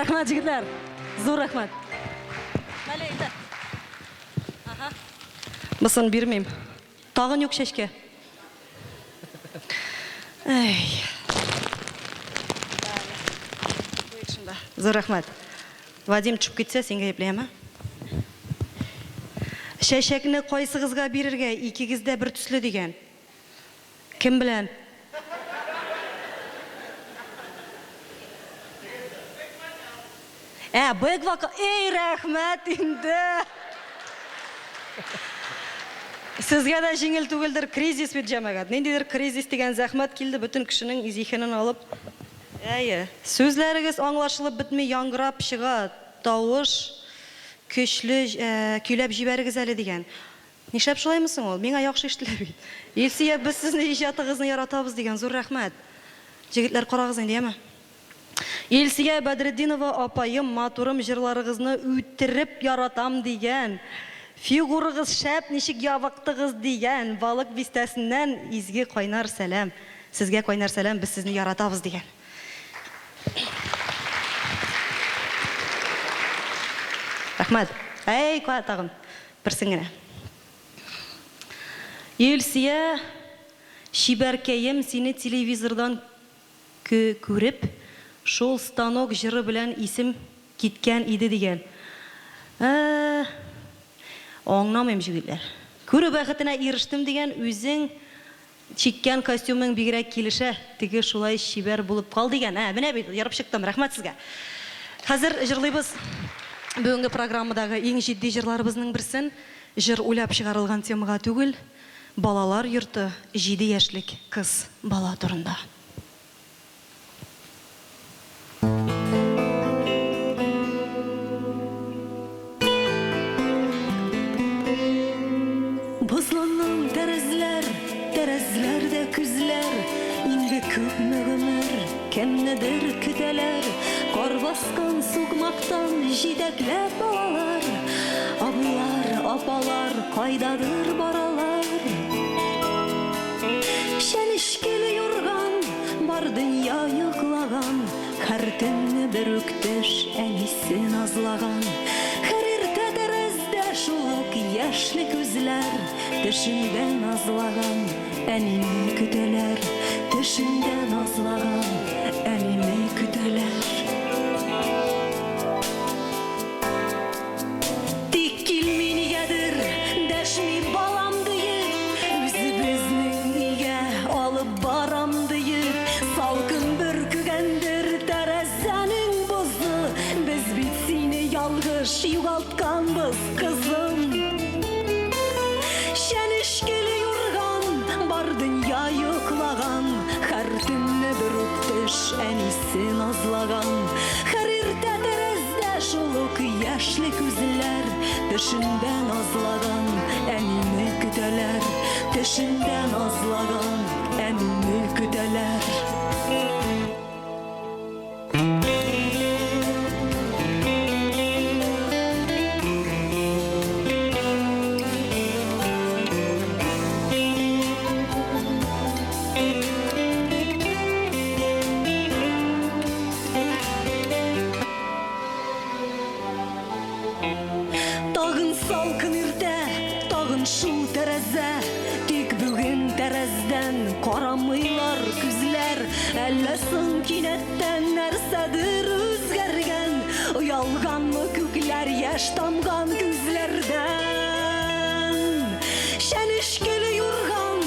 Рәхмәт, җегетләр. Зур рәхмәт. Мысын бирмим. Тагын юк чәчкә. Эй. Зур рәхмәт. Вадим чыгып китсә, син гаеплеме? Чәчәкне кайсыгызга бирергә, икегез дә бер төсле дигән. Кем белән? Бек вака. Эй, рәхмәт инде. Сезгә дә җиңел түгелдер кризис бит җәмәгать. Ниндидер кризис дигән зәхмәт килде, бөтен кешенең зихенен алып. Әйе, сүзләрегез аңлашылып бетми, яңгырап чыга, тавыш көчле көйләп җибәрегез әле дигән. Нишләп шулаймысың ул? Миңа яхшы ишетелә бит. Илсия, без сезне иҗатыгызны яратабыз дигән зур рәхмәт. Җегетләр, карагыз инде, яме? Илсия Бадретдинова апайым, матурым, җырларыгызны үттереп яратам дигән. Фигурыгыз шәп, ничек ябыктыгыз дигән. Балык бистәсеннән изге кайнар сәлам. Сезгә кайнар сәлам, без сезне яратабыз дигән. Рәхмәт. Әй, тагын берсен генә. Илсия, шибәркәем, сине телевизордан күреп, шул станок җыры белән исем киткән иде дигән. Аңламыйм, җегетләр. Күрү бәхетенә ирештем дигән, үзең чиккән костюмың бигрәк килешә, теге шулай шибәр булып кал дигән. Менә бит, ярып чыктым. Рәхмәт сезгә. Хәзер җырлыйбыз. Бүгенге программадагы иң җитди җырларыбызның берсен, җыр уйлап чыгарылган темага түгел, балалар йорты 7 яшьлек кыз бала турында. Бозланган тәрәзләрдә күзләр, инде күпме гомер, кемнедер көтәләр, кар баскан сугмактан җитәкләп балалар, абыйлар, апалар, кайдадыр баралар. Шәнешкеле юрган, бар дөнья йоклаган, һәр төнне бер үк төш әнисе назлаган. Һәр иртә тәрәздә шул ук яшьле күзләр, төшендә назлаган, әнине көтәләр, төшендә назлаган, әнине көтәләр. Тик килми нигәдер, дәшми балам диеп, үзебезнең өйгә алып барам диеп, салкын бөркүгәндер тәрәзәнең бозы, без бит сине ялгыш югалтканбыз, кызым. Шәнешкеле юрган, бар дөнья йоклаган, һәр төнне бер үк төш әнисе назлаган. Һәр иртә тәрәздә шул ук яшьле күзләр, төшендә назлаган, әнине көтәләр, төшендә назлаган, әнине көтәләр. Тагын салкын иртә, тагын шул тәрәзә, тик бүген тәрәздән карамыйлар күзләр. Әллә соң кинәттән нәрсәдер үзгәргән, оялганмы күкләр яшь тамган күзләрдән. Шәнешкеле юрган,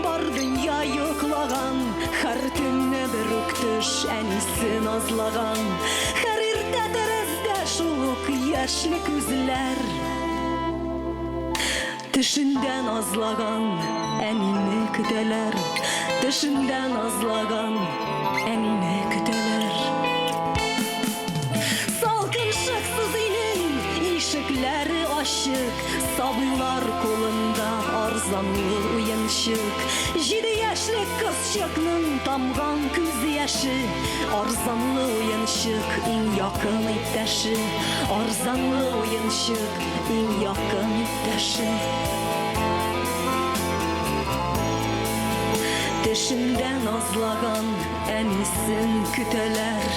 бар дөнья йоклаган, һәр төнне bir үктүш әнисен азлаган. Һәр иртә тәрәздә шул ук яшьлек үзләр. Төшендән азлаган әнине көтәләр. Төшендән азлаган әнине көтәләр. Салкын шыксыз өйнең ишекләре ачык. Сабыйлар кулында арзанлы уенчык. 7 яшьлек кызчыкның тамган күз яше. Арзанлы уенчык иң якын иптәше. Арзанлы уенчык иң якын иптәше. Төшендән азлаган әнисен көтәләр.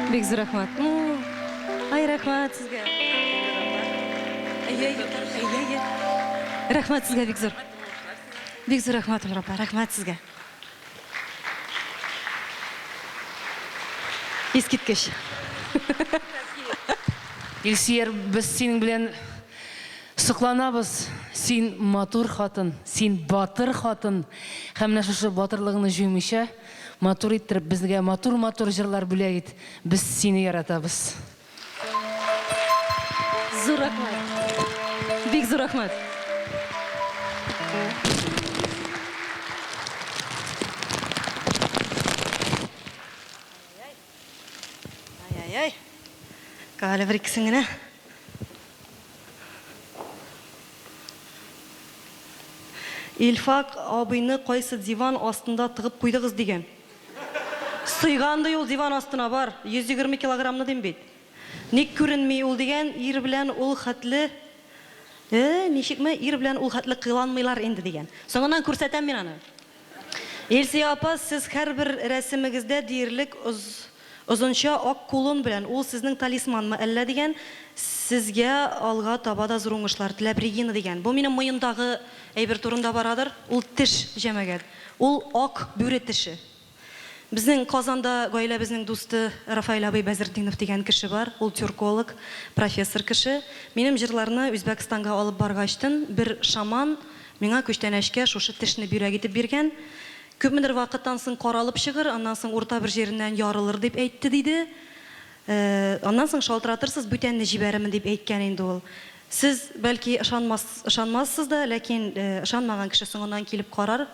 Бик зур рәхмәт. Ай, рәхмәт сезгә. Рәхмәт сезгә бик зур. Бик зур рәхмәт, Рапа. Рәхмәт сезгә. Искиткеч. Илсияр, без синең белән сокланабыз. Син матур хатын, син батыр хатын. Һәм менә шушы батырлыгыңны җуймыйча, матур иттереп безгә матур җырлар бүләк ит. Без сине яратабыз. Зур рәхмәт. Бик зур рәхмәт. Ай. Кале бер икесен генә. Илфак абыйны кайсы диван астында тыгып куйдыгыз дигән. Сыйганды ул диван астына бар, 120 килограммны дим бит. Ник күренми ул дигән, ир белән ул хәтле ничекме ир белән ул хәтле кыланмыйлар инде дигән. Соңыннан күрсәтәм мин аны. Илсия апа, сез һәрбер рәсемегездә диярлек озынча ак кулын белән ул сезнең талисманмы әллә дигән, сезгә алга таба да зур уңышлар теләп Регина дигән. Бу минем муендагы әйбер турында барадыр. Ул теш җәмәгать. Ул ак бүре теше. Безнең Казанда гаиләбезнең дусты Рафаил абый Бәзердинов дигән кеше бар. Ул тюрколог, профессор кеше. Минем җырларны Үзбәкстанга алып баргачтын бер шаман миңа күчтәнәшкә шушы тешне бирәк итеп биргән. Күпмедер вакыттан соң каралып чыгыр, аннан соң урта бер җиреннән ярылыр дип әйтте диде. Аннан соң шалтыратырсыз бүтәнне җибәремен дип әйткән инде ул. Сез бәлки ышанмассыз да, ләкин ышанмаган кеше соңыннан килеп карар.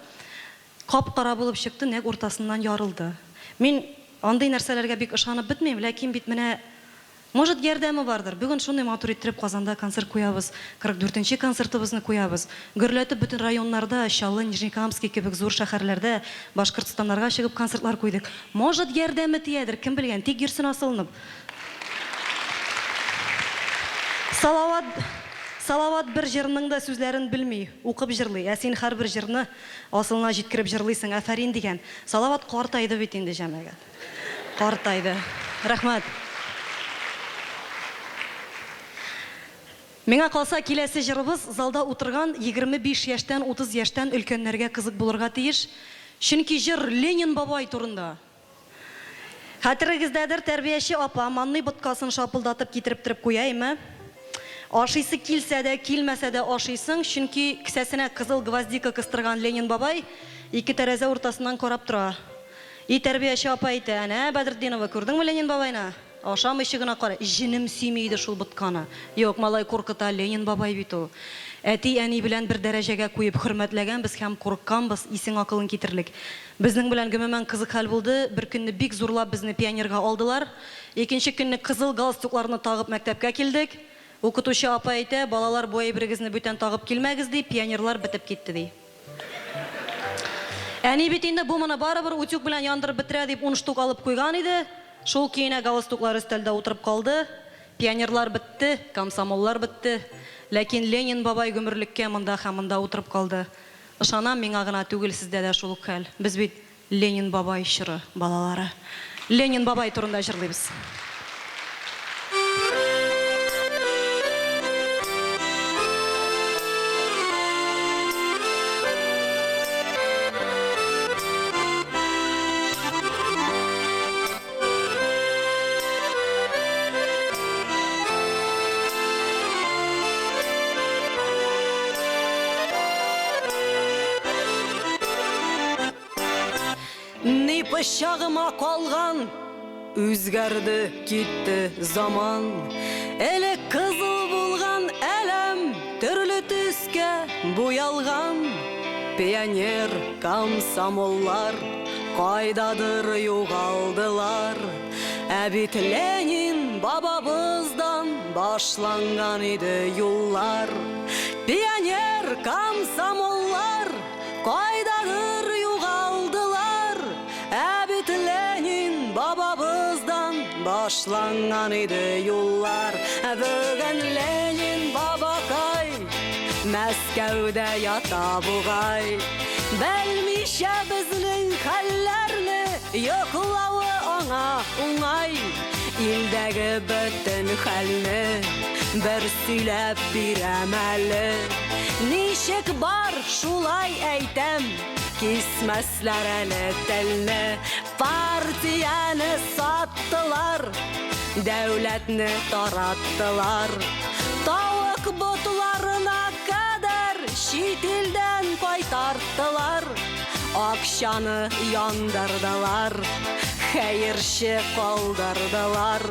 Кап-кара булып чыкты, нәк уртасыннан ярылды. Мин андый нәрсәләргә бик ышанып бетмим, ләкин бит менә может ярдәме бардыр. Бүген шундый матур иттереп Казанда концерт куябыз, 44нче концертыбызны куябыз. Гөрләтеп бөтен районнарда, Чаллы, Нижнекамский кебек зур шәһәрләрдә, Башкортстаннарга чыгып концертлар куйдык. Может ярдәме тиядер, кем белгән, тик йөрсен асылынып. Салават бер җырның да сүзләрен белми, укып җырлый. Ә син һәрбер җырны асылына җиткереп җырлыйсың, афәрин дигән. Салават картайды бит инде җәмәгать. Картайды. Рәхмәт. Миңа калса киләсе җырыбыз залда утырган 25 яшьтән 30 яшьтән өлкәннәргә кызык булырга тиеш. Чөнки җыр Ленин бабай турында. Хәтерегездәдер, тәрбияче апа манный боткасын шапылдатып китереп торып куяймы? Ашыйсы килсә дә, килмәсә дә ашыйсың, чөнки кесәсенә кызыл гвоздика кыстырган Ленин бабай ике тәрәзә уртасыннан карап тора. И тәрбияче апа әйтә: "Әнә Бәдретдинова, күрдеңме Ленин бабайны? Ашамыйчы гына кара, җинем сөймейде шул ботканы." Юк, малай куркыта, Ленин бабай бит ул. Әти әни белән бер дәрәҗәгә куеп хөрмәтләгәнбез һәм курыкканбыз, исең акылын китерлек. Безнең белән гомумән кызык хәл булды. Бер көнне бик зурлап безне пионерга алдылар. Икенче көнне кызыл галстукларны тагып мәктәпкә килдек. Укытучы апа әйтә: "Балалар, бу әйберегезне бүтән тагып килмәгез" ди, пионерлар бетеп китте ди. Әни бит инде бу моны барыбер утюг белән яндырып бетерә дип 10 штук алып куйган иде. Шул кейенә галстуклар өстәлдә утырып калды. Пионерлар бетте, комсомоллар бетте. Ләкин Ленин бабай гомерлеккә монда һәм монда утырып калды. Ышанам, миңа гына түгел, сездә дә шул ук хәл. Без бит Ленин бабай чоры балалары. Ленин бабай турында җырлыйбыз. Ни пычагыма калган, үзгәрде китте заман. Элек кызыл булган әлем төрле төскә буялган. Пионер, комсомоллар кайдадыр югалдылар. Ә бит Ленин бабабыздан башланган иде юллар. Пионер, комсомоллар кайдадыр югалдылар. Ә бит Ленин бабабыздан башланган иде юллар. Бүген Ленин бабакай Мәскәүдә ята бугай. Белмичә безнең хәлләрне, йоклавы аңа уңай. Илдәге бөтен хәлне бер сөйләп бирәм әле. Ничек бар шулай әйтәм, кисмәсләр әле телне. Партияны саттылар, дәүләтне тараттылар. Тавык ботларына кадәр чит илдән кайтарттылар. Акчаны яндырдылар, хәерче калдырдылар.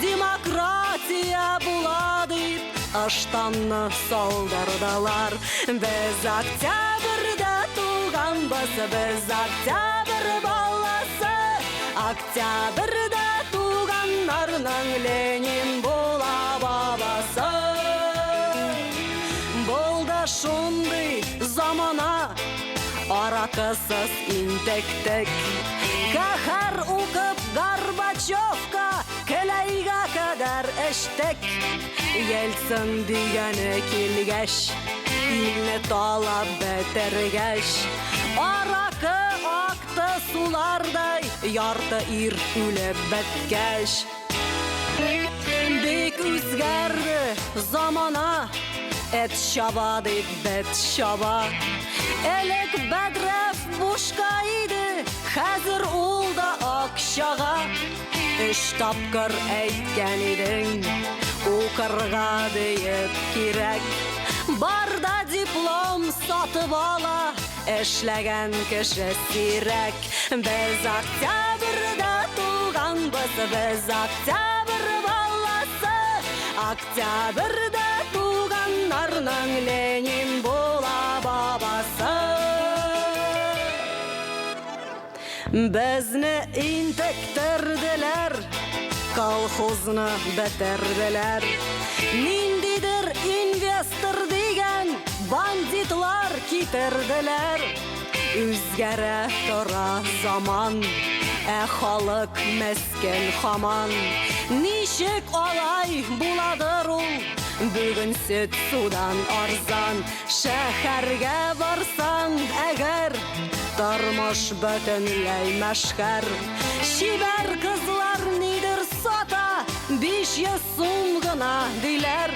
Демократия була дип аштанны салдырдылар. Без октябрьдә туганбыз, без октябрь баласы. Октябрьдә туганнарның Ленин була бабасы. Булды шундый замана, аракысыз интектек. Кахар укып Горбачевка келәйгә кадәр эштек. Ельцин дигәне килгәч, илне талап бетергәч. Аракы акты сулардай, ярты ир үлеп беткәч. Бик үзгәрде замана, эт чаба дип бет чаба. Элек Бәдрәф бушка иде, хәзер ул да акчага. 3 тапкыр әйткән идең, укырга диеп кирәк. Барда диплом сатып ала, эшләгән кеше сирәк. Без октябрьдә туганбыз, без октябрь баласы. Октябрьдә туганнарның Ленин була бабасы. Безне интектерделәр, колхозны бетерделәр. Ниндидер инвестор дигән бандитлар китерделәр. Үзгәрә тора заман, халык мескен һаман. Ничек алай буладыр ул, бүген сөт судан арзан. Шәһәргә барсаң әгәр, тормыш бөтенләй мәшһәр. Чибәр кызлар нидер сата, 500 сум гына диләр.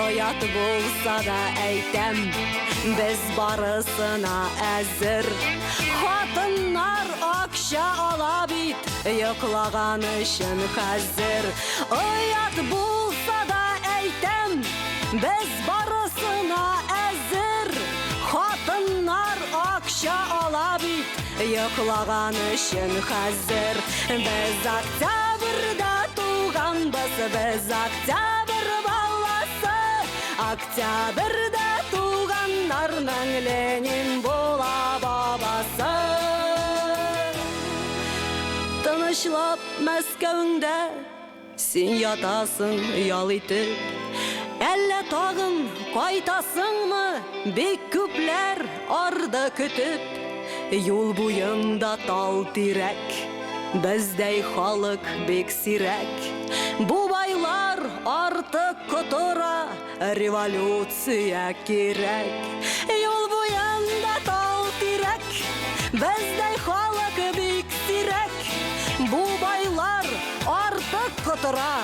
Оят булса да әйтәм, без барысына әзер. Хатыннар акча ала бит, йоклаган өчен хәзер. Оят булса да әйтәм, без барысына әзер. Хатыннар акча ала бит, йоклаган өчен хәзер. Без октябрьдә туганбыз, без октябрь баласы. Октябрьдә туганнарның Ленин була бабасы. Тынычлап Мәскәүдә син ятасың ял итеп. Әллә тагын кайтасыңмы, бик күпләр арды көтеп. юл буйында тал тирәк, бездәй халык бик сирәк. Бу байлар артык котыра, революция кирәк. Юл буйында тал тирәк, бездәй халык бик сирәк. Бу байлар артык котыра,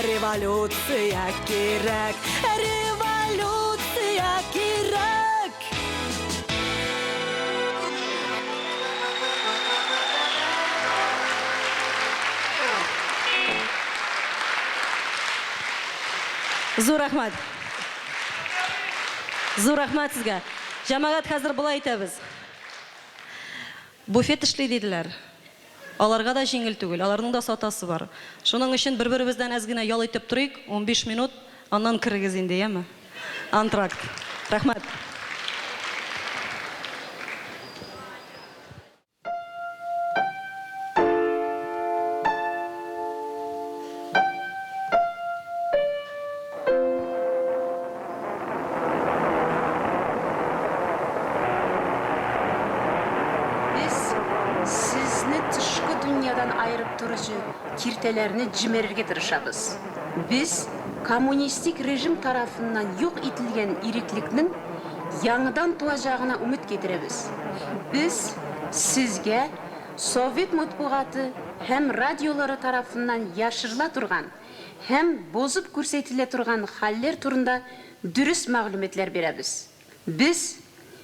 революция кирәк. Революция кирәк. Зур рахмат. Зур рахмат сезгә. Җәмәгать хәзер булай әйтәбез. Буфет эшли диделәр. Аларга да җиңел түгел, аларның да сатасы бар. Шуның өчен бер-беребездән әз генә ял итеп торыйк, 15 минут, аннан кирегез инде, яме? Антракт. Рахмат. айырып туручу киртелерни жимерерге тырышабыз. Биз коммунистик режим тарафынан yok итилген ирикликтин яңыдан туажагына үмүт кетиребиз. Биз сизге Совет матбугаты һәм радиолары тарафынан яшырыла турган һәм бозуп күрсәтелә турган хәлләр турында дөрес мәгълүматлар беребез. Биз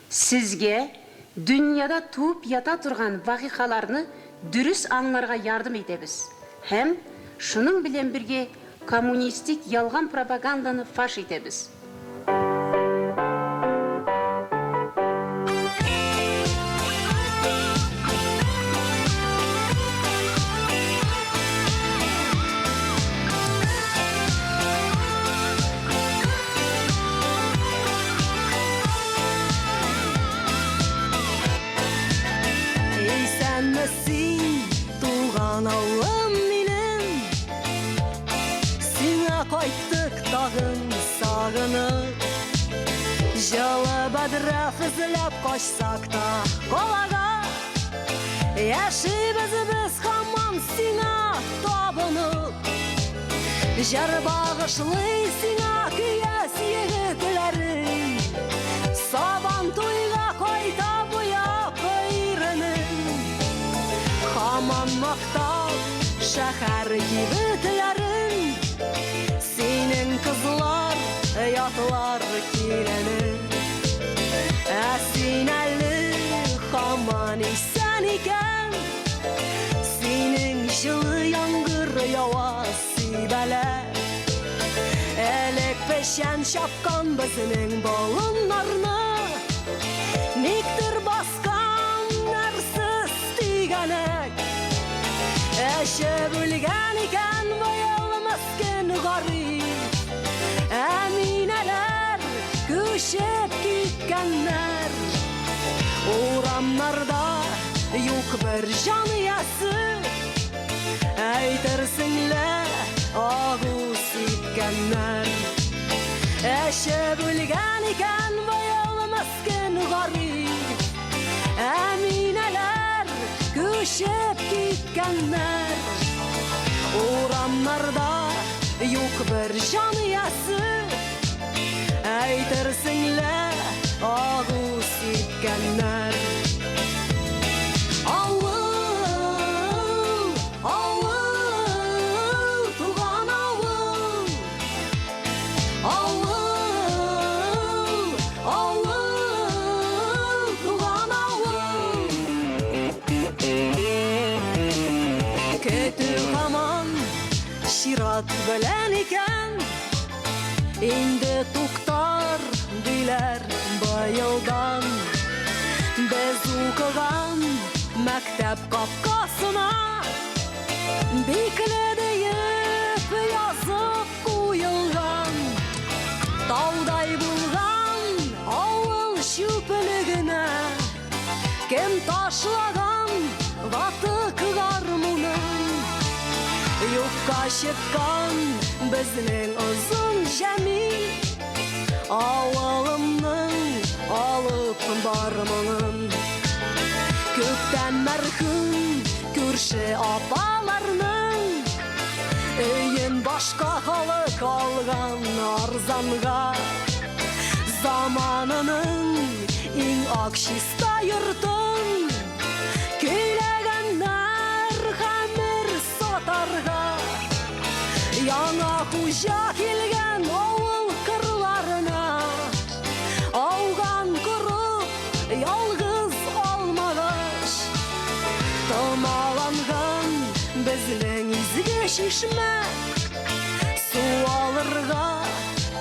сизге дөньяда туып ята турган вакыйгаларны дөрес аңларга ярдәм итәбез. Һәм шуның белән бергә коммунистик ялган пропаганданы фаш итәбез. Жылы бадыра фызылап качсак та колага, яшибез без хаман сиңа табынып. Жар багышлый сиңа көяс егетләрен, сабан туйга кайта буя койрынын. Хаман мактап шәһәр егетләрен, синең кызлар ятылар кирәне. Син әле хаман исән икән, синең җылы яңгыр ява сибәлә. Элек пешән чапкан безнең болыннарны, никтер баскан нәрсез тигәнәк. Әше бүлгән икән быел мескен гарип, әминәләр күчеп киткәннәр. Урамнарда юк бер җан иясе, әйтерсеңләр агус иткәннәр. Әше бүлгән икән быел мескен гарип, әминәләр күчеп киткәннәр. Урамнарда юк бер җан иясе, әйтерсеңләр агус иткәннәр. Шират белән икән, инде туктар диләр быелдан. Без укыган мәктәп капкасына бикле диеп язып куелган. Таудай булган авыл чүпелегенә кем ташлаган ватык гармунын. Юкка чыккан безнең озын җәмил, авылымның алып бармын. Күптән мәрхүм күрше апаларның өйен башка халык алган арзанга. Заманының иң ак чиста йортын көйләгәннәр хәмер сатарга. Яңа хуҗа килгән авыл кырларына, ауган корып ялгыз алмагач. Томаланган безнең изге чишмә, су алырга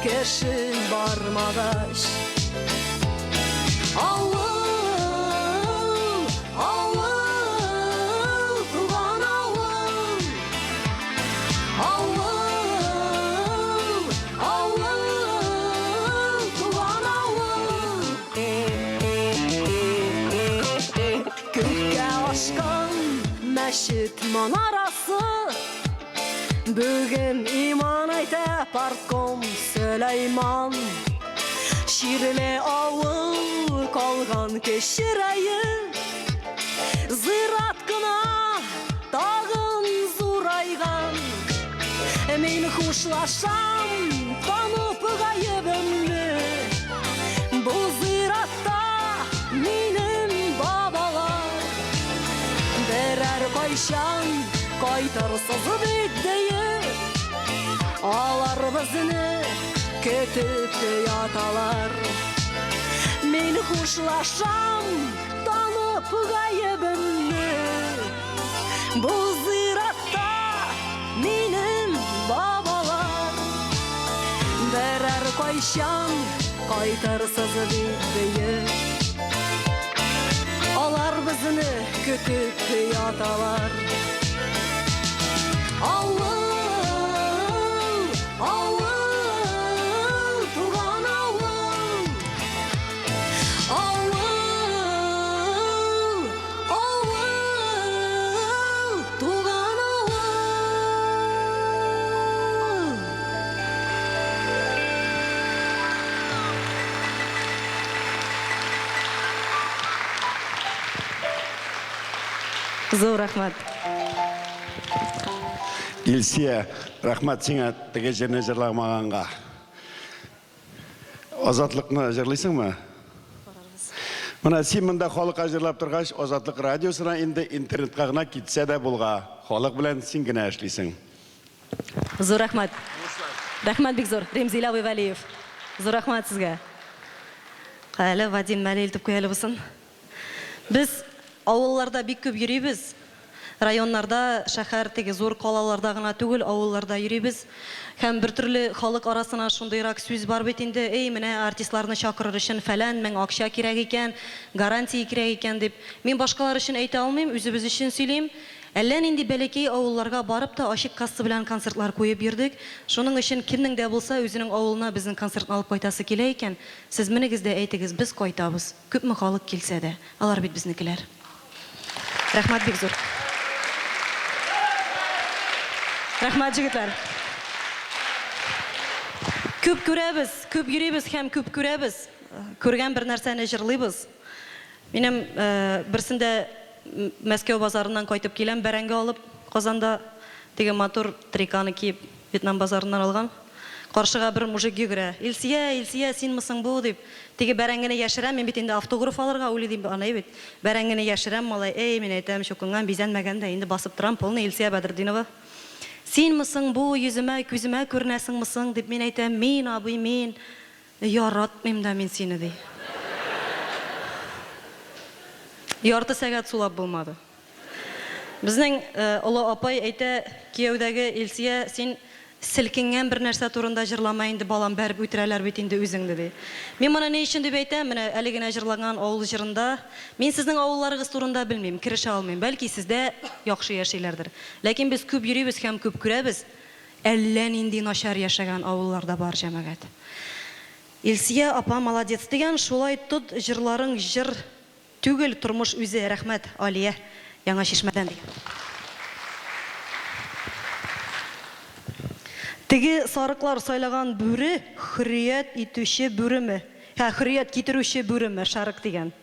кеше бармагач. Авыл, авыл, туган авыл. Авыл, авыл, туган авыл. Күккә ашкан мәчет манарасы, бүген иман әйтә партком Сөләйман. Ширле авыл калган кечерәе, зират кына тагын зурайган. Мин хушлашам танып гаебемне, бу зиратта минем бабалар. Берәр кайчан кайтарсыз бит дие, алар безне көтүп яталар. Мин хушлашам танып гаебемне, бу зиратта минем бабалар. Берәр кайчан кайтарсыз бит дие, алар безне көтүп яталар. Авыл, авыл, туган авыл. Авыл, авыл, туган авыл. Зор рахмат. Илсия, рахмат сиңа теге жерне жырламаганга. Азатлыкны жырлыйсыңмы? Мына син монда халыкка жырлап торгач, Азатлык радиосына инде интернетка гына китсә дә булга, халык белән син генә эшлисең. Зор рахмат. Рахмат бик зор. Ремзила Валиев. Зор рахмат сезгә. Кайлы Вадим Мәлил дип куялы булсын. Без авылларда бик күп йөрибез. Районнарда, шәһәр теге зур калаларда гына түгел, авылларда йөрибез. Һәм бер төрле халык арасына шундыйрак сүз бар бит инде, эй, менә артистларны чакырыр өчен фәлән мең акча кирәк икән, гарантия кирәк икән дип. Мин башкалар өчен әйтә алмыйм, үзебез өчен сөйлим. Әллә нинди бәләкәй авылларга барып та ачык касса белән концертлар куеп йөрдек. Шуның өчен кемнең дә булса үзенең авылына безнең концертны алып кайтасы килә икән, сез менегез дә әйтегез, без кайтабыз. Күпме халык килсә дә, алар бит безнекеләр. Рәхмәт бик зур. Рәхмәт җегетләр. Күп күрәбез, күп йөрибез һәм күп күрәбез. Күргән бер нәрсәне җырлыйбыз. Минем берсендә Мәскәү базарыннан кайтып киләм, бәрәңге алып, Казанда теге мотор триканы киеп, Вьетнам базарыннан алган. Каршыга бер мужик йөгерә. Илсия, Илсия, син мисың бу дип. Теге бәрәңгене яшерәм, мин бит инде автограф алырга уйлый дим, аны бит. Бәрәңгене яшерәм, малай, эй, мин әйтәм, чукынган, бизәнмәгән дә, инде басып торам, полный Илсия Бәдретдинова. Син мисың бу, йөземә, күземә күрнәсең мисың дип мин әйтәм, мин, абый, мин. Яратмыйм да мин сине ди. Ярты сәгать сулап булмады. Безнең олы апай әйтә, кияүдәге Илсия, син селкингән бер нәрсә турында җырламай инде, балам, бәреп үтерәләр бит инде үзеңне ди. Мин моны ни өчен дип әйтәм, менә әле генә җырлаган авыл җырында, мин сезнең авылларыгыз турында белмим, керешә алмыйм. Бәлки сездә яхшы яшиләрдер. Ләкин без күп йөрибез һәм күп күрәбез. Әллә нинди начар яшәгән авылларда бар җәмәгать. Илсия апа молодец дигән, шулай тот җырларың җыр түгел, тормыш үзе. Рәхмәт, Алия, Яңа Чишмәдән дигән. Теге сарыклар сайлаган бүре хөррият итүче бүреме? Хөррият китерүче бүреме, шарык дигән.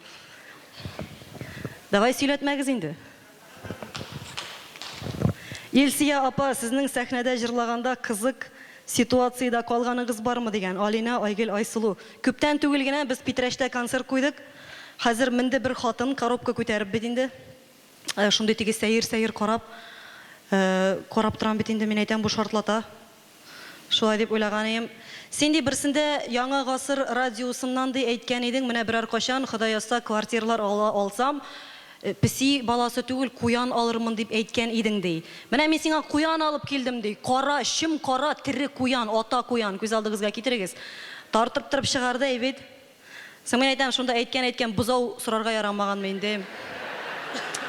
Давай сөйләтмәгез инде. Илсия апа, сезнең сәхнәдә җырлаганда кызык ситуацияда калганыгыз бармы дигән Алина Айгөл Айсылу. Күптән түгел генә без Питрәштә концерт куйдык. Хәзер миндә бер хатын коробка күтәреп бит инде. Шундый теге сәер карап торам бит инде, мин әйтәм бу шартлата. Шулай дип уйлаган идем. Син ди берсендә яңа гасыр радиосыннан ди әйткән идең, менә берәр качан Ходай язса квартиралар алсам, песи баласы түгел куян алырмын дип әйткән идең ди. Менә мин сиңа куян алып килдем ди. Кара, чым кара, тере куян, ата куян, күз алдыгызга китерегез. Тартып торып чыгарды әйбит. Син мен әйтәм, шунда әйткән бузау сорарга ярамаган менде.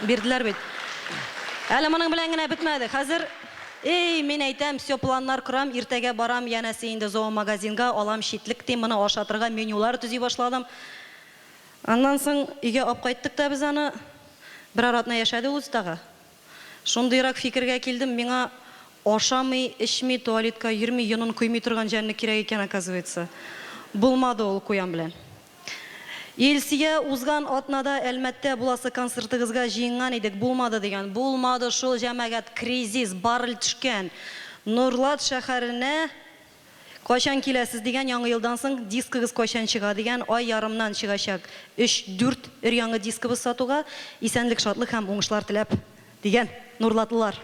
Бирделәр бит. Әле моның белән генә бетмәде. Хәзер мен әйтәм, все планнар корам, иртәгә барам, янәсе инде зоомагазинга, алам шитлек ди, моны ашатырга менюлар төзи башладым. Аннан соң өйгә алып кайттык та без аны. Бер аратна яшәде ул устага. Шундыйрак фикергә килдем, миңа ашамый, эчми, туалетка йөрми, йонын куймый торган җанны кирәк икән, оказывается. Булмады ул куян белән. Илсия узган атнада Әлмәттә буласы концертыгызга җыенган идек, булмады дигән. Булмады, шул җәмәгать кризис, барыл төшкән. Нурлат шәһәренә кайчан киләсез дигән, яңа елдан соң дискыгыз кайчан чыга дигән, ай ярымнан чыгачак. 3-4 өр-яңа дискыбыз сатуга, исәнлек, шатлык һәм уңышлар теләп дигән Нурлатлылар.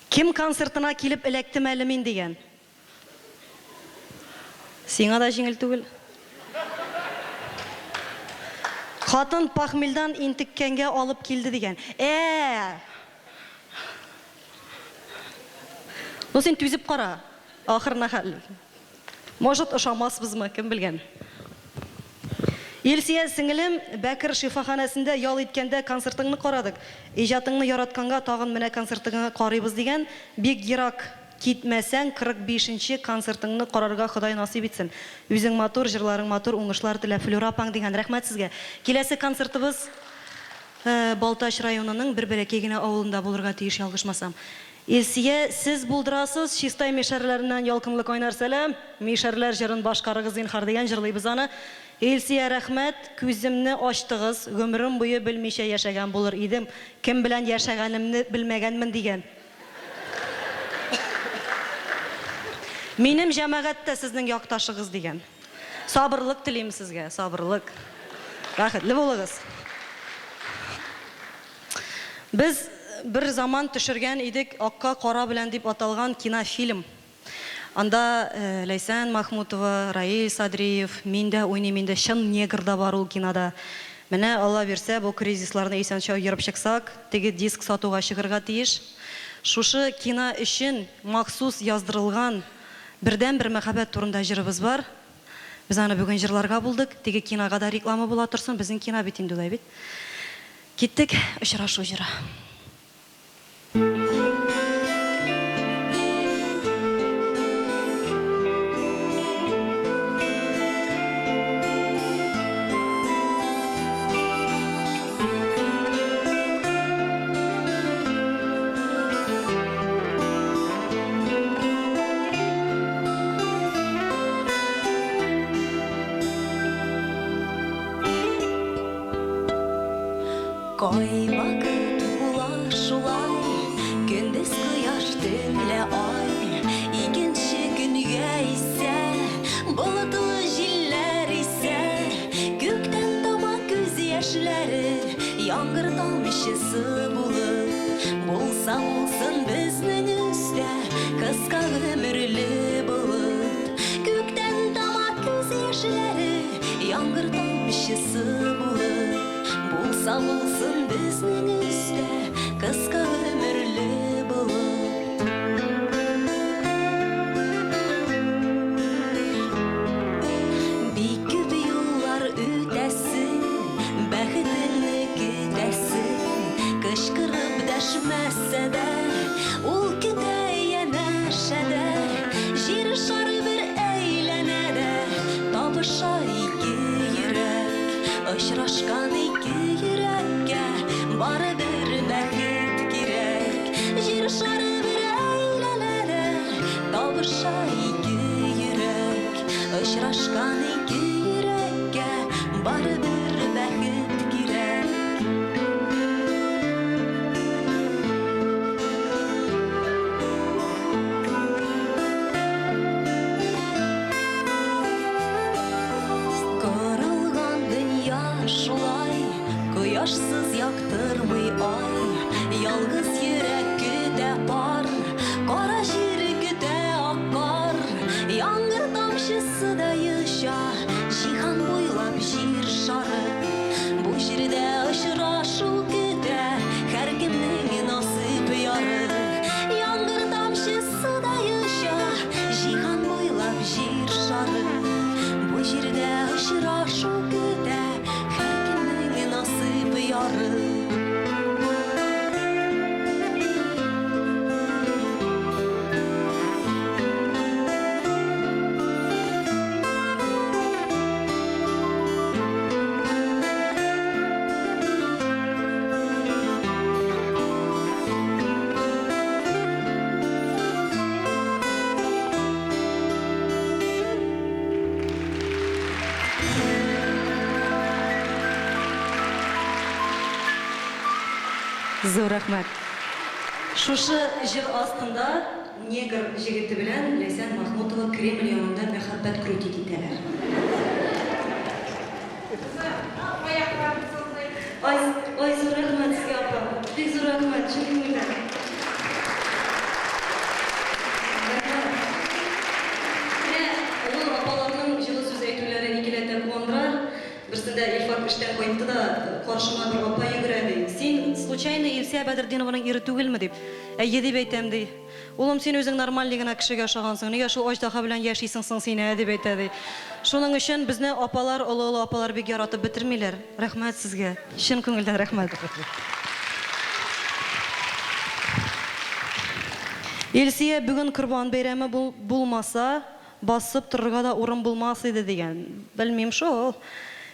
Ким концертына килеп эләктем әле мин дигән. Сиңа да җиңел түгел. Хатын пахмилдан интеккәнгә алып килде дигән. Ну син түзеп кара. Ахырына хәл. Может, ошамасбызмы, кем белгән. Илсия сеңелем, Бәкер шифаханәсендә ял иткәндә концертыңны карадык. Иҗатыңны яратканга тагын менә концертыңны карыйбыз дигән. Бик ерак китмәсәң 45-нче концертыңны карарга Ходай насыйп итсен. Үзең матур, җырларың матур, уңышлар теләп, Флюра апаң дигән. Рәхмәт сезгә. Киләсе концертыбыз Балтач районының бер бәләкәй генә авылында булырга тиеш, ялгышмасам. Илсия, сез булдырасыз, Чистай мишәрләреннән ялкынлы кайнар сәлам. Мишәрләр җырын башкарыгыз зинһар дигән җырлыйбыз аны. Илсия, рәхмәт, күземне ачтыгыз. Гомерем буе белмичә яшәгән булыр идем. Кем белән яшәгәнемне белмәгәнмен дигән. Минем җәмәгатьтә сезнең якташыгыз дигән. Сабырлык телим сезгә, сабырлык. Рәхәтле булыгыз. Без бер заман төшергән идек Акка кара белән дип аталган кинофильм. Анда Ләйсән Махмутова, Раил Садриев, мин дә уйныйм инде, чын негр да бар ул кинода. Менә Алла бирсә, бу кризисларны исәнчә йөреп чыксак, теге диск сатуга чыгарга тиеш. Шушы кино өчен махсус яздырылган бердән-бер мәхәббәт турында җырыбыз бар. Без аны бүген җырларга булдык. Теге кинога да реклама була торсын, безнең кино бит инде бит. Киттек, очрашу җыры. Кай вакыт була шулай, көндез кояш төнлә ай, икенче көнгә исә болытлы җилләр исә, күктән тама күз яшьләре, яңгыр тамчысы булып, булса булсын безнең өстә кыска гомерле булып, күктән тама күз яшьләре, яңгыр тамчысы булып, булса булсын безнең өстә кыска гомерле булып. Бик күп юллар үтәсен, бәхетеңне көтәсен, кычкырып дәшмәсә дә, ул көтә янәшә дә, җир шары бер әйләнә дә, табыша ике йөрәк, очрашкан ике йөрәккә барыбер бәхет кирәк. Җир шары бер әйләнә дә, табыша ике йөрәк, очрашкан ике йөрәккә ай, кояшсыз яктырмый ай, ялгыз йөрәк көтә пар, кара җир көтә аккар, яңгыр тамчысы да йоша, җиһан буйлап җир шары, бу җирдә очрашу көтә, һәркемнең насыйп яры, яңгыр тамчысы да йоша, җиһан буйлап җир шары, бу җирдә очрашу көтә, һәркемнең насыйп яры. Зур рәхмәт. Шушы җыр астында негр җегете белән Ләйсән Махмутова Кремль янында мәхәббәт крутит итәләр. Ой, зур рәхмәт сезгә, апа. Бик зур рәхмәт, чын күңелдән. Ул апаларның җылы сүз әйтүләре икеләтә куандыра. Берсендә Илфат эштән кайтты да каршыма бер апа йөгерә. Син случайно Илсия Бәдретдинованың ире түгелме дип. Әйе дип әйтәм ди. Улым, син үзең нормаль гына кешегә охшагансың. Нигә шул аждаһа белән яшисең соң син дип әйтә ди. Шуның өчен безне апалар, олы апалар бик яратып бетермиләр. Рәхмәт сезгә. Чын күңелдән рәхмәт. Илсия бүген Корбан бәйрәме булмаса, басып торырга да урын булмас иде дигән. Белмим шул.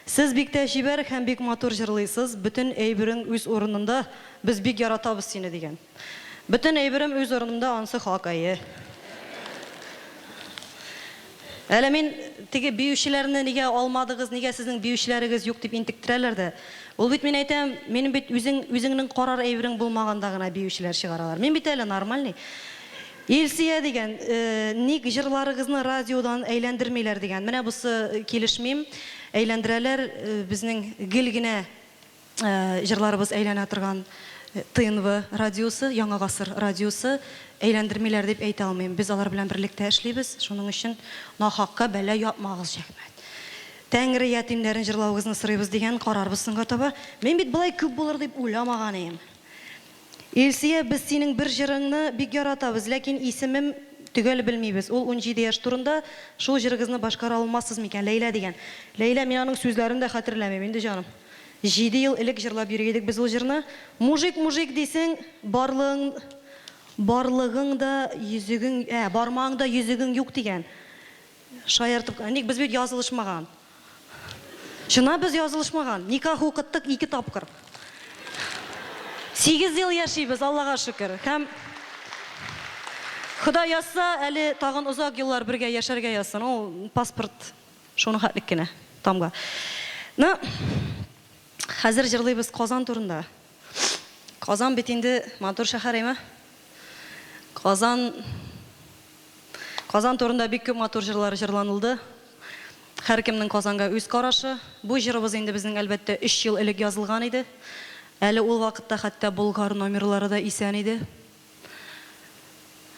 Сез бик тәҗибәр һәм бик матур җырлыйсыз. Бүтән әйберең үз урынында, без бик яратабыз сине дигән. Бүтән әйберем үз урынында, ансы хакайы. Әле мин теге биючеләрне нигә алмадыгыз, нигә сезнең биючеләрегез юк дип интектерәләр дә. Ул бит мин әйтәм, минем бит үзеңнең карар әйберең булмаганда гына биючеләр чыгаралар. Мин бит әле нормальный. Илсия дигән, ник җырларыгызны радиодан әйләндермиләр дигән. Менә бусы килешмим. Әйләндерәләр безнең гел генә җырларыбыз әйләнә торган ТНВ радиосы, Яңа гасыр радиосы әйләндермиләр дип әйтә алмыйм. Без алар белән берлектә эшлибез. Шуның өчен нахакка бәла япмагыз җәгъмәт. Тәңре ятимнәрен җырлавыгызны сорыйбыз дигән карарбыз соңга таба. Мин бит булай күп булыр дип уйламаган идем. Илсия, без синең бер җырыңны бик яратабыз, ләкин исемем төгәл белмибез. Ул 17 яшь турында шул җырыгызны башкара алмассыз микән? Ләйлә дигән. Ләйлә, мин аның сүзләрен дә хәтерләмим инде җаным. 7 ел элек җырлап йөргәйдек без ул җырны. Мужик дисең, барлыгың да йөзегең, бармагыңда йөзегең юк дигән. Шаяртып, ник без бит язылышмаган. Шуна без язылышмаган. Никах укыттык 2 тапкыр. 8 ел яшибез, Аллага шөкер. Һәм Ходай язса, әле тагын узак еллар бергә яшәргә язсын. Ул паспорт шуны хәтлек кенә, тамга. Хәзер җырлыйбыз Казан турында. Казан бит инде матур шәһәр име? Казан турында бик күп матур җырлар җырланылды. Һәркемнең Казанга үз карашы. Бу җырыбыз инде безнең әлбәттә 3 ел элек язылган иде. Әле ул вакытта хәтта Болгар номерлары да исән иде.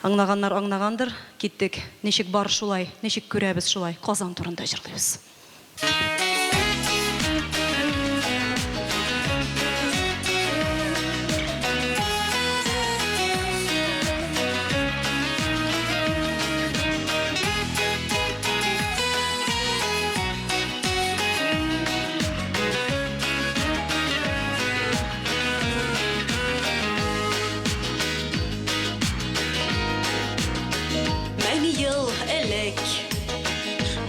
Аңлаганнар аңлагандыр. Киттек. Ничек бар шулай, ничек күрәбез шулай. Казан турында җырлыйбыз.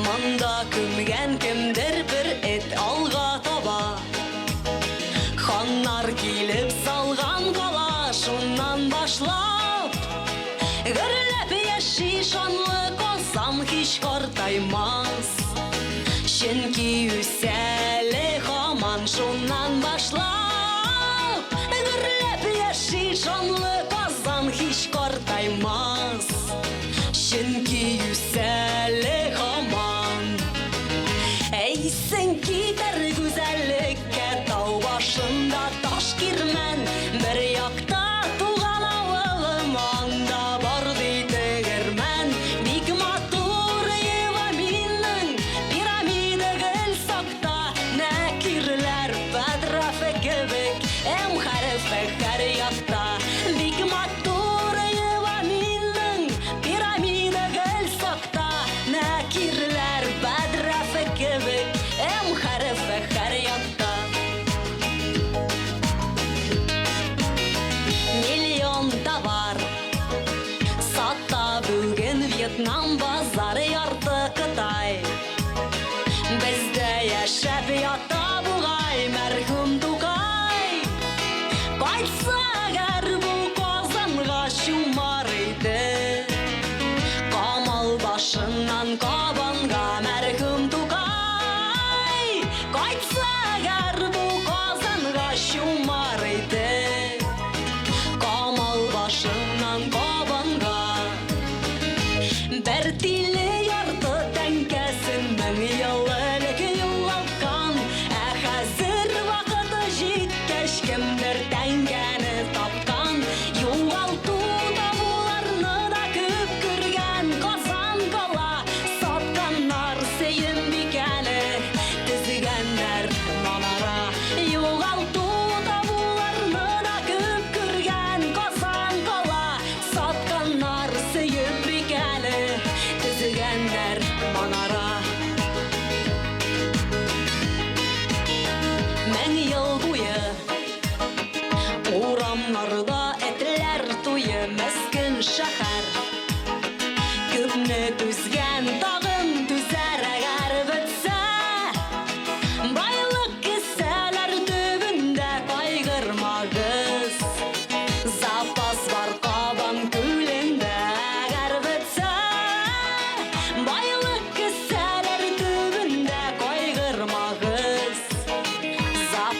Манда күмгән кемдер бер эт алга таба. Ханнар килеп салган кала, шуннан башлап гөрләп яши шанлы Казан һич картаймас. Чөнки үсәле һаман шуннан башлап гөрләп яши шанлы Казан һич картаймас. Чөнки үсәле һаман Әйсен китер гүзәллеккә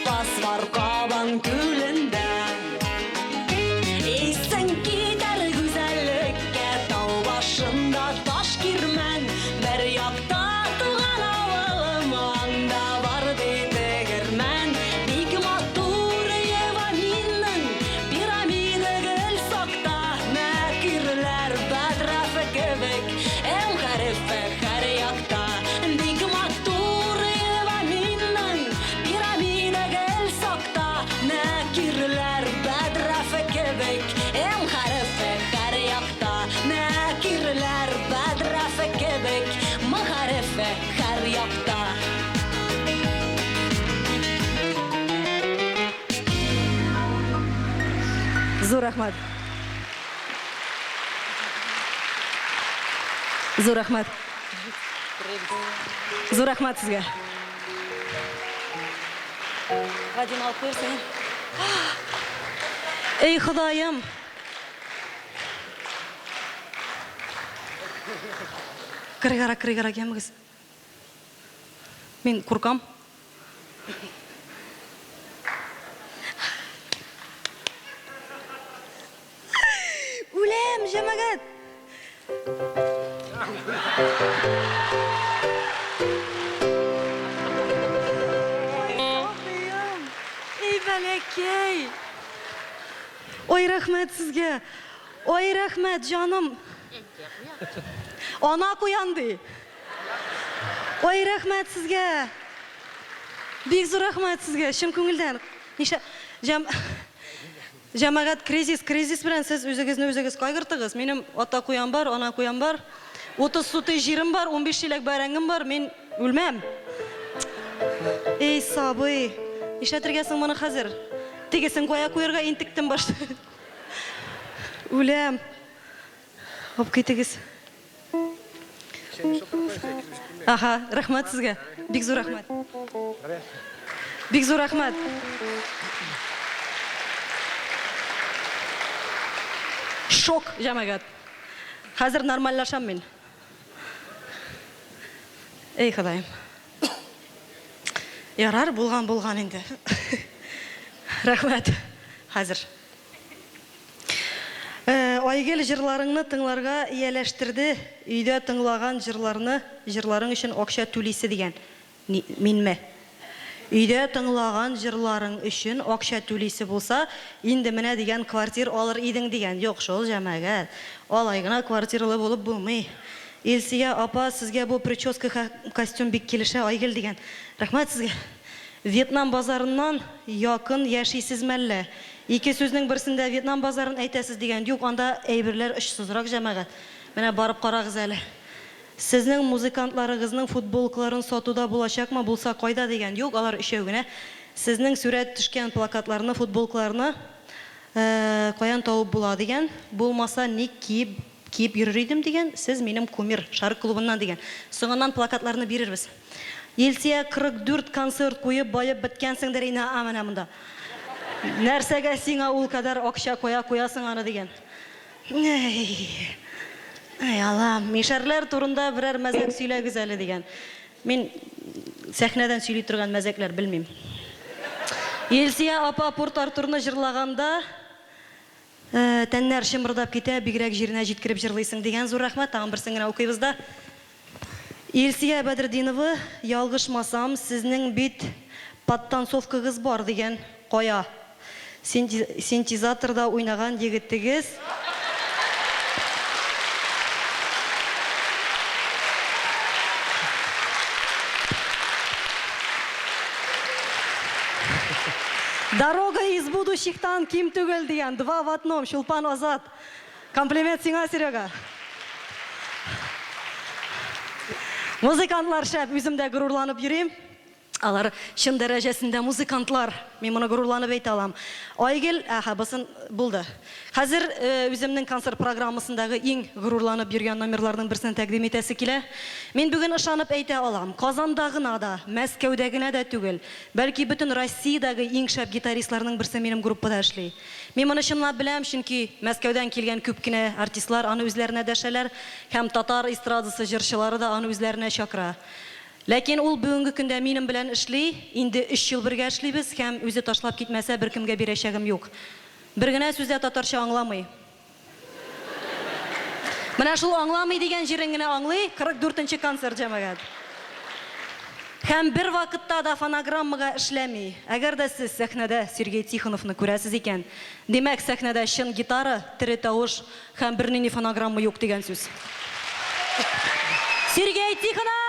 Тас бар Кабан күлендә. Исең китәр гүзәллеккә, тау башында таш кирмән. Бер якта туган авылым, анда бар ди тегермән. Бик матур Ева минең, пирамида гел сакта. Мәкерләр бәдрафы кебек, хәрефе һәр якта. Бик матур Ева минең, пирамида гел сакта. Мәкерләр бәдрафы кебек, хәрефе һәр якта. Мәкерләр бәдрафы кебек, хәрефе һәр якта. Зур рахмат. Зур рахмат. Зур рахмат сезгә. Вадим алып қойырсың. Ей Құдайым. Кіргара кемігіз. Мен қорқам. Үлем, жамағат. Ей бәлекей. Ой рахмет сізге. Ой рахмет жаным. Ана қоянды. Ой рахмет сізге. Бик зор рахмет сізге. Шын көңілден. Жамағат кризис білән сіз өзіңіз қайғыртығыз. Менің ата қоян бар, ана қоян бар. 30 суты жирім бар, 15 шелек бәрәңім бар. Мен өлмәм. Ей сабый. Ишәтіргесің мұны қазір. Тегесің қоя қойырға интіктім башты. Өләм. Оп кетігіз. Аха, рахмат сізге. Бик зор рахмат. Бик зор рахмат. Шок, жамағат. Қазір нормаллашам мен. Ей Құдайым. Ярар болған енді. Рахмат. Қазір. Айгел жырларыңны тыңларға иеләштірді. Үйде тыңлаған жырларың үшін оқша төлейсі деген. Менме. Үйде тыңлаған жырларың үшін оқша төлейсі болса, енді міне деген квартир алыр едің деген. Жоқ, шол жамағат. Алайғына квартиралы болып болмай. Елсия апа, сізге бұл прическа костюм бек келіші Айгел деген. Рахмат сізге. Вьетнам базарынан якын яшейсіз мәлі. Екі сөзінің бірсінде Вьетнам базарын әйтәсіз деген. Жоқ, анда әйбірлер үшсізірақ жамағат. Міне барып қарағыз әлі. Сіздің музыкантларыңыздың футболкаларын сатуда болашақ ма болса қойда деген. Жоқ, алар үшеугіне. Сіздің сурет түшкен плакатларыны, футболкаларыны қоян тауып бола деген. Болмаса не киіп жүрейдім деген. Сіз менің кумир, шарық клубынан деген. Соңынан плакатларыны берербіз. Елсия 44 концерт қойып, байып біткенсіңдер ина амына. Нәрсәгә сиңа ул кадар акча қоясың аны деген. Ай Аллам, мишәрләр турында берәр мәзәк сөйләгез әле деген. Мен сәхнәдән сөйли торган мәзәкләр белмим. Елсия апа Порт Артурны жырлаганда тәннәр шымырдап китә, бигрәк җиренә җиткереп җырлыйсың деген. Зур рәхмәт, тагын берсен генә укыйбыз да. Елсия Бәдретдинова, ялгышмасам, сезнең бит подтанцовкагыз бар деген. Кая? Синтезаторда уйнаган егеттегез. Дорога из будущих-тан ким түгел деген. 2 в 1, Шулпан Азат. Комплимент сиңа, Серега. Музыкантлар шәп, үзімдә ғырурланып жүрем. Алар шын дәрәжәсендә музыкантлар. Мен мұны ғырурланып әйт алам. Айгел, басын болды. Қазір үземнің концерт программасындағы ең ғырурланып жүрген номерларының бірсін тәкдим етәсе келе. Мен бүгін ышанып әйте алам. Қазандағына да, Мәскәүдәгенә дә түгел. Бәлки бүтін Россиядағы ең шәп гитаристларының бірсі менің группада эшлей. Мен мұны шынлап біләм, чөнки Мәскәүдән келген көп кенә артистлар аны үзләренә дәшәләр, һәм татар эстрадасы җырчылары да аны үзләренә чакыра. Ләкин ул бүгенге көндә минем белән эшли, инде 3 ел бергә эшлибез һәм үзе ташлап китмәсә беркемгә бирәчәгем юк. Бер генә сүздә татарча аңламый. Менә шул аңламый дигән җирен генә аңлый 44-нче концерт җәмәгать. Һәм бер вакытта да фонограммага эшләми. Әгәр дә сез сәхнәдә Сергей Тихоновны күрәсез икән, димәк сәхнәдә чын гитара, тере тавыш һәм бернинди фонограмма юк дигән сүз. Сергей Тихонов!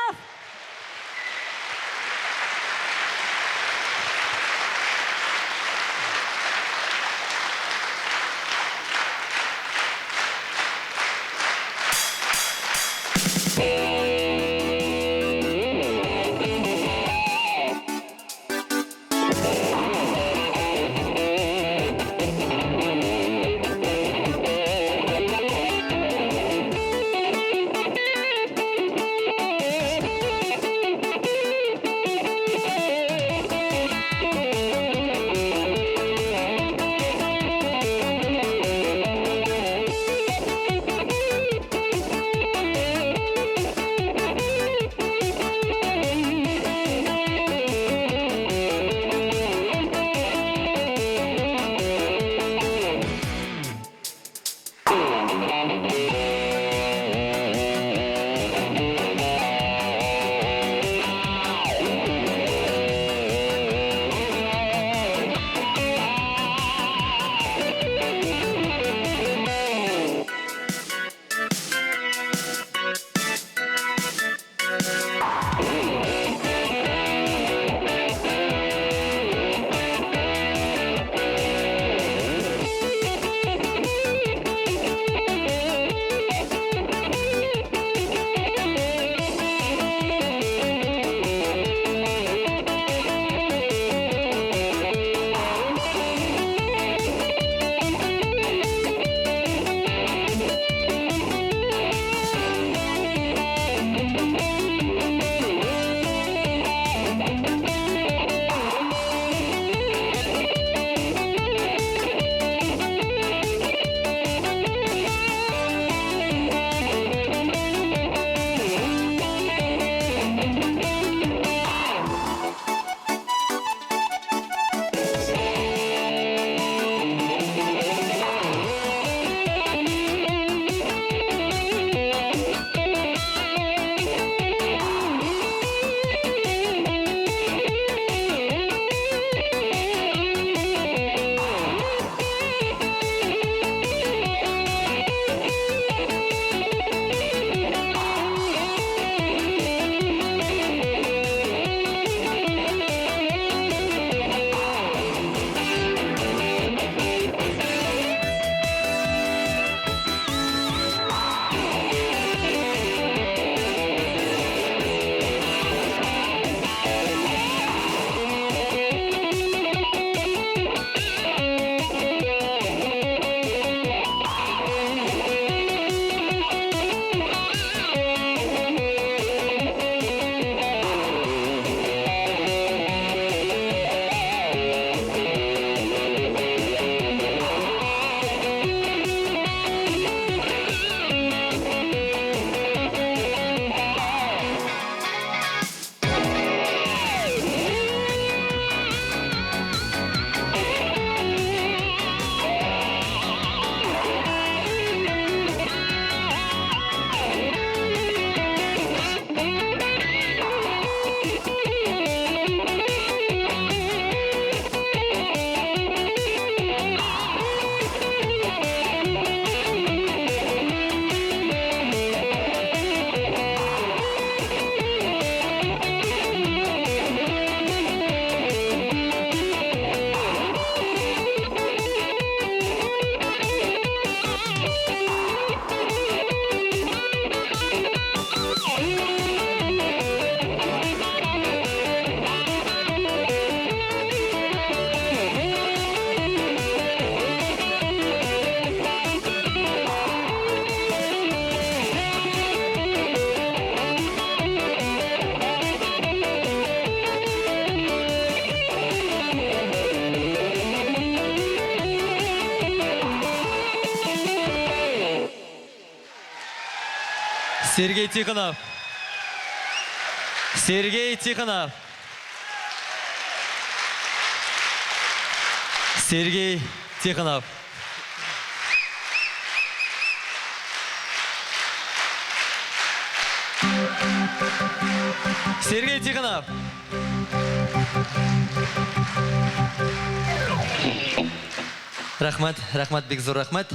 Сергей Тихонов. Сергей Тихонов. Сергей Тихонов. Сергей Тихонов. Рахмат, бик зур рахмат.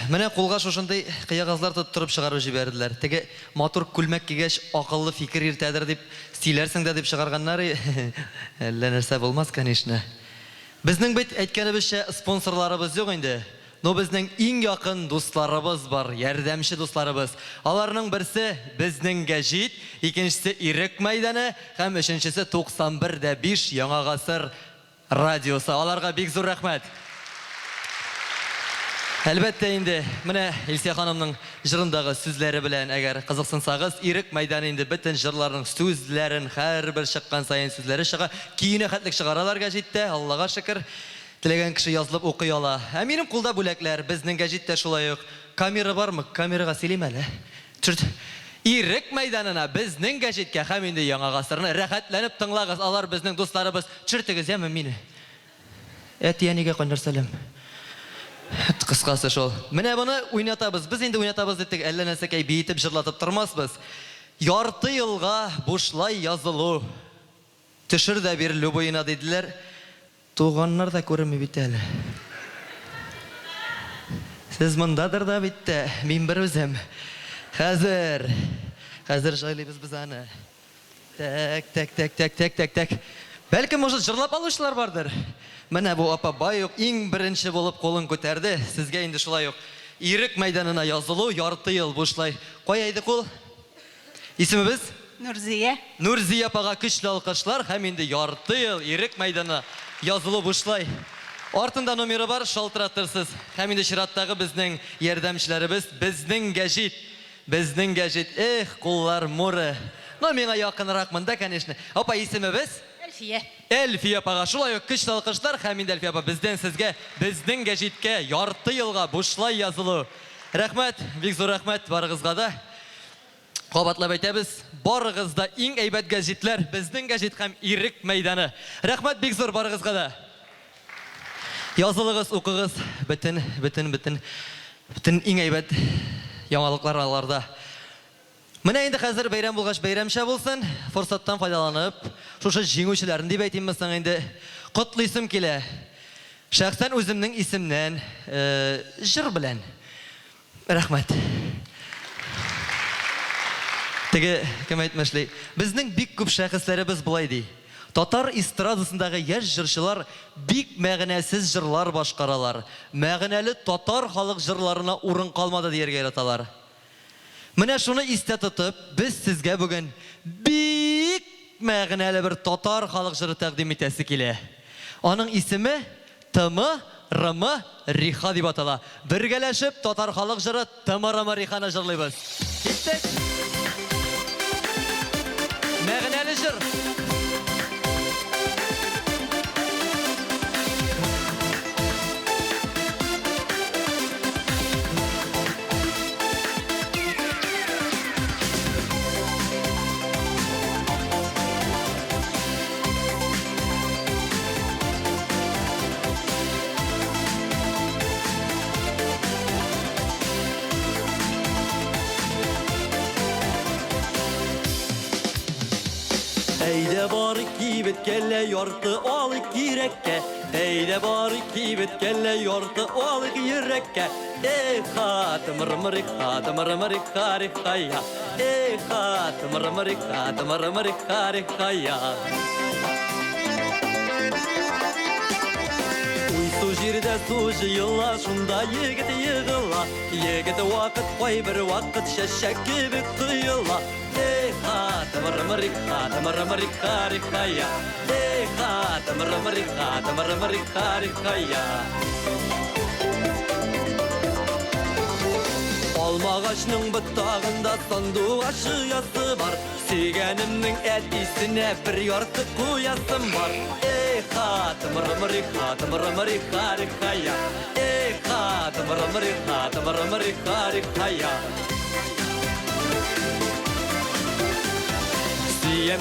Менә кулга шушындай кыягазлар тоттырып чыгарып җибәрделәр. Теге матур күлмәк кигәч, акыллы фикер иртәдер дип сөйләрсең дә дип чыгарганнар. Әллә нәрсә булмас, конечно. Безнең бит әйткәнебезчә спонсорларыбыз юк инде. Но безнең иң якын дусларыбыз бар, ярдәмче дусларыбыз. Аларның берсе безнең гәҗит, икенчесе Ирек мәйданы һәм өченчесе 91.5 Яңа гасыр радиосы. Аларга бик зур рәхмәт. Әлбәттә инде, менә Илсия ханымның җырындагы сүзләре белән әгәр кызыксынсагыз, Ирек мәйданы инде бөтен җырларның сүзләрен һәрбер чыккан сайын сүзләре чыга. Киенә хәтлек чыгаралар гәҗиттә, Аллага шөкер. Теләгән кеше язылып укый ала. Ә минем кулда бүләкләр, безнең гәҗиттә шулай ук. Камера бармы? Камерага сөйлим әле. Чүрт. Ирек мәйданына безнең гәҗиткә һәм инде Яңа гасырны рәхәтләнеп тыңлагыз. Алар безнең дусларыбыз. Чүртегез яме мине. Әтиянигә кайнар сәлам. Кыскасы шул. Менә буны уйнатабыз. Без инде уйнатабыз диттек, әллә нәрсәкәй биетеп җырлатып тормасбыз. Ярты елга бушлай язылу. Төшер дә бир любойына диделәр. Туганнар да күренми бит әле. Сез мондадыр да бит, мин бер үзем. Хәзер җайлыйбыз без аны. Так. Бәлки, может, җырлап алучылар бардыр. Менә бу апа бай ук иң беренче булып колын күтәрде. Сезгә инде шулай ук Ирек мәйданына язылу, ярты ел бушлай. Кая иде кул? Исемебез? Нурзия. Нурзия апага көчле алкышлар һәм инде ярты ел Ирек мәйданына язылу бушлай. Артында номеры бар, шалтыратырсыз. Һәм инде чираттагы безнең ярдәмчеләребез, безнең гәҗит. Эх, куллар муры. Но миңа якынрак монда, конечно. Апа, исемебез? Әлфия апага шулай ук көчле алкышлар һәм инде Әлфия апа бездән сезгә, безнең гәҗиткә ярты елга бушлай язылу. Рәхмәт, бик зур рәхмәт барыгызга да. Кабатлап әйтәбез, барыгыз да иң әйбәт гәҗитләр, безнең гәҗит һәм Ирек мәйданы. Рәхмәт бик зур барыгызга да. Язылыгыз, укыгыз, бөтен иң әйбәт яңалыклар аларда. Менә инде хәзер бәйрәм булгач бәйрәмчә булсын, форсаттан файдаланып, шушы җиңүчеләрне дип әйтимме соң инде котлыйсым килә. Шәхсән үземнең исемнән, җыр белән. Рәхмәт. Теге кем әйтмешли, безнең бик күп шәхесләребез булай ди. Татар эстрадасындагы яшь җырчылар бик мәгънәсез җырлар башкаралар. Мәгънәле татар халык җырларына урын калмады дияргә яраталар. Менә шуны истә тотып, без сезгә бүген бик мәгънәле бер татар халык җыры тәкъдим итәсе килә. Аның исеме Тымы Рымы Риха дип атала. Бергәләшеп татар халык җыры Тымы Рымы Риханы җырлыйбыз. Киттек. Мәгънәле җыр. Әйдә бары кибет кәллә ярты алык йөрәккә. Әйдә бары кибет кәллә ярты алык йөрәккә. Хатым рымрик харихая. Хатым рымрик харихая. Уйсу җирдә су җыела, шунда егет егыла. Егет вакыт кай бер вакыт шәшәк кебек тоела. Хатым рымрик харихая. Хатым рымрик харихая. Алмагачның ботагында сандугач ясы бар. Сөйгәнемнең әтисенә бер ярты куясым бар. Хатым рымрик харихая. Хатым рымрик харихая. Siyem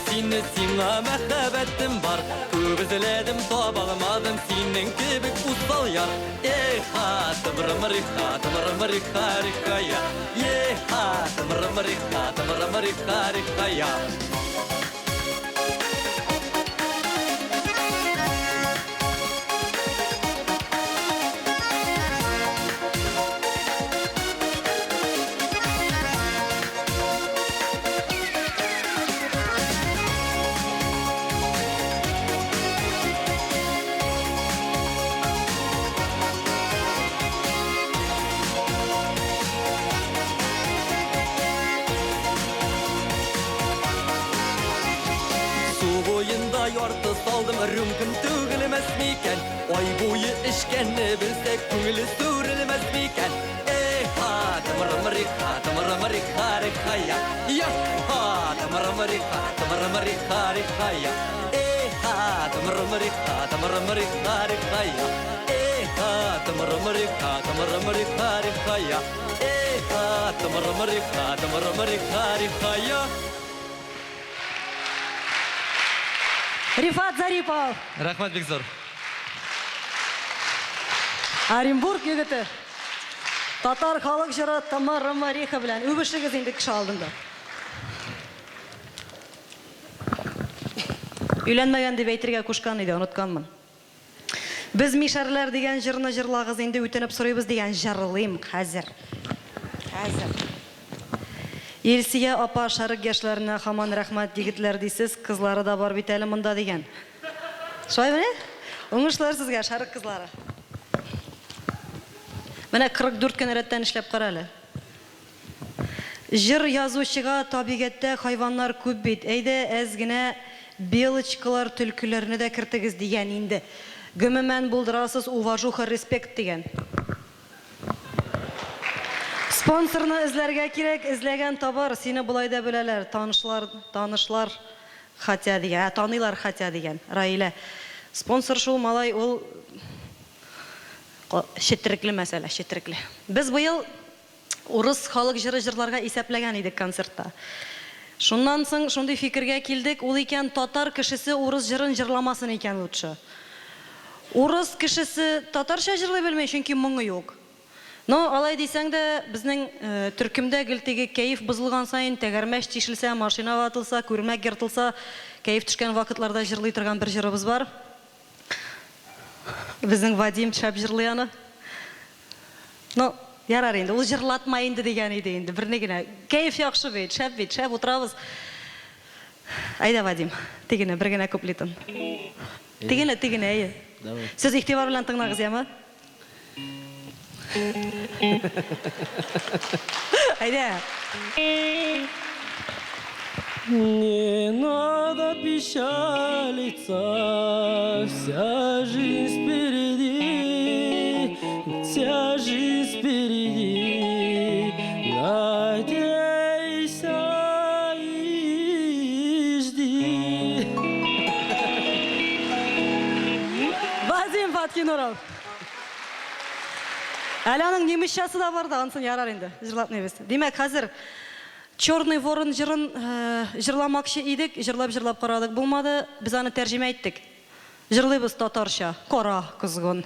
seni, sina mehabetim var. Köp izledim, tabi alamadım, senin gibi ussal yar. Tımırım rika, tımırım rika, rika ya. Tımırım rika, tımırım rika, rika ya. Yortu saldım rümkün tügülmez miken Ay boyu işkenni bilsek küngülü sürülmez miken Tımırım rika, tımırım rika, rika ya Tımırım rika, tımırım rika, rika ya Tımırım rika, tımırım rika, rika ya Tımırım rika, tımırım rika, rika ya Tımırım rika, tımırım rika, rika ya Rifat Zaripov. Rahmat bek zo'r. Оренбург егіті. Татар халық жыры Тамара Мариха білән. Өбішігіз енді кіші алдында. Үйленмеген деп әйтірге көшқан еді, ұнытқанмын. Біз Мишарлар деген жырны жырлағыз енді өтініп сұрайбыз деген жырлайым қазір. Елсия апа шарық гешлеріне хаман рахмат дегітлер дейсіз, қызлары да бар бит әлі мұнда деген. Шай міне? Оңышлар сізге шарық қызлары. Міне 44 күн рәттен ішлеп қаралы. Жыр язушыға табиғетте хайванлар көп бит. Әйді әзгіне белочкалар түлкілеріне де кіртігіз деген енді. Гүмімен бұлдырасыз уважуха респект деген. Спонсорны izlərгә кирәк, izләгән табар, сине булай да беләләр, танышлар хатя дигән, танылар хатя дигән. Раилә. Спонсор шул малай, ул шетрекле мәсьәлә, шетрекле. Без быел урыс халык җыры җырларга исәпләгән идек концертта. Шуннан соң шундый фикергә килдек, ул икән татар кешесе урыс җырын җырламасын икән лучше. Урыс кешесе татарча җырлый белмәй, чөнки моңы юк. Но, алай дисәң дә, безнең төркемдә гелтеге кәйф бозылган сайын, тәгәрмәч тишелсә, машина ватылса, күрмәк йыртылса, кәйф төшкән вакытларда җырлый торган бер җырыбыз бар. Безнең Вадим шәп җырлый аны. Но, ярар инде, ул җырлатмай инде дигән иде инде, берне генә. Кәйф яхшы бит, шәп утырабыз. Айда, Вадим, тегене, бер генә куплетын. Тегене, әйе. Сез игътибар белән тыңлагыз, яме? Айда. Не надо печалиться, вся жизнь впереди, вся жизнь впереди. Надейся и жди. Вадим Фаткинуров. Әләнің немісшасы да бар да, ансын ярар енді, жырлап небесі. Демек, қазір Черный ворон жырын жырламақшы едік, жырлап қарадық болмады, біз аны тәржеме айттық. Жырлайбыз татарша, қора қызғын.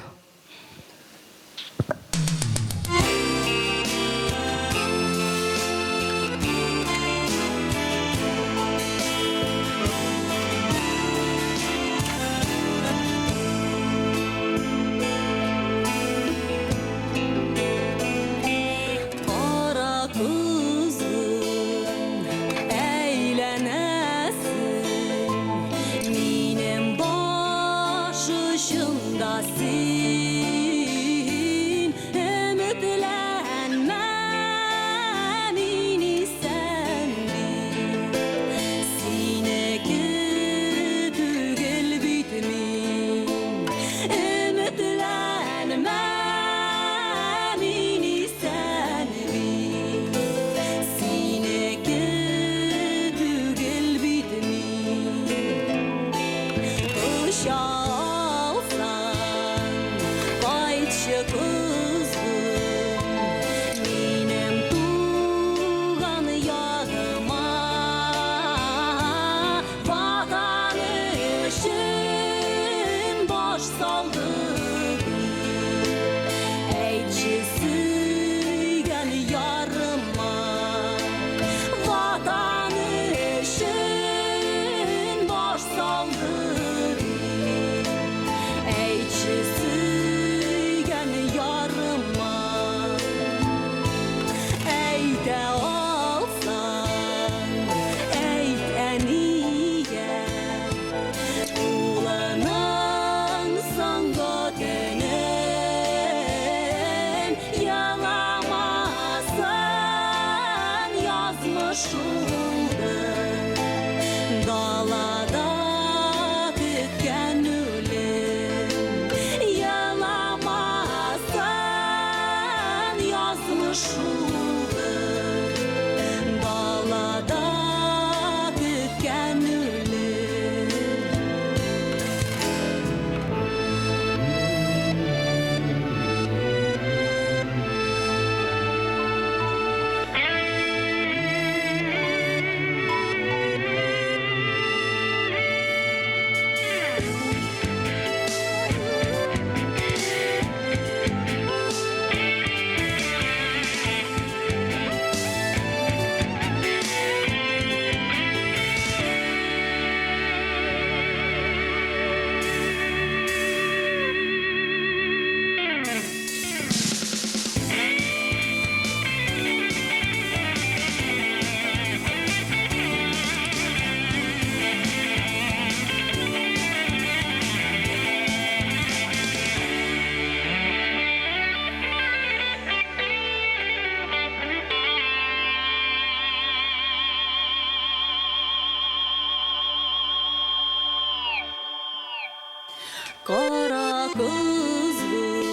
Kara kızgın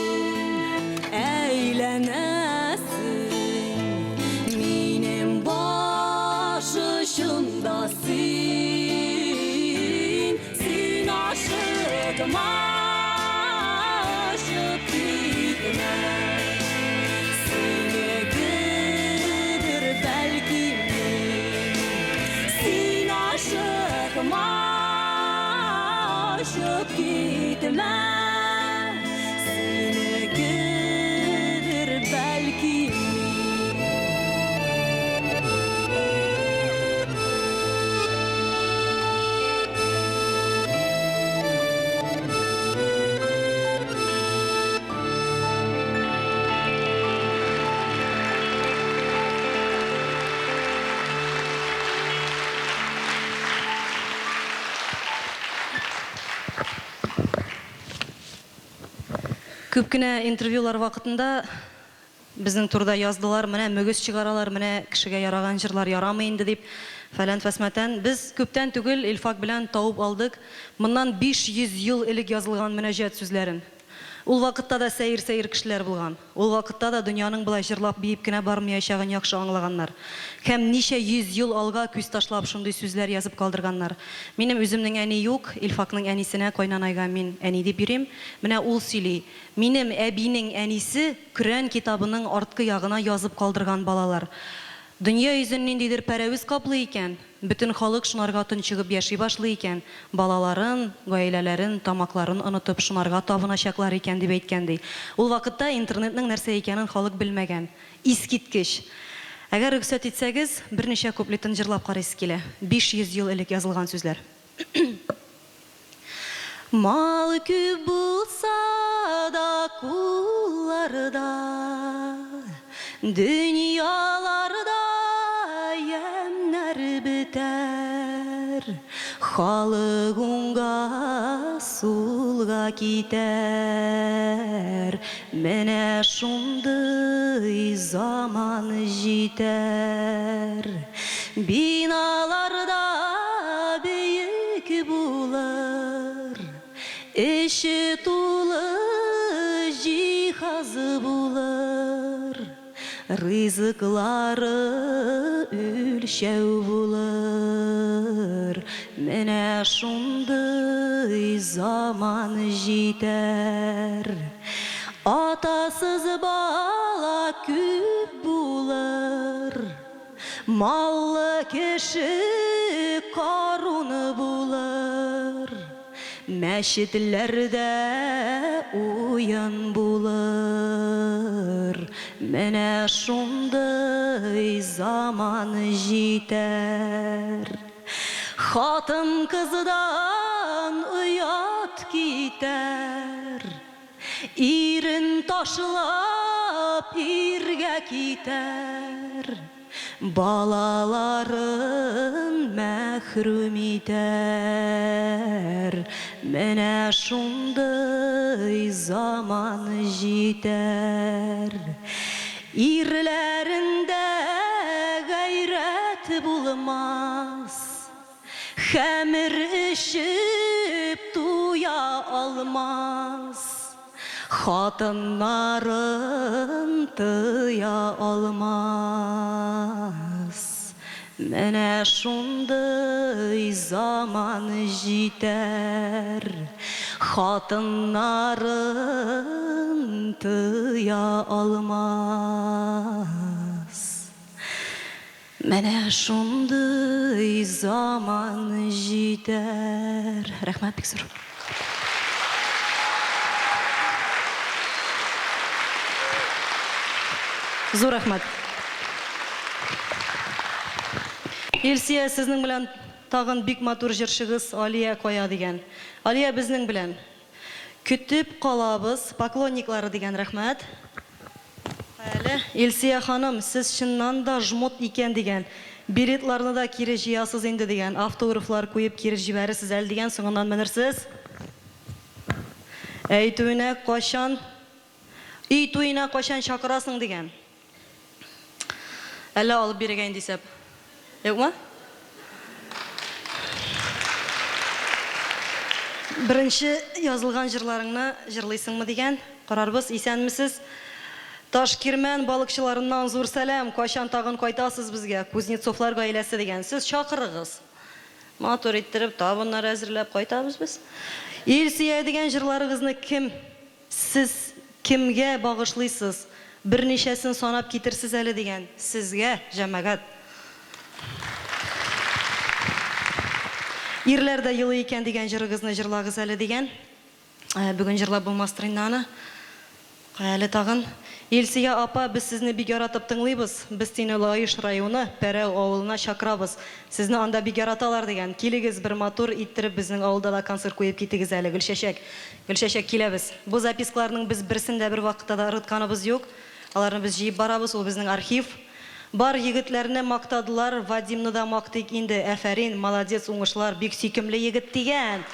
eğlenesin Minin başışındasın Sin aşıkma aşık gitme Seni güdür belki Sin aşıkma aşık gitme Seni güdür belki Көп кенә интервьюлар вакытында безнең турда яздылар, менә мөгез чыгаралар, менә кешегә яраган җырлар ярамый инде дип. Фәлән фәсмәтән без күптән түгел Илфак белән табып алдык. Моннан 500 ел элек язылган мөнәҗәт сүзләрен. Ул вакытта да сәер кешеләр булган. Ул вакытта да дөньяның булай җырлап биеп кенә бармаячагын яхшы аңлаганнар. Һәм ничә 100 ел алга күз ташлап шундый сүзләр язып калдырганнар. Минем үземнең әни юк, Илфакның әнисенә Кайнанайга мин әни дип йөрим. Менә ул сөйли. Минем әбинең әнисе Коръән китабының арткы ягына язып калдырган балалар. Дөнья йөзен ниндидер пәрәвиз каплый икән, бөтен халык шунарга тынчыгып яши башлый икән, балаларын, гаиләләрен, тамакларын онытып шунарга табыначаклар икән дип әйткән ди. Ул вакытта интернетның нәрсә икәнен халык белмәгән. Искиткеч. Әгәр рөхсәт итсәгез, берничә куплетын җырлап карыйсы килә. 500 ел элек язылган сүзләр. Мал күп булса да кулларда, дөньяларда ямнар бетәр, халык уңга сулга китәр, менә шундый заман җитәр. Биналарда бөек булыр, эче тулы җиһаз булыр, ризыклары үлчәү булыр, менә шундый заман җитәр. Атасыз бала күп булыр, маллы кеше каруны булыр, мәчетләрдә уен булыр, менә шундый заман җитәр. Хатын кыздан уят китәр, ирен ташлап иргә китәр, балаларын мәхрүм итәр, менә шундый заман җитәр. Ирләрендә гайрәт булмас, хәмер эчеп туя алмас, хатыннарын тыя алмас, менә шундый заман җитәр. Хатыннарын тыя алмас, менә шундый заман җитәр. Рәхмәт, бик зур. Зур рәхмәт. Илсия, сезнең белән тагын бик матур җырчыгыз Алия Кая дигән. Алия безнең белән. Көтеп калабыз, поклонниклары дигән. Рәхмәт. Әле Илсия ханым, сез чыннан да жмот икән дигән. Билетларны да кире җыясыз инде дигән. Автографлар куеп кире җибәрәсез әле дигән. Соңыннан менерсез. Әйтүенә качан, үй туена качан чакырасың дигән. Әле алып биргән дисәп. Юкмы? Бірінші язылған жырларыңны жырлайсыңмы деген қарарбыз. Исәнмісіз? Ташкирмен балықшыларынан зур сәлем, қашан тағын қайтасыз бізге, Кузнецовлар гаиләсе деген. Сіз шақырығыз. Матур иттіріп, табынлар әзірләп қайтабыз біз. Илсия деген жырларыңызны сіз кімге бағышлайсыз? Бірнешесін санап кетірсіз әлі деген. Сізге, жәмәгат. Ерлерді елі екен деген жырыңызны жырлағыз әлі деген. Бүгін жырлап болмастырынаны. Әлі тағын. Илсия апа, біз сізні бик яратып тыңлайбыз. Біз сені Лайыш районы Пәрәу ауылына шақырабыз. Сізні анда бик яраталар деген. Келігіз бір матур иттіріп біздің ауылда да концерт қойып кетігіз әлі. Гүлшәшек. Гүлшәшек келеміз. Бұл запискаларының біз бірсінде бір вақытта да ырытқаныбыз жоқ. Аларны біз жиып барабыз, ол біздің архив. Бар егітлеріне мақтадылар, Вадимны да мақтайық инде. Әфәрин, молодец, уңышлар, бик сүйкімлі егіт деген.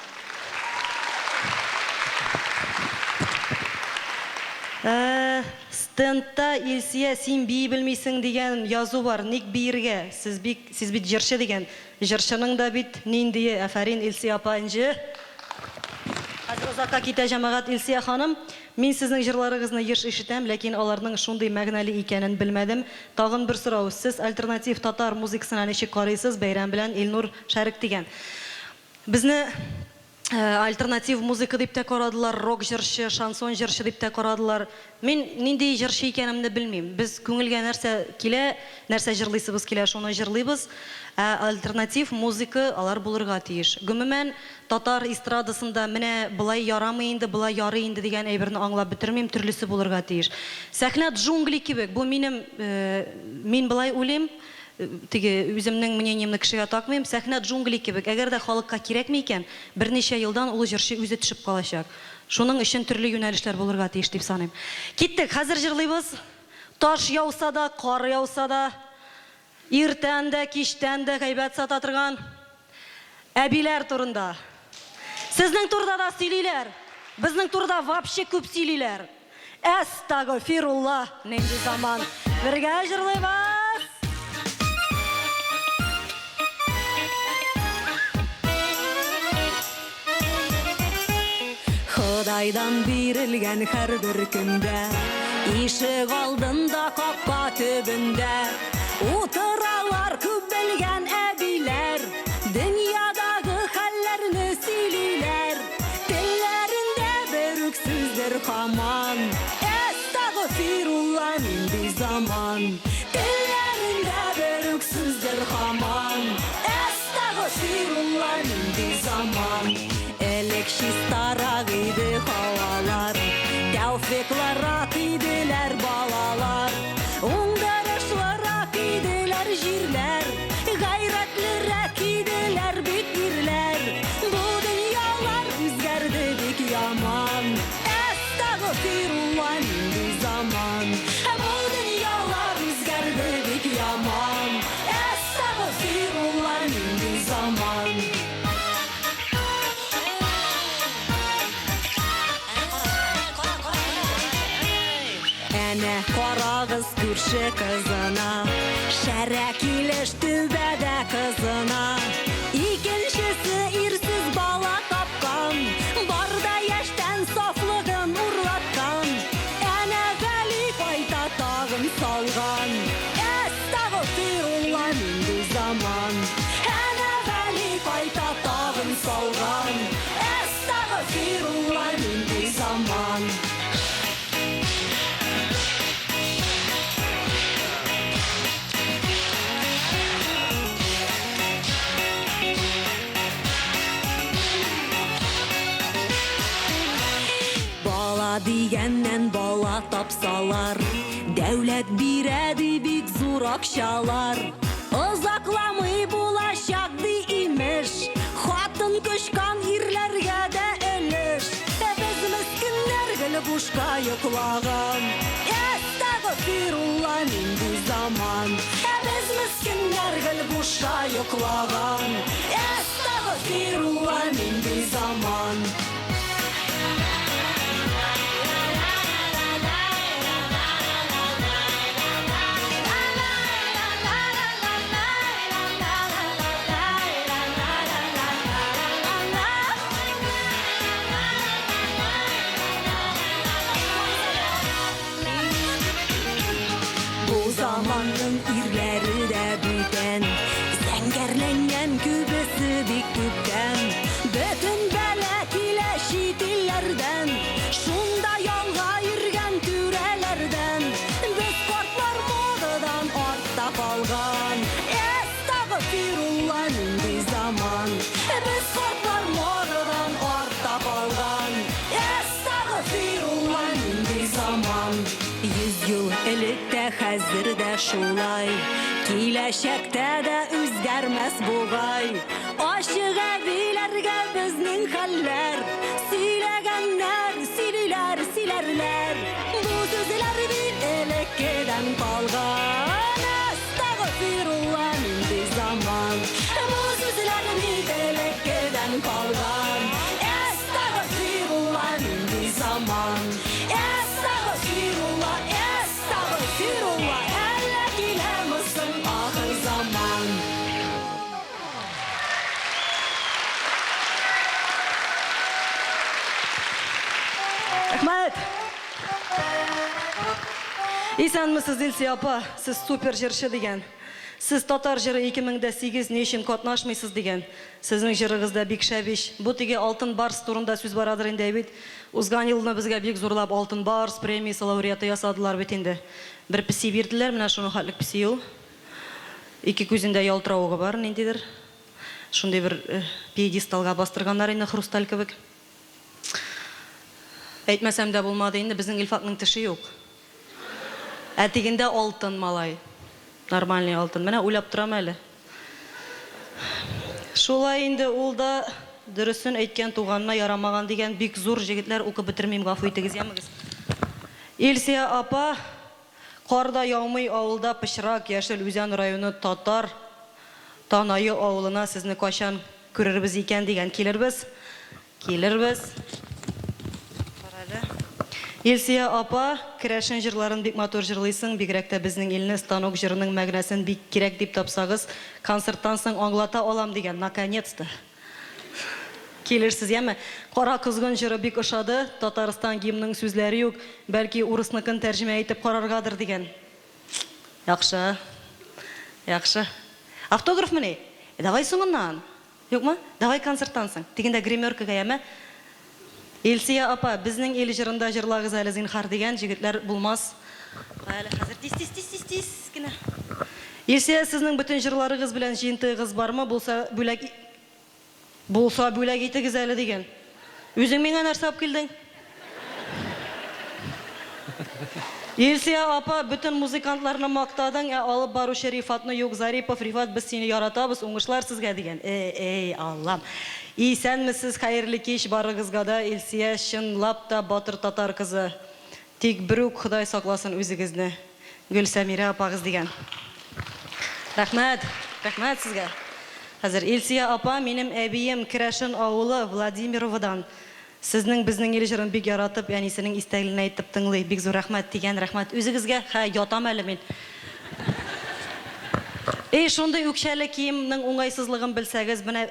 Стендта Илсия, сен бей білмейсің деген язу бар. Ник бейірге? Сіз бит жыршы деген. Жыршының да бит нендейі. Әфәрин, Илсия апа інжі. Қазір ұзаққа кете жамағат Илсия ханым. Мен сіздің жырларыңызны еш ишетем, ләкин аларның шундай мәгънәле икәнен белмәдем. Тагын бір сорау. Сіз альтернатив татар музыкасына ничек карыйсыз? Бәйрәм белән Илнур Шәрик дигән. Безне альтернатив музыка дип тә карадылар, рок җырчы, шансон җырчы дип тә карадылар. Мин нинди җырчы икәнемне белмим. Без күңелгә нәрсә килә, нәрсә җырлыйсыбыз килә, шуны җырлыйбыз. Альтернатив музыка алар булырга тиеш. Гомумән татар эстрадасында менә булай ярамый инде, булай ярый инде дигән әйберне аңлап бетермим, төрлесе булырга тиеш. Сәхнә джунгли кебек. Бу мин булай уйлыйм. Теге үземнең мнениемне кешегә такмыйм, сәхнә джунгли кебек. Әгәр дә халыкка кирәкми икән, берничә елдан ул җырчы үзе төшеп калачак. Шуның өчен төрле юнәлешләр булырга тиеш дип саныйм. Киттек, хәзер җырлыйбыз. Таш яуса да, кар яуса да, иртән дә, кичтән дә гайбәт сата торган әбиләр турында. Сезнең турда да сөйлиләр. Безнең турда вообще күп сөйлиләр. Әстәгъфирулла, нинди заман. Бергә җырлыйбыз. Құдайдан берілген һәр бір күндә, ишек алдында қақпа төбендә, отыралар күп белгән әбиләр, дөньядағы хәлләрне сөйлиләр, телләрендә бер үк сүздер һаман. Әстәгъфирулла, нинди заман. Телләрендә бер үк сүздер һаман. Әстәгъфирулла, нинди заман. Элек чистарак иде һавалар, тәүфикларак иделәр балалар, уңдырышлырак иделәр җирләр, гайрәтлерәк иделәр бит ирләр. Бу дөньялар үзгәрде бик яман. Әстәгъфирулла, нинди заман. Бу дөньялар үзгәрде бик яман. Әстәгъфирулла, нинди заман. Карагыз күрше кызына, шәрә килеш түбәдә кызына. Икенчесе ирсез бала тапкан, барда яшьтән сафлыгын урлаткан. Әнә Гали кайта тагын салган. Әстәгъфирулла, нинди заман. Әнә Гали кайта тагын салган. Әстәгъфирулла, нинди заман. Дигәннән бала тапсалар, дәүләт бирәди бик зур акчалар. Озакламый булачак ди имеш, хатын көчкан ирләргә дә өлеш. Без мескеннәр гел бушка йоклаган. Әстәгъфирулла, нинди заман. Без мескеннәр гел бушка йоклаган. Әстәгъфирулла, нинди заман. тилерден, шунда ялга йөргән түрәләрдән, без картлар модадан артта калган. Estağfirullah нинди заман, без картлар модадан артта калган. Estağfirullah нинди заман. 100 ел элек тә хәзер дә шулай, киләчәктә дә үзгәрмәс бугай. Ашык әбиләргә безнең хәлләр, сөйләгәннәр, сөйлиләр, сөйләрләр. Бу сүзләр бит элеккедән калган. Estağfirullah нинди заман, бу сүзләр бит элеккедән калган. Estağfirullah нинди заман. Estağfirullah, estağfirullah, әллә киләмесең ахыр заман. Рахмет. Исәнмесез, Илсия апа? Сез супер җырчы дигән. Сез татар җыры 2008 ни өчен катнашмыйсыз дигән. Сезнең җырыгызда бик шәбиш. Бу теге алтын барс турында сүз барадыр инде бит. Узган елны безгә бик зурлап алтын барс премиясе лауреаты ясадылар бит инде. Бер песи бирделәр, менә шуны хәтлек песи ул. Ике күзендә ялтыравыгы бар ниндидер. Шундый бер пьедесталга бастырганнар инде хрусталь кебек. Әйтмәсәм дә булмады инде, безнең Илфатның теше юк. Әтигендә алтын малай. Нормальный алтын. Менә уйлап торам әле. Шулай инде ул да дөресен әйткән туганына ярамаган дигән бик зур җегетләр укып бетермим, гафу итегез, ямыгыз. Илсия апа, карда яумый авылда пычрак, Яшел Үзән районы татар Танайы авылына сезне качан күрербез икән дигән. Килербез. Илсия апа, керәшен җырларын бик матур җырлыйсың, бигрәк тә безнең илне станок җырының мәгънәсен бик кирәк дип тапсагыз, концерттан соң аңлата алам дигән. Наконец-то. Килерсез, яме? Кара кызгын җыры бик ошады, Татарстан гимнның сүзләре юк, бәлки урысныкын тәрҗемә итеп караргадыр дигән. Яхшы. Автографмы ни? Давай соңыннан. Юкмы? Давай концерттан соң. Дигәндә гримеркага, яме? Илсия апа, безнең ил җырында җырлагыз әле зинһар дигән җегетләр булмас. Әле хәзер тиз генә. Илсия, сезнең бөтен җырларыгыз белән җыентыгыз бармы? Булса бүләк итегез әле дигән. Үзең миңа нәрсә алып килдең? Илсия апа, бөтен музыкантларны мактадың, алып баручы Рифатны юк, Зарипов, Рифат, без сине яратабыз, уңышлар сезгә дигән. Эй, Аллам. Исәнмесез, хәерле кич барыгызга да, Илсия чынлап та батыр татар кызы. Тик бер үк Ходай сакласын үзегезне. Гөлсәмирә апагыз дигән. Рәхмәт сезгә. Хәзер Илсия апа, минем әбием Керәшен авылы Владимировдан. Сезнең безнең ил җырын бик яратып, әнисенең истәгелен әйтеп тыңлый. Бик зур рәхмәт дигән. Рәхмәт үзегезгә. Ятам әле мин. Шундый үкчәле киемнең уңайсызлыгын белсәгез, менә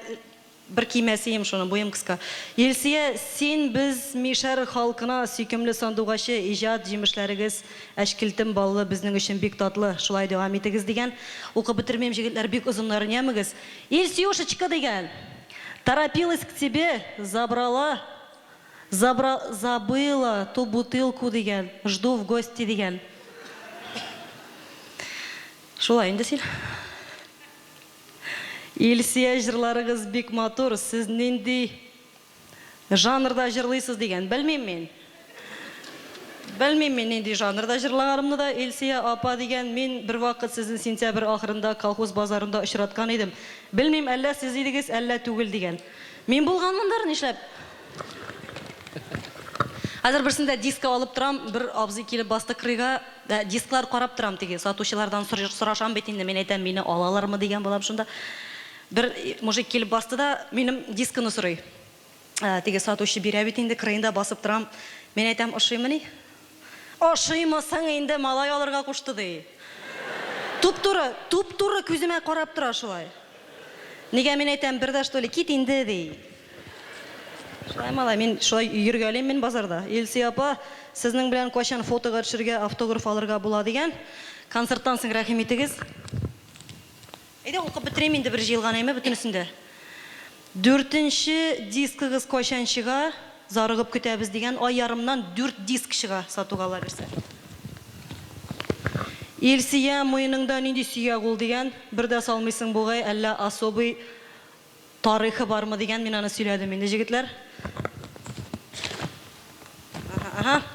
бер кимәсем шуны, буем кыска. Илсия, син без Мишәр халкына сөйкемле сандугачы иҗат җимешләрегез, әшкилтем баллы безнең өчен бик татлы. Шулай дәвам итегез дигән. Укып бетермәм, җегетләр бик озыннарын ямыгыз. Илсиюшечка дигән. Торопилась к тебе, забыла ту бутылку дигән. Жду в гости дигән. Шулай инде син. Илсия, җырларыгыз бик матур, сез нинди жанрда җырлыйсыз дигән. Белмим мин нинди жанрда җырлаганымны да. Илсия апа дигән, мин бер вакыт сезне сентябрь ахырында колхоз базарында очраткан идем. Белмим, әллә сез идегез, әллә түгел дигән. Мин булганмындыр, нишләп? Хәзер берсендә диск алып торам, бер абзый килеп басты крыйга, дисклар карап торам теге, сатучылардан сорашам бит инде, мен әйтәм, мине алалармы дигән булам шунда. Бер мужик килеп басты да, минем дискны сорый. Теге сатучы бирә бит инде, крыйында басып торам. Мен әйтәм, ошыймы ни? Ошыймысың инде, малай алырга кушты ди. Туп-туры күземә карап тора шулай. Нигә мен әйтәм, бердә что ли, кит инде ди. Шулай малай, мин шулай йөргәлим мин базарда. Илсия апа, сезнең белән кайчан фотога төшәргә, автограф алырга була дигән. Концерттан соң рәхим итегез. Әйдә, укып бетерим инде, бер җыелган әйме бөтенесендә. 4нче дискыгыз кайчан чыга? зарыгып көтәбез дигән ай ярымнан 4 диск чыга сатуга ала берсә. Илсия муеныңда нинди сөяк ул дигән, бер дә салмыйсың бугай, әллә особый тарихы бармы дигән мин аны сөйләдем инде җегетләр.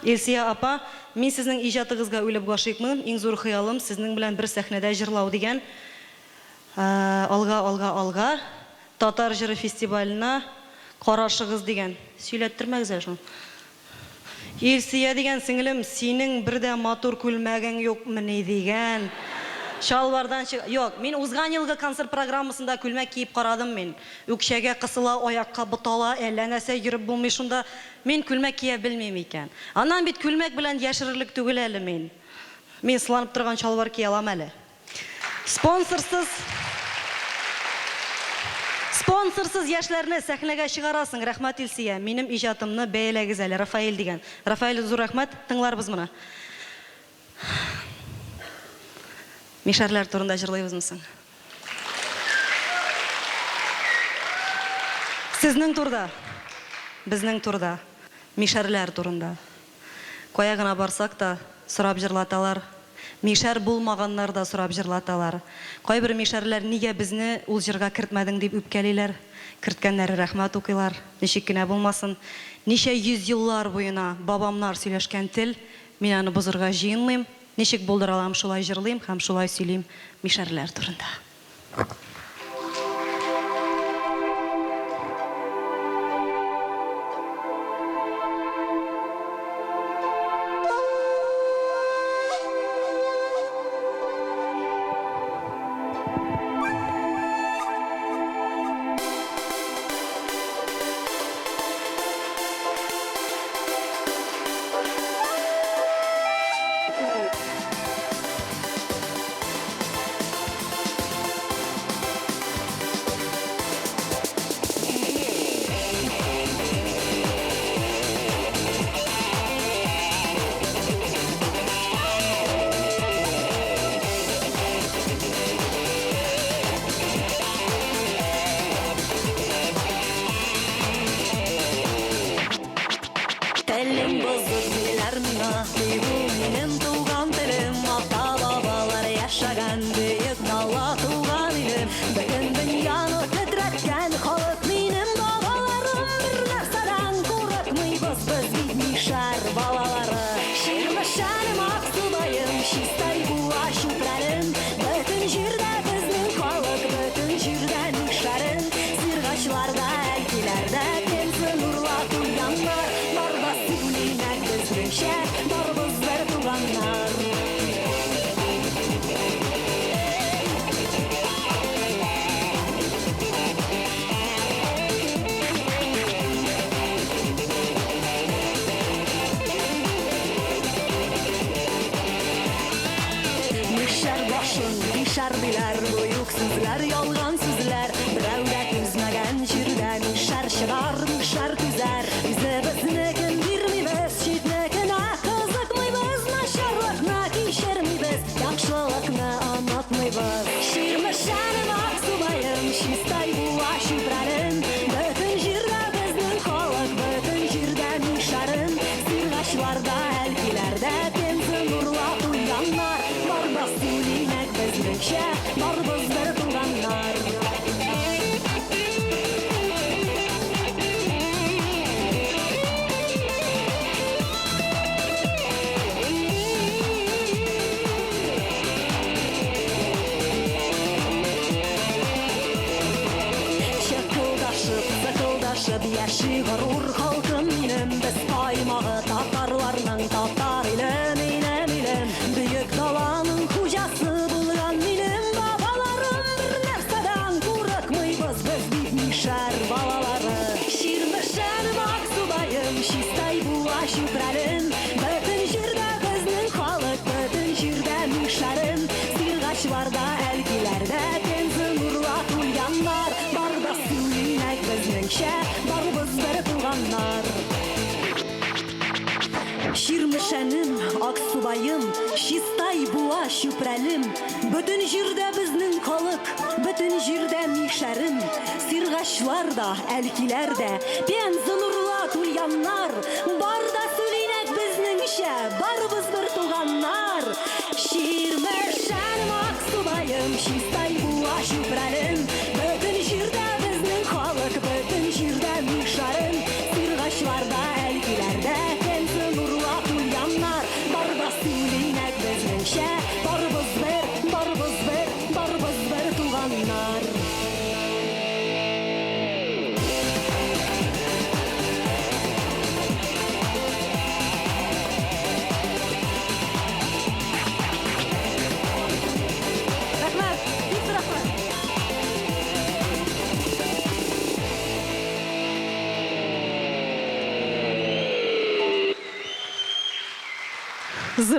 Илсия апа, мин сезнең иҗатыгызга үлеп гашыйкмын. Иң зур хыялым сезнең белән бер сәхнәдә җырлау дигән. Алга Татар җыры фестиваленә карашыгыз дигән. Сөйләттермәгез шуны. Илсия дигән сеңлем, синең бер дә матур күлмәгең юкмы ни дигән. Шалвардан юк, мин узган елгы концерт программасында күлмәк киеп карадым мин. Үкчәгә кысыла, аякка бутала, әллә нәрсә йөреп булмый шунда. Мин күлмәк кия белмим икән. Аннан бит күлмәк белән яшерерлек түгел әле мин. Мин сыланып торган шалвар кия алам әле. Спонсорсыз яшьләрне сәхнәгә чыгарасың. Рәхмәт Илсия. Минем иҗатымны бәяләгез әле, Рафаэль дигән. Рафаэль, зур рәхмәт. Тыңларбыз моны. Мишәрләр турында җырлыйбызмы соң? Сезнең турда, безнең турда, мишәрләр турында. Кая гына барсак та сорап җырлаталар. Мишәр булмаганнар да сорап җырлаталар. Кайбер мишәрләр нигә безне ул җырга кертмәдең дип үпкәлиләр. Керткәннәре рәхмәт укыйлар. Ничек кенә булмасын. Ничә йөз еллар буена бабамнар сөйләшкән тел, мин аны бозырга җыенмыйм. Ничек булдыра алам, шулай җырлыйм һәм шулай сөйлим мишәрләр турында. Ширмешәнем, Аксубайым, Чистай буа чүпрәлем, бөтен җирдә безнең халык, бөтен җирдә мишәрем, сиргачлар да, әлкиләр дә, Пенза нурла жаннар, барда сөйлейнек бізніңше, барбыз бір туғаннар. Ширмешен мақсудайым, шистай буа шүпрәлім, бүтін жерде біздің халық, бүтін жерде мишарым. Сырғашларда, әлгілерде, кенсін ұруа құляннар, барда сөйлейнек бізніңше, барбыз бір туғаннар.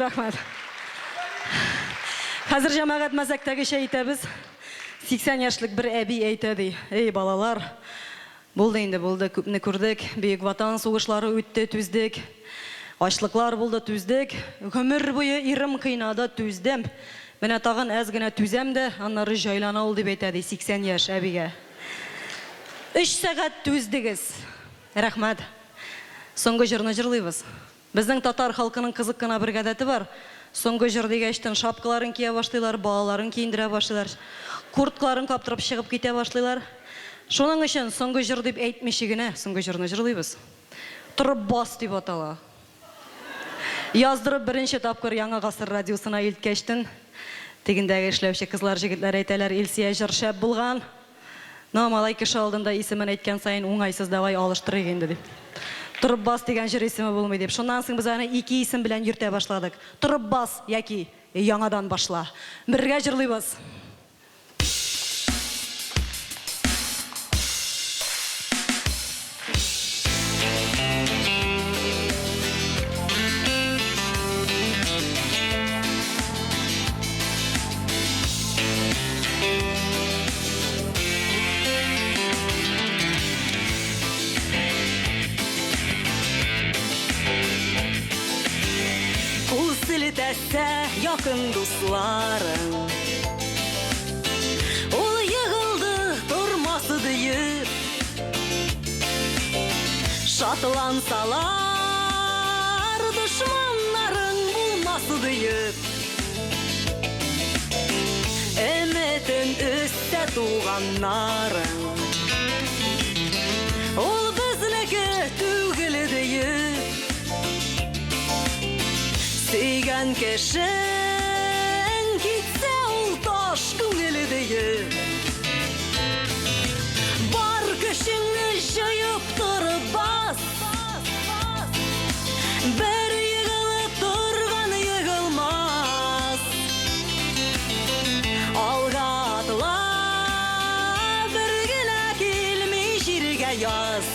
Рахмат. Қазір жамағат мазақтағыша айтабыз. 80 яшылық бір әби айтады. Ей балалар, болды енді болды, көпні көрдік. Бейік ватан соғышлары өтті түздік. Ашлықлар болды түздік. Өмір бойы ирім қиынада түздім. Мен атаған әзгіна түземді, аннары жайлана ол деп айтады 80 яш әбіге. 3 сағат түздігіз. Рахмат. Соңғы жырны жырлайбыз. Біздің татар халқының қызық қана бір ғадаты бар. Соңғы жырдегі әштен шапқыларын кие башлайлар, балаларын кейіндіре башлайлар, курткаларын қаптырып шығып кете башлайлар. Шоның үшін соңғы жыр деп әйтмешігіне соңғы жырны жырлайбыз. Тұрып бас деп атала. Яздырып бірінші тапқыр Яңа ғасыр радиосына елткештін. Тегіндегі ішлеуші қызлар жігітлер әйтәлер Илсия жыршап бұлған. Намалай кіші алдында есімін әйткен сайын оңайсыз давай алыштыры енді деп. Тұрып бас деген жыр есімі болмай деп. Шонан соң біз аны 2 есім білән жүрте башладық. Тұрып бас, яки яңадан башла. Бірге жырлайбыз. Silitəsə yakın dostlarım, ol yığıldı durması deyib, şatlansalar düşmanların bulması deyib, ümitin üstə tuğanlarım, ol bizniki tügülü deyib, Seygen keşen gitse ol taş güngeli deyip, bar köşünü jayıp durup bas, bir yığılıp durgan yığılmaz. Alga atla birgine kilmiş irge yaz,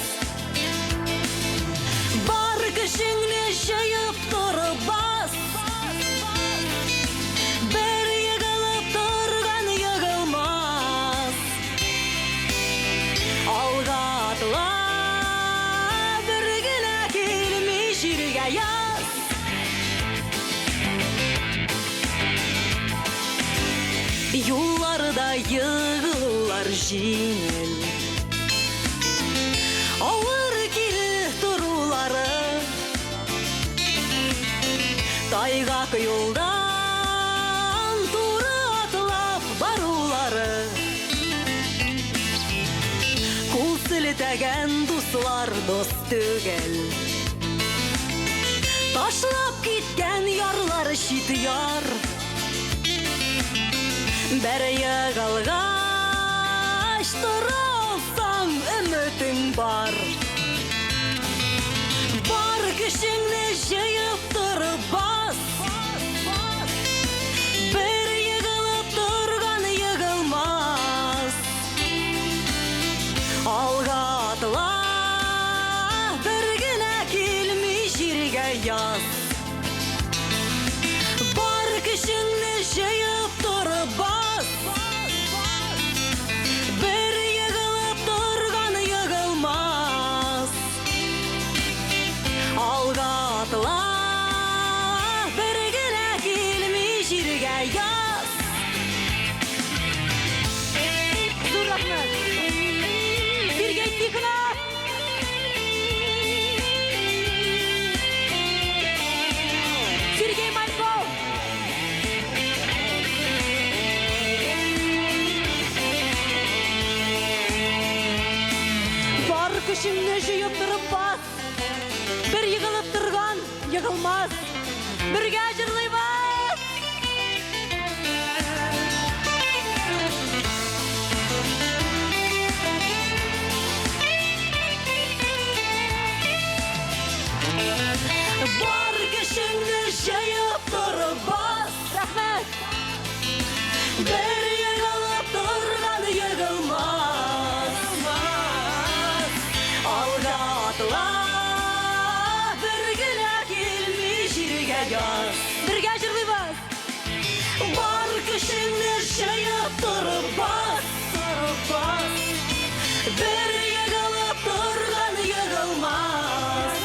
bar köşünü jayıp durup bas, yollarda yığılırlar jingil, ağır kiri turuları, taygak yoldan turu atlap baruları, kul silitegen dostlar dost tügel, taşlap gitken yarlar şit yar, Бәрі yığılғаш тұралсаң үмітің бар. Бар күшіңні жиып тұрып бас, бір yığылып тұрған yığылмас. Алға атыла, бір гіне келмей жерге яз. Бар күшіңні жиып тұрып бас, Егіліп тұрған егілмас. Бірге жырлайбыз. Бар кішіңді жайып тұрып бас. Рахмет. Bir yığılıp durgan yığılmaz. Alga atla, bir güne gelmiş yürüge yaz. Birge jırlıyız. Var kışını şayıp durup bas. Bir yığılıp durgan yığılmaz.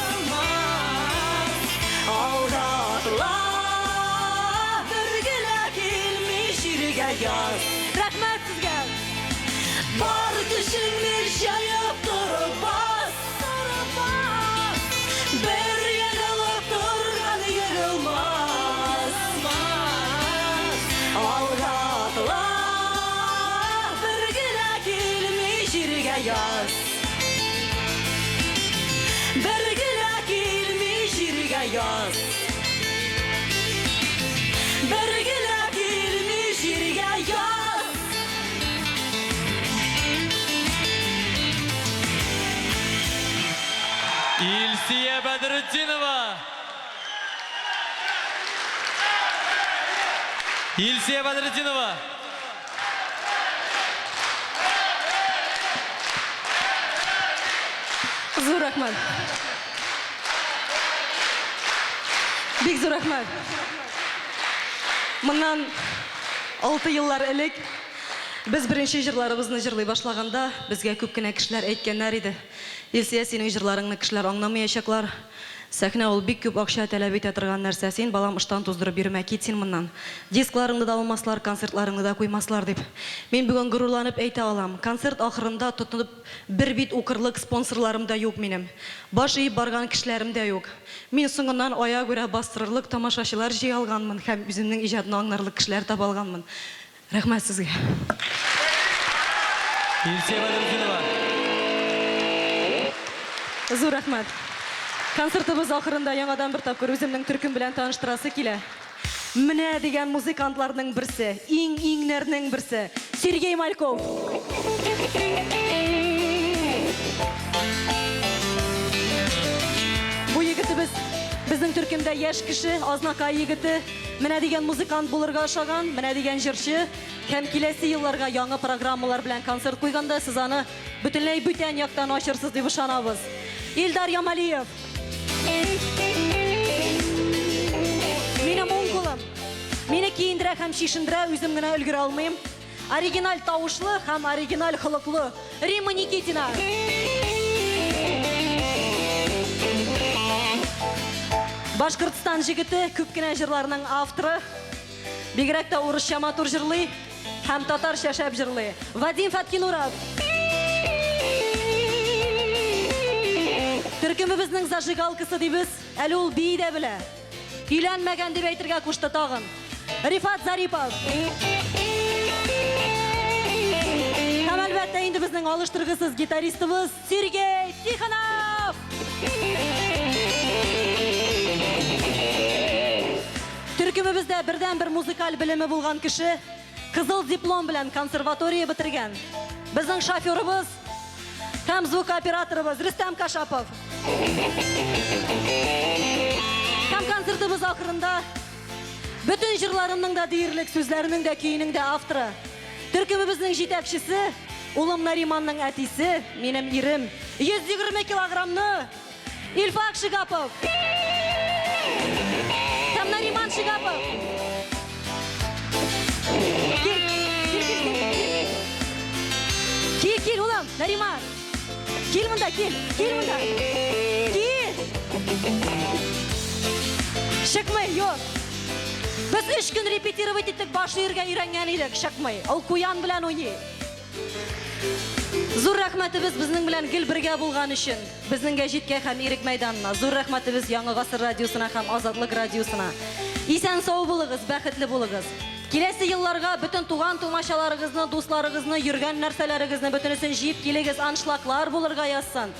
Alga atla, yaz. Rahmet sizge. Var kışını şayıp durup bas. Bir yığılıp durgan yığılmaz. Algatla bir güne gelmiş yürüge yaz. Bir güne gelmiş yürüge yaz. Bir güne gelmiş yürüge yaz. İlsiye Bedrettinova. İlsiye Bedrettinova. Зур рахмат. Бик зур рахмат. Мындан 6 еллар элек біз бірінші жырларыбызны жырлай башлаганда безгә күп кенә кешеләр әйткәннәр иде. Илсия, синең жырларыңны кешеләр аңламаячаклар. Сәхнә ул бик күп акча таләп итә торган нәрсә. Син балам ыштан туздырып бирмә, кит син моннан. Дискларыңны да алмаслар, концертларыңны да куймаслар дип. Мин бүген горурланып әйтә алам. Концерт ахырында тотынып бер бит укырлык спонсорларым да юк минем. Баш иеп барган кешеләрем дә юк. Мин соңыннан ая күрә бастырырлык тамашачылар җый алганмын һәм үземнең иҗатны аңларлык кешеләр таба алганмын. Рәхмәт сезгә. İlsiye Bedrettinova. Зур рәхмәт. Концертыбыз ахырында яңадан бер тапкыр үземнең төркем белән таныштырасы килә. Менә дигән музыкантларның берсе, иң-иңнәрнең берсе, Сергей Мальков. Бу егетебез безнең төркемдә яшь кеше, азнакай егете, менә дигән музыкант булырга ошаган, менә дигән җырчы һәм киләсе елларга яңа программалар белән концерт куйганда сез аны бөтенләй бүтән яктан ачырсыз дип ышанабыз. Илдар Ямалиев. Минем уңгулым. Мине киендерә һәм шишендерә, үзем генә өлгерә алмыйм. Оригиналь тавышлы һәм оригиналь хылыклы Рима Никитина. Башкортстан җегете, күп кенә җырларның авторы. Бигрәк тә урысча матур җырлый һәм татарча шәп җырлый. Вадим Фаткинуров. Төркемебезнең зажигалкасы дибез, әле ул бии дә белә. Өйләнмәгән дип әйтергә кушты тагын. Рифат Зарипов. Һәм әлбәттә инде безнең алыштыргысыз гитаристыбыз Сергей Тихонов. Төркемебездә бердән-бер музыкаль белеме булган кеше, кызыл диплом белән консерватория бетергән. Безнең шоферыбыз һәм звукооператорыбыз Рөстәм Кашапов. Һәм концертыбыз ахырында бөтен җырларымның да диярлек, сүзләренең дә, көйнең дә авторы. Төркемебезнең җитәкчесе, улым Нариманның әтисе, минем ирем, 120 килограммны Илфак Шигапов. Һәм Нариман Шигапов. Кил, улым, Нариман. Кил монда, кил монда. Кил. Шыкмый, юк. Без 3 көн репетировать иттек, баш иергә өйрәнгән идек, шыкмый. Ул куян белән уйный. Зур рәхмәтебез безнең белән гел бергә булган өчен, безнең гәҗиткә һәм ирек мәйданына. Зур рәхмәтебез Яңа Гасыр радиосына һәм Азатлык радиосына. Исән сау булыгыз, бәхетле булыгыз. Киләсе елларга бөтен туган тумачаларыгызны, дусларыгызны, йөргән нәрсәләрегезне бөтенесен җыеп килегез, аншлаклар булырга язсын.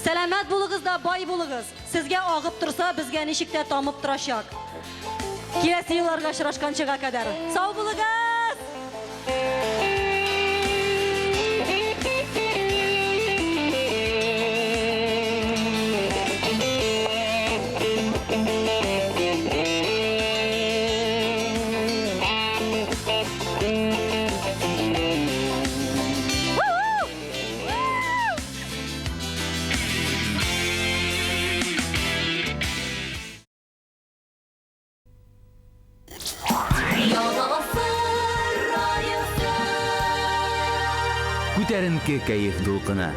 Сәламәт булыгыз да бай булыгыз. Сезгә агып торса, безгә ничек тә тамып торачак. Киләсе елларга очрашканчыга кадәр. Сау булыгыз! Күтәренке кәеф дулкыны.